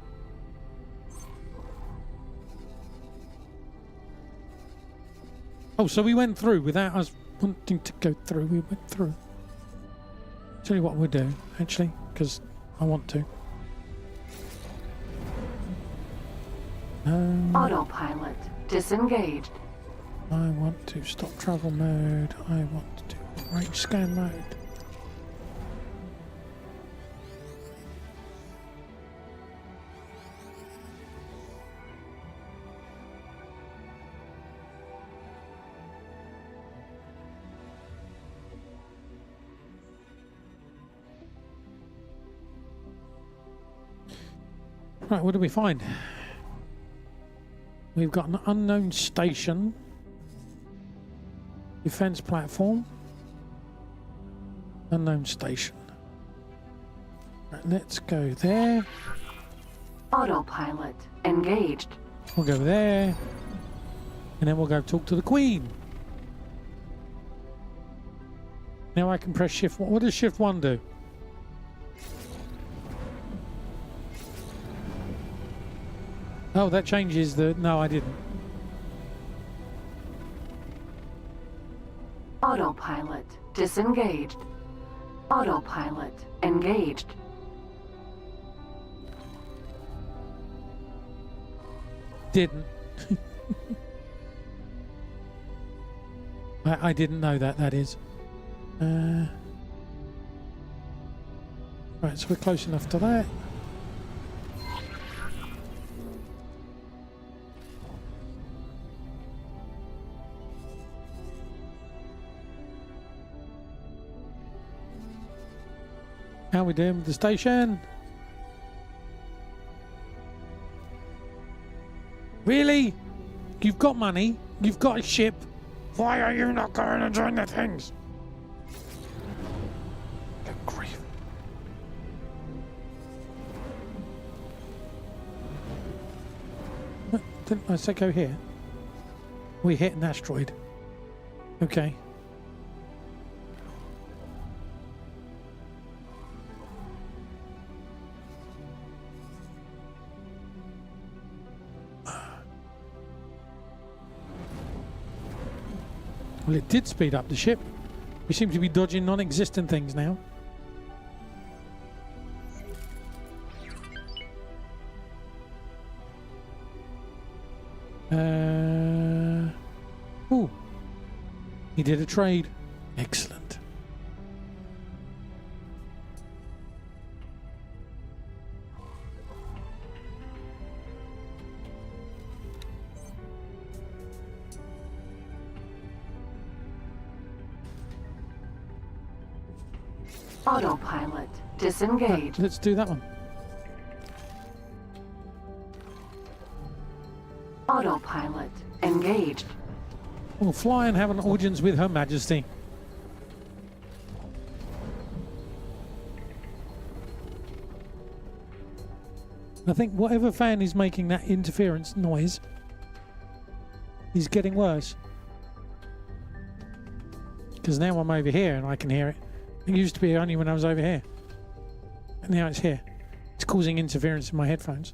Oh, so we went through without us wanting to go through. We went through. Tell you what we'll do, actually, because I want to. Autopilot disengaged. I want to stop travel mode. I want to do range scan mode. Right, what do we find? We've got an unknown station. Defense platform. Unknown station. Right, let's go there. Autopilot engaged. We'll go there. And then we'll go talk to the Queen. Now I can press shift 1. What does shift 1 do? Oh, that changes the... No, I didn't. Autopilot disengaged. Autopilot engaged. Didn't. I didn't know that is. Right, so we're close enough to that. How we doing with the station? Really? You've got money, you've got a ship. Why are you not going and join the things? Good grief. What? Didn't I say go here? We hit an asteroid. Okay. Well, it did speed up the ship. We seem to be dodging non-existent things now. Ooh. He did a trade. Excellent. Autopilot disengaged. Let's do that one. Autopilot engaged. We'll fly and have an audience with Her Majesty. I think whatever fan is making that interference noise is getting worse. Because now I'm over here and I can hear it. It used to be only when I was over here. And now it's here. It's causing interference in my headphones.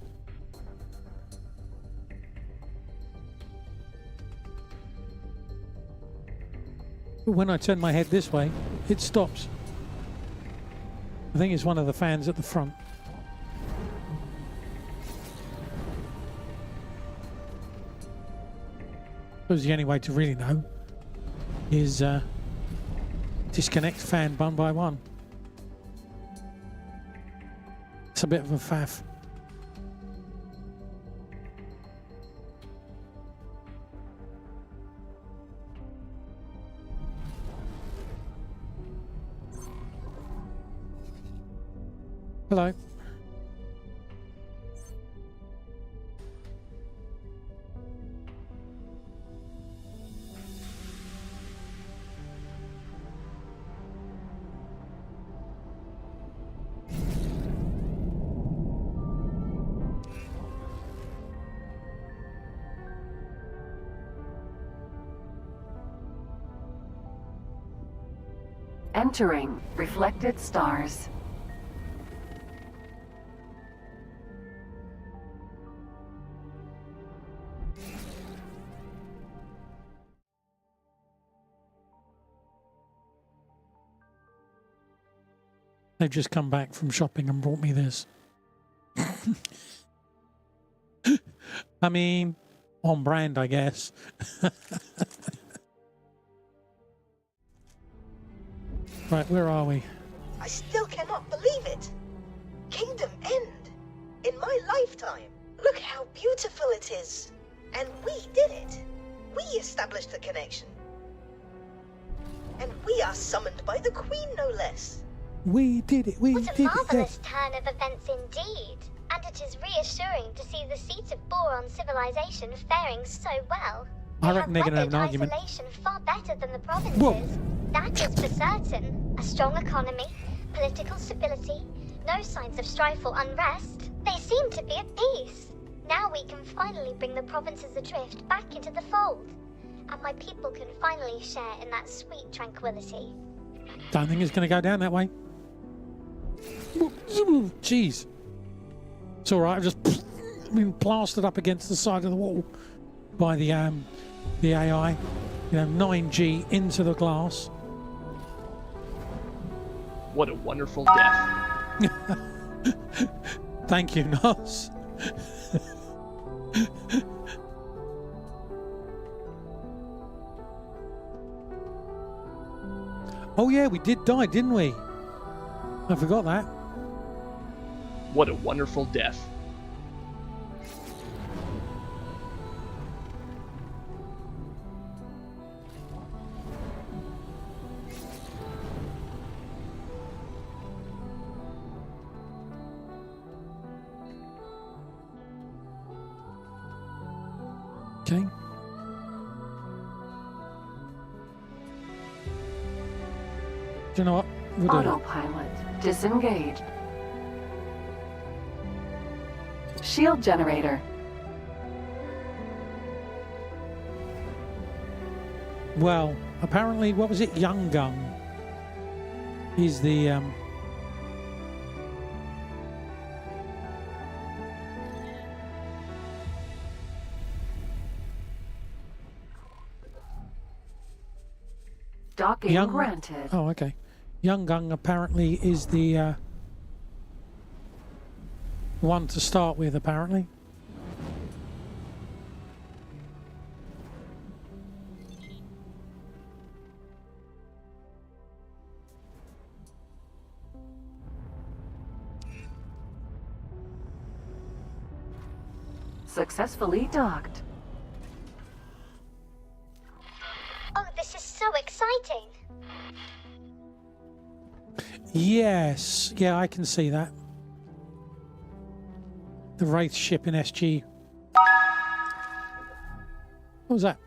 But when I turn my head this way, it stops. I think it's one of the fans at the front. I suppose the only way to really know is disconnect fan one by one. It's a bit of a faff. Hello. Entering reflected stars. They've just come back from shopping and brought me this. I mean, on brand, I guess. Right, where are we? I still cannot believe it. Kingdom End. In my lifetime. Look how beautiful it is. And we did it. We established the connection. And we are summoned by the Queen, no less. We did it. We What did a it. marvelous turn of events indeed. And it is reassuring to see the seat of Boron civilization faring so well. I reckon they're going to have an argument. Isolation far better than the provinces. Whoa. That is for certain. A strong economy, political stability, no signs of strife or unrest. They seem to be at peace. Now Now we can finally bring the provinces adrift back into the fold, and my people can finally share in that sweet tranquility. Don't think it's going to go down that way. Jeez. It's all right. I've just been plastered up against the side of the wall by the AI. 9G into the glass. What a wonderful death. Thank you, Nos. Oh yeah, we did die, didn't we? I forgot that. What a wonderful death. Okay. Do you know what? We'll do it. Autopilot disengaged. Shield generator. Well, apparently, what was it? Young Gun is the Docking granted. Oh, okay. Young Gun apparently is the one to start with, apparently. Successfully docked. Oh, this is so exciting! Yes, yeah, I can see that. The Wraith ship in SG. What was that?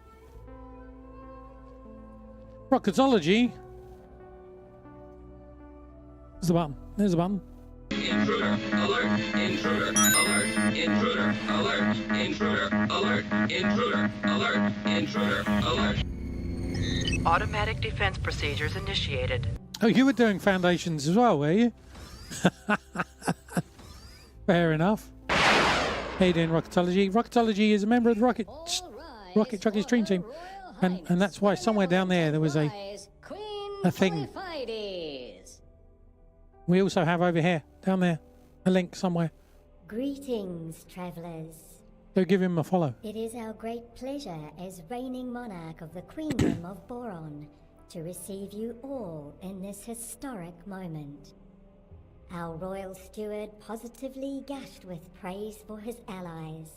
Rocketology. There's the button. There's the button. Intruder alert! Intruder alert! Intruder alert! Intruder alert! Intruder alert! Intruder alert! Automatic defense procedures initiated. Oh, you were doing foundations as well, were you? Fair enough. How you doing, Rocketology? Rocketology is a member of the Rocket Jockeys Dream Team, and that's why somewhere down there was a thing. We also have over here, down there, a link somewhere. Greetings, travellers. Go give him a follow. It is our great pleasure as reigning monarch of the Queendom of Boron to receive you all in this historic moment. Our royal steward positively gushed with praise for his allies,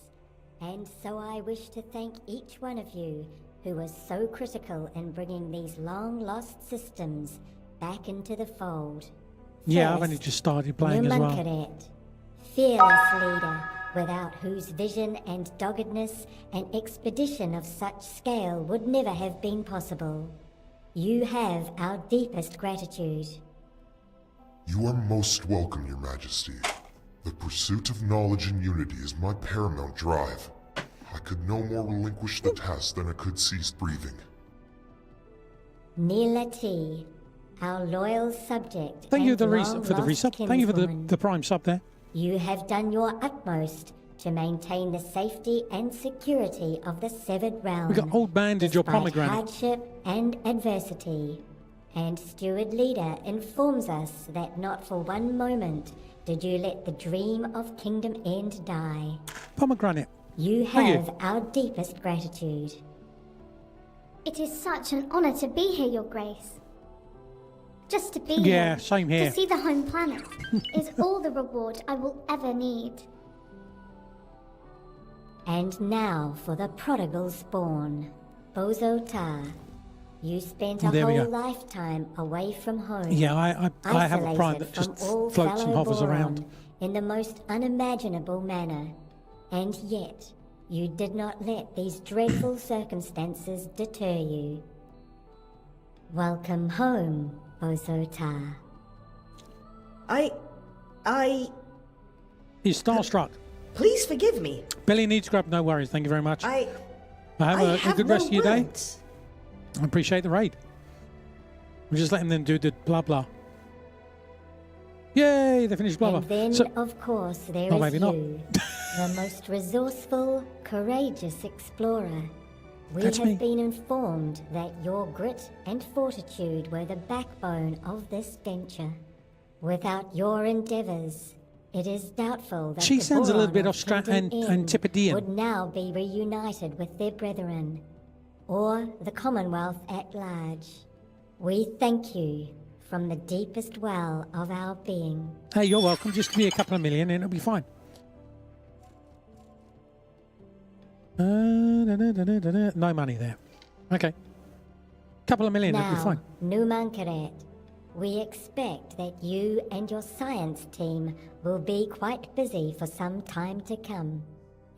and so I wish to thank each one of you who was so critical in bringing these long-lost systems back into the fold. Yeah, I've only just started playing as well. Numuncaret, fearless leader, without whose vision and doggedness an expedition of such scale would never have been possible. You have our deepest gratitude. You are most welcome, Your Majesty. The pursuit of knowledge and unity is my paramount drive. I could no more relinquish the task than I could cease breathing. Neela T, our loyal subject. Thank you and for the resub. Thank you for kinswoman. the prime sub there. You have done your utmost to maintain the safety and security of the Severed Realm. We got Old Bandage or despite Pomegranate. hardship and adversity. And Steward Leader informs us that not for one moment did you let the dream of Kingdom End die. Pomegranate. You Thank you. have our deepest gratitude. It is such an honor to be here, Your Grace. Just to be Yeah, here, same here. to see the home planet, is all the reward I will ever need. And now for the prodigal spawn, Bozo Ta. You spent a There we whole go. lifetime away from home. Yeah, I have a prime isolated that just from all floats and fellow hovers Boron around. in the most unimaginable manner. And yet, you did not let these dreadful circumstances deter you. Welcome home, Bozo Ta. He's starstruck. Please forgive me. Billy needs grub. No worries. Thank you very much. I Have a good no rest of your day. words. I appreciate the raid. I'm just letting them do the blah blah. Yay! They finished blah blah. And then, So- of course, there Oh, is maybe you, not. the most resourceful, courageous explorer. We That's have me. been informed that your grit and fortitude were the backbone of this venture. Without your endeavors, it is doubtful that She the sounds a little Boron bit of Kingdom End Antipodean. would now be reunited with their brethren, or the Commonwealth at large. We thank you from the deepest well of our being. Hey, you're welcome. Just give me a couple of million and it'll be fine. No money there. Okay. Couple of million, it'll be Now, fine. Numankaret, we expect that you and your science team will be quite busy for some time to come,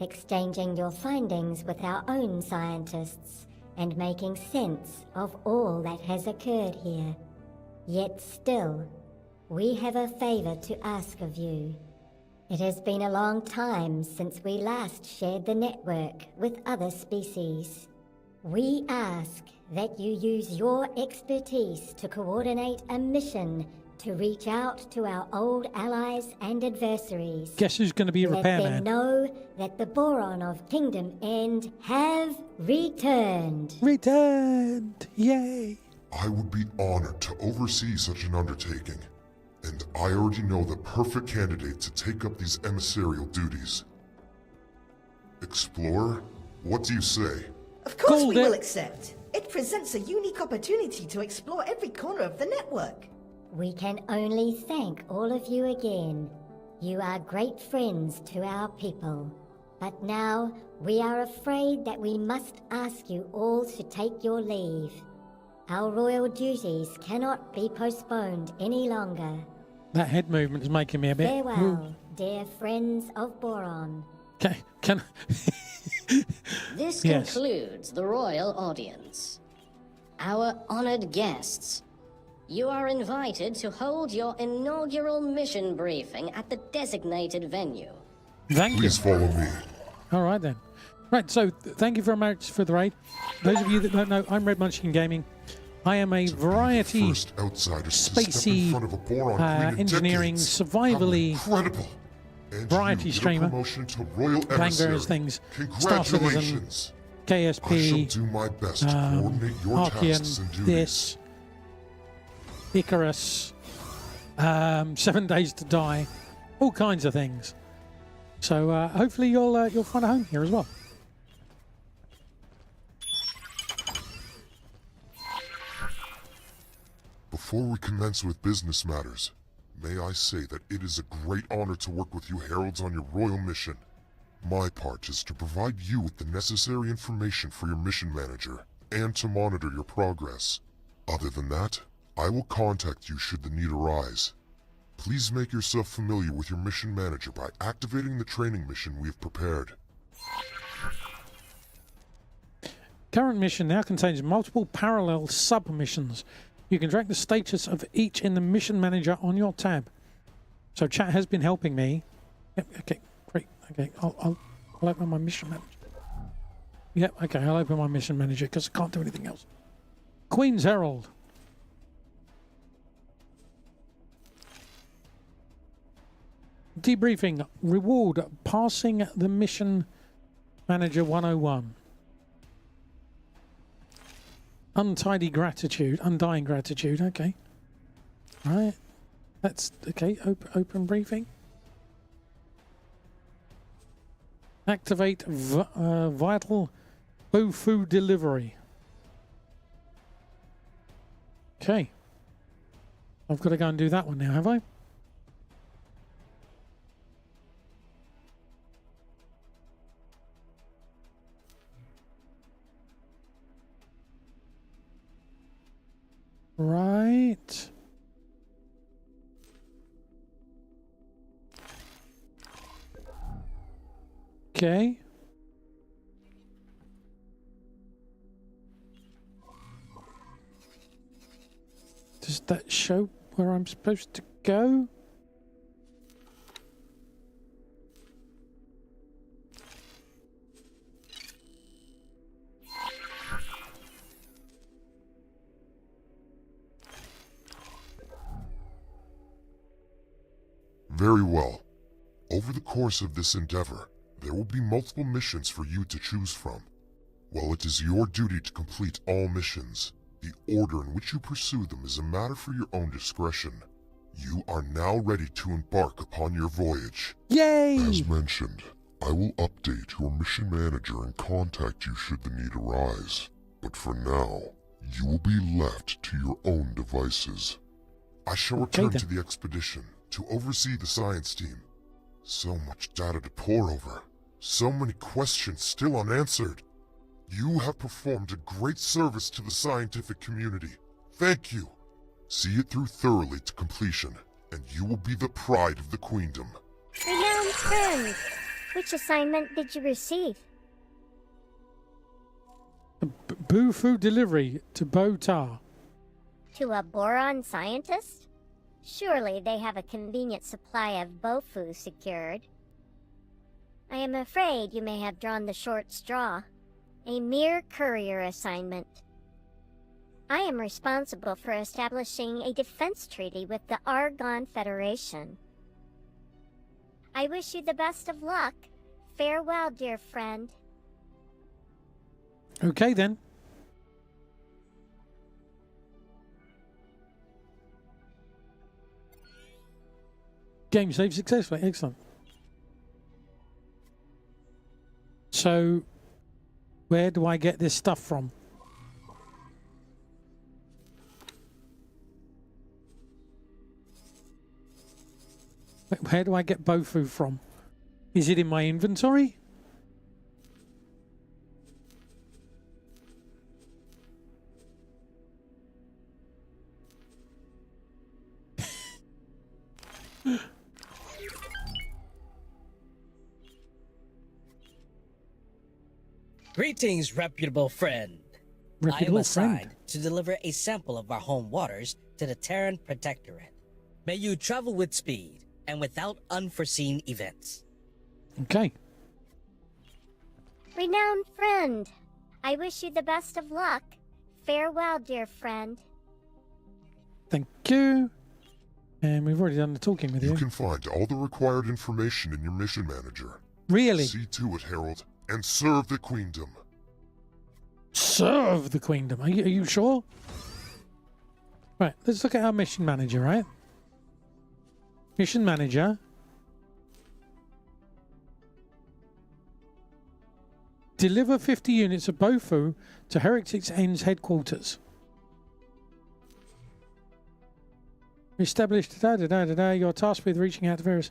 exchanging your findings with our own scientists and making sense of all that has occurred here. Yet still, we have a favor to ask of you. It has been a long time since we last shared the network with other species. We ask that you use your expertise to coordinate a mission to reach out to our old allies and adversaries. Guess who's going to be a Let them repairman? know that the Boron of Kingdom End have returned. Returned! Yay! I would be honored to oversee such an undertaking, and I already know the perfect candidate to take up these emissarial duties. Explorer, what do you say? Of course Called we will it. accept. It presents a unique opportunity to explore every corner of the network. We can only thank all of you again. You are great friends to our people. But now, we are afraid that we must ask you all to take your leave. Our royal duties cannot be postponed any longer. That head movement is making me a bit... Farewell, dear friends of Boron. Okay, can This Yes. concludes the royal audience. Our honored guests, you are invited to hold your inaugural mission briefing at the designated venue. Thank you. Please follow me. All right then. Right, so thank you very much for the raid. Those of you that don't know, I'm Red Munchkin Gaming. I am a variety, First outsiders to step in spacey, front of a boron queen in engineering, decades. survivally Incredible. And variety you get a streamer. promotion to Royal playing Emissary. various things. Star Citizen, Congratulations. I shall KSP, do my best to coordinate your tasks and Archean, duties. this, Icarus, 7 Days to Die, all kinds of things. So hopefully you'll find a home here as well. Before we commence with business matters, may I say that it is a great honor to work with you heralds on your royal mission. My part is to provide you with the necessary information for your mission manager, and to monitor your progress. Other than that, I will contact you should the need arise. Please make yourself familiar with your mission manager by activating the training mission we have prepared. Current mission now contains multiple parallel sub-missions. You can track the status of each in the mission manager on your tab. So chat has been helping me. Yep, okay, great. Okay, I'll open my mission manager. Yep, okay, I'll open my mission manager because I can't do anything else. Queen's Herald. Debriefing. Reward. Passing the mission manager 101. Untidy gratitude. Undying gratitude. Okay. Right. That's okay. Open briefing. Activate vital Bofu delivery. Okay. I've got to go and do that one now, have I? Right. Okay. Does that show where I'm supposed to go? Very well. Over the course of this endeavor, there will be multiple missions for you to choose from. While it is your duty to complete all missions, the order in which you pursue them is a matter for your own discretion. You are now ready to embark upon your voyage. Yay! As mentioned, I will update your mission manager and contact you should the need arise. But for now, you will be left to your own devices. I shall return to the expedition to oversee the science team. So much data to pore over. So many questions still unanswered. You have performed a great service to the scientific community. Thank you. See it through thoroughly to completion, and you will be the pride of the Queendom. Renowned friend, which assignment did you receive? Bofu delivery to Botar. To a boron scientist? Surely they have a convenient supply of Bofu secured. I am afraid you may have drawn the short straw. A mere courier assignment. I am responsible for establishing a defense treaty with the Argon Federation. I wish you the best of luck. Farewell, dear friend. Okay then. Game saved successfully. Excellent. So, where do I get this stuff from? Where do I get Bofu from? Is it in my inventory? Greetings, reputable friend. I am assigned to deliver a sample of our home waters to the Terran Protectorate. May you travel with speed and without unforeseen events. Okay. Renowned friend, I wish you the best of luck. Farewell, dear friend. Thank you. And we've already done the talking with you. You can find all the required information in your mission manager. Really? See to it, Herald, and serve the Queendom. Serve the Queendom. Are you sure? Right, let's look at our mission manager, right? Mission manager. Deliver 50 units of Bofu to Heretics End's headquarters. Established you are tasked with reaching out to various.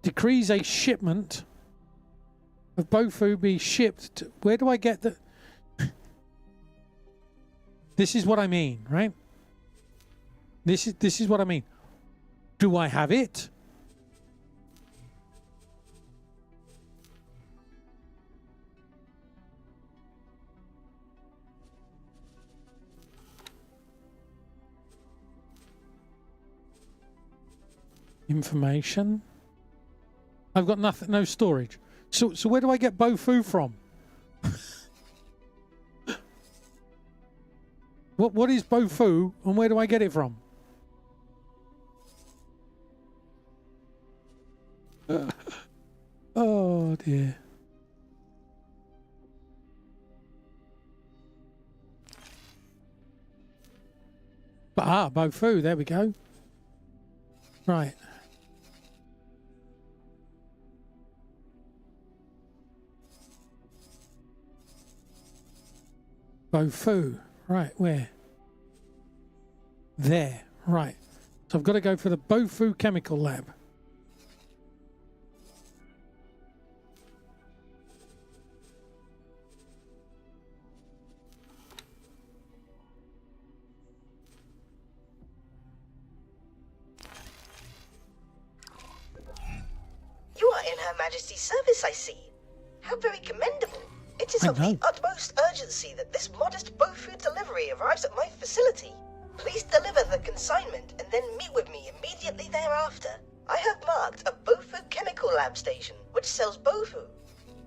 Decrees a shipment of Bofu be shipped to, where do I get the This is what I mean, right? This is what I mean. Do I have it? Information. I've got nothing, no storage. So where do I get Bofu from? What is Bofu and where do I get it from? Oh dear. Bofu, there we go. Right. Bofu. Right, where? There. Right. So I've got to go for the Bofu Chemical Lab. You are in Her Majesty's service, I see. How very commendable. It is of the utmost urgency that this modest Bofu delivery arrives at my facility. Please deliver the consignment and then meet with me immediately thereafter. I have marked a Bofu chemical lab station which sells Bofu,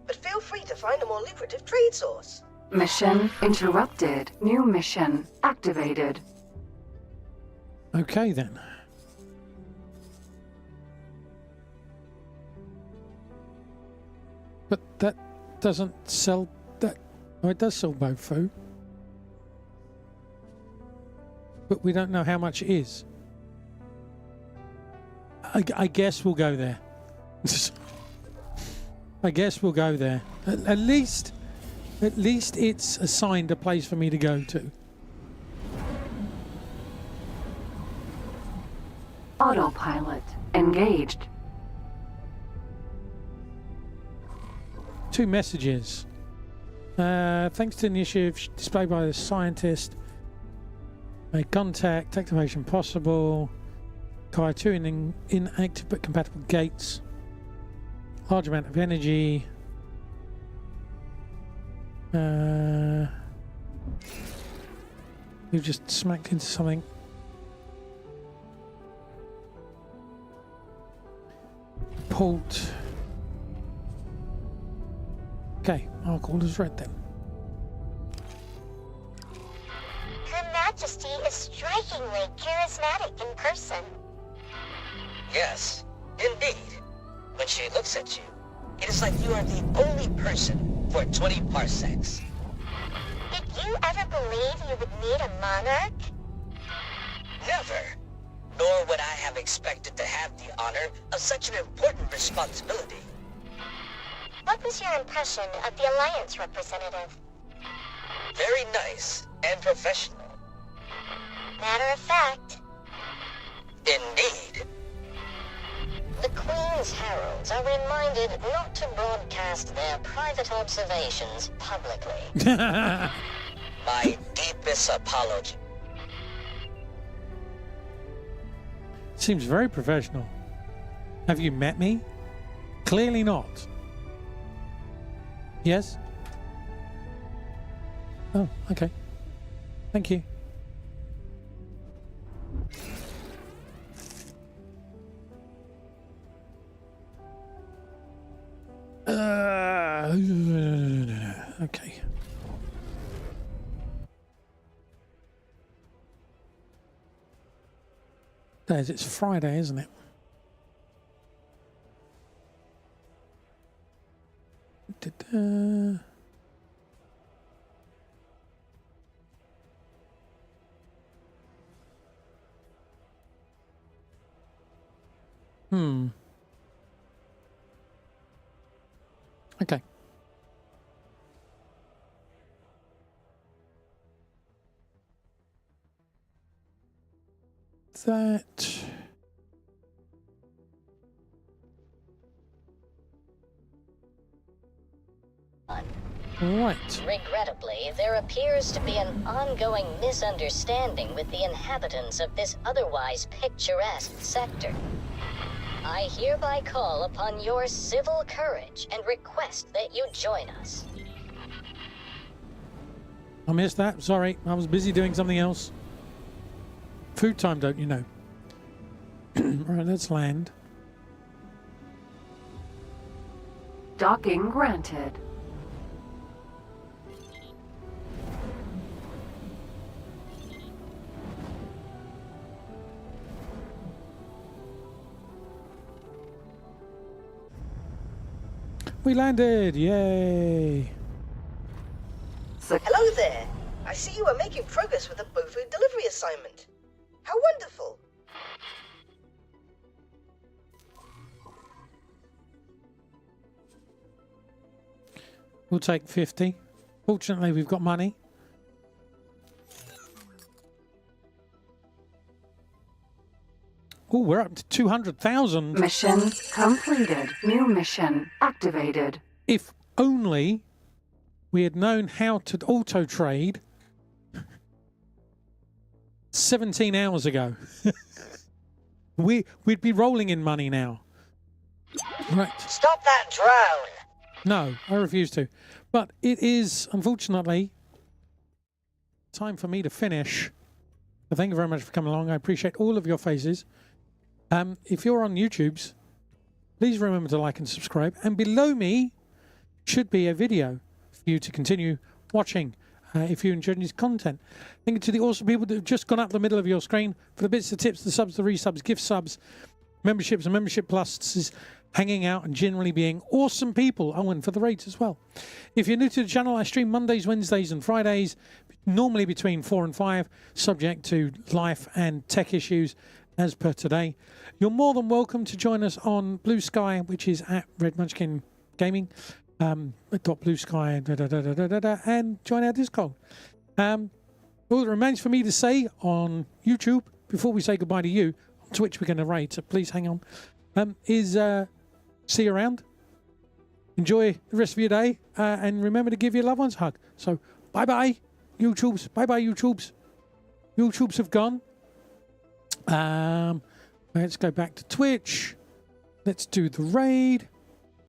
but feel free to find a more lucrative trade source. Mission interrupted. New mission activated. Okay then. But that doesn't sell that. Oh, it does sell Bofu. But we don't know how much it is. I guess we'll go there. I guess we'll go there. At least it's assigned a place for me to go to. Autopilot engaged. 2 messages. Thanks to the initiative displayed by the scientist. Make contact. Activation possible. Acquire 2 inactive but compatible gates. Large amount of energy. We've just smacked into something. Port. Okay, I'll call as read then. Her Majesty is strikingly charismatic in person. Yes, indeed. When she looks at you, it is like you are the only person for 20 parsecs. Did you ever believe you would meet a monarch? Never. Nor would I have expected to have the honor of such an important responsibility. What was your impression of the Alliance representative? Very nice and professional. Matter of fact. Indeed. The Queen's heralds are reminded not to broadcast their private observations publicly. My deepest apology. Seems very professional. Have you met me? Clearly not. Yes? Oh, okay. Thank you. Okay. There's, it's Friday, isn't it? Okay. That. Right. Regrettably, there appears to be an ongoing misunderstanding with the inhabitants of this otherwise picturesque sector. I hereby call upon your civil courage and request that you join us. I missed that. Sorry, I was busy doing something else. Food time, don't you know? Right, let's land. Docking granted. We landed! Yay! Hello there! I see you are making progress with the Bofu delivery assignment. How wonderful! We'll take 50. Fortunately, we've got money. Oh, we're up to 200,000. Mission completed. New mission activated. If only we had known how to auto-trade 17 hours ago. We'd be rolling in money now. Right. Stop that drone! No, I refuse to. But it is, unfortunately, time for me to finish. So thank you very much for coming along. I appreciate all of your faces. If you're on YouTube's, please remember to like and subscribe. And below me should be a video for you to continue watching if you enjoyed this content. Thank you to the awesome people that have just gone up the middle of your screen for the bits, the tips, the subs, the resubs, gift subs, memberships and membership pluses. hanging out and generally being awesome people. Oh, and for the raids as well. If you're new to the channel, I stream Mondays, Wednesdays and Fridays, normally between 4 and 5, subject to life and tech issues as per today. You're more than welcome to join us on Blue Sky, which is at Red Munchkin Gaming, .blue sky, and join our Discord. All that remains for me to say on YouTube, before we say goodbye to you, on Twitch we're going to raid, so please hang on, is see you around. Enjoy the rest of your day, and remember to give your loved ones a hug. So, bye-bye, YouTubes. Bye-bye, YouTubes. YouTubes have gone. Let's go back to Twitch. Let's do the raid.